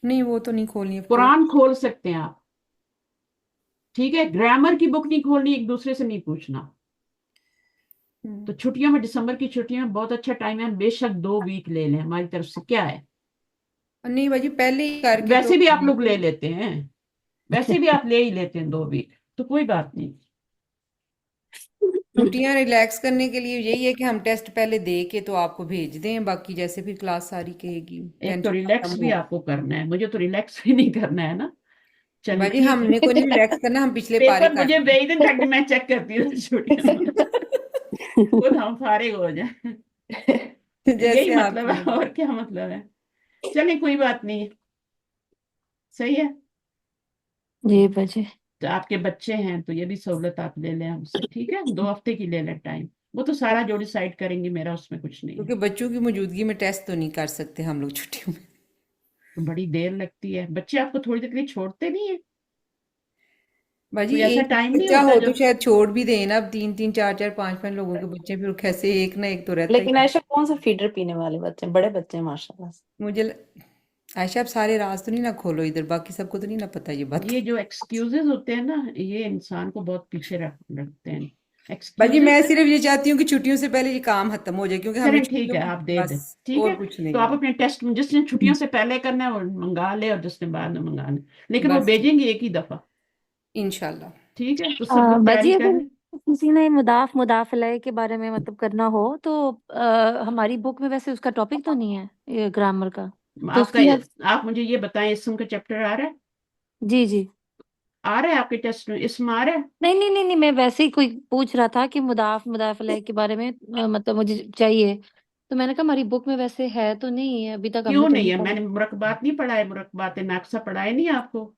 नहीं वो तो नहीं खोलनी ऑफ कोर्स। कुरान खोल सकते हैं आप, ठीक है, ग्रामर की बुक नहीं खोलनी, एक दूसरे से नहीं पूछना। तो छुट्टियों में, दिसंबर की छुट्टियों में बहुत अच्छा टाइम है, बेशक 2 वीक ले लें, हमारी तरफ से क्या है, नहीं बाजी पहले ही करके तो वैसे भी आप लोग ले लेते हैं, वैसे भी आप ले ही लेते हैं 2 वीक, तो कोई बात नहीं। छुट्टियां रिलैक्स करने के लिए यही है कि हम टेस्ट पहले दे के तो आपको भेज दें, बाकी जैसे फिर क्लास सारी कहेगी एक तो टेंशन रिलैक्स खत्म भी हो। आपको करना है, मुझे तो रिलैक्स भी नहीं करना है ना। चलिए बाजी ठीक हमने को नहीं है। रिलैक्स करना, हम पिछले पारे पेपर कर मुझे रहे भेज दें ताकि मैं चेक करती हूँ छुट्टियों में, खुद हम फारिग हो जाए, हैं यही जैसे आप मतलब है, और क्या मतलब है। चलिए कोई बात नहीं, सही है। जी बाजी। तो आपके बच्चे हैं तो ये भी सहूलत आप ले लें हमसे, ठीक है, 2 हफ्ते की ले लें टाइम, वो तो सारा जो डिसाइड करेंगे, मेरा उसमें कुछ नहीं है। क्योंकि बच्चों की मौजूदगी में टेस्ट तो नहीं कर सकते हम लोग छुट्टियों में। तो बड़ी देर लगती है, बच्चे आपको थोड़ी देर के लिए छोड़ते नहीं है, बाजी कोई ऐसा एक टाइम नहीं बच्चा होता हो तो जब, शायद छोड़ भी दें ना, अब 3 3 4 4 5 5 लोगों के बच्चे फिर कैसे एक ना एक तो रहता ही लेकिन है। ऐसा कौन सा फीडर पीने वाले बच्चे हैं? बड़े बच्चे हैं माशाल्लाह से। मुझे आयशा आप सारे राज तो नहीं ना खोलो इधर, बाकी सबको तो नहीं ना पता ये बात। ये जो एक्सक्यूजेस होते हैं ना, ये इंसान को बहुत पीछे रखते हैं बाजी मैं एक्सक्यूजेस। सिर्फ ये चाहती हूँ कि छुट्टियों से पहले ये काम खत्म हो जाए, क्योंकि हमें चलें ठीक छुट्टियों है, में आप दे दें, बस ठीक और है। कुछ तो नहीं आप है। अपने टेस्ट में, जिसने छुट्टियों से पहले करना है वो मंगा ले, और जिसने बाद में मंगाना है, लेकिन वो बस ठीक, भेजेंगे एक ही दफा, इंशाल्लाह। ठीक है, तो सब लोग बाजी तैयारी कर अगर लें। किसी ने मुदाफ अलैह के बारे में मतलब करना हो तो हमारी बुक में वैसे उसका टॉपिक तो नहीं है ये ग्रामर का, तो आपका, उसकी आप। आप मुझे ये बताएं, इसम का चैप्टर आ रहा है, जी जी। आ रहा है आपके टेस्ट में, इसम आ रहा है। नहीं नहीं नहीं नहीं, मैं वैसे ही कोई पूछ रहा था कि मुदाफ अलैह के बारे में मतलब मुझे चाहिए, तो मैंने कहा हमारी बुक में वैसे है तो नहीं है, अभी तक हमने क्यों तो नहीं नहीं है, पढ़ा। मैंने मुरकबात नहीं पढ़ा है, मुरकबात नाकसा पढ़ा है नहीं आपको,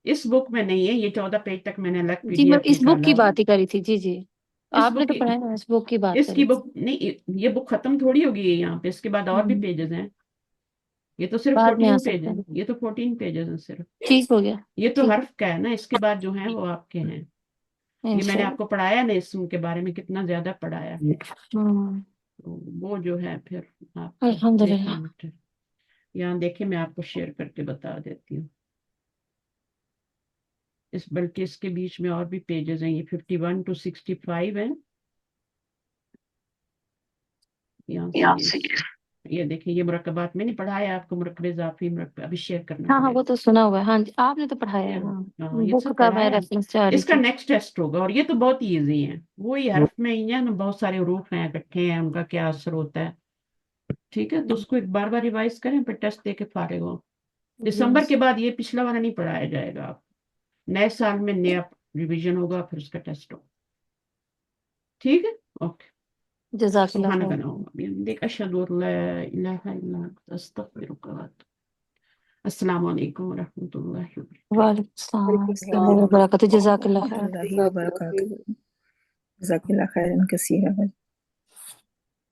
इस बुक में नहीं है, ये 14 पेज तक मैंने अलग जी मैं पीडीएफ इस बुक निकाला की है। बात ही करी थी, जी जी। इस आपने बुक तो की, पढ़ा है ना, इस बुक की बात इसकी करी थी। बुक नहीं, ये बुक खत्म थोड़ी होगी है यहाँ पे, इसके बाद और भी हम्म, पेजेस हैं, ये तो सिर्फ बाद में आ 14 पेज सकते है, हैं। ये तो 14 पेजेस हैं सिर्फ, ठीक हो गया। ये तो ठीक हर्फ का है ना, इसके बाद जो है वो आपके हैं। है ये मैंने इंशाल्लाह। आपको पढ़ाया ना इसम के बारे में, कितना ज्यादा पढ़ाया, हम्म तो वो जो है फिर आपको अल्हम्दुलिल्लाह। देखना होता है। यहाँ देखिए मैं आपको शेयर करके बता देती हूँ। बल्कि इसके बीच में और भी पेजेस हैं, ये 51 to 65 है। यहाँ से ये देखिए, ये मुरक्कबात मैंने पढ़ाया आपको, मुरक्कब इजाफी मुरक्कब अभी शेयर करना हाँ हाँ, वो पड़ेगा। तो सुना हुआ है। हाँ जी, आपने तो पढ़ाया ये है। हाँ, हाँ, ये बुक सब का मैं पढ़ाया। रेफरेंस चाह रही इसका थी। नेक्स्ट टेस्ट होगा, और ये तो बहुत इजी है। वही हर्फ में ही है ना, बहुत सारे हरूफ हैं इकट्ठे हैं, उनका क्या असर होता है। ठीक है, तो उसको एक बार बार रिवाइज करें, फिर टेस्ट दे के फारिग हो। दिसंबर के बाद ये पिछला वाला नहीं पढ़ाया जाएगा। आप नए साल में नया रिवीजन होगा, फिर उसका टेस्ट होगा। ठीक है, ओके। जज़ाकल्लाह सुभानक खैर। अल्लाहुम्मा बिहम्दिक अशहदु अन ला इलाहा इल्ला अंता अस्तगफिरुका व अतूबु इलैक। अस्सलामु अलैकुम व रहमतुल्लाहि व बरकातुहू। वालेकुम अस्सलाम व रहमतुल्लाहि व बरकातहू। जज़ाकल्लाह खैर। वबरकातुहू। जज़ाकल्लाह खैरन कसीरा।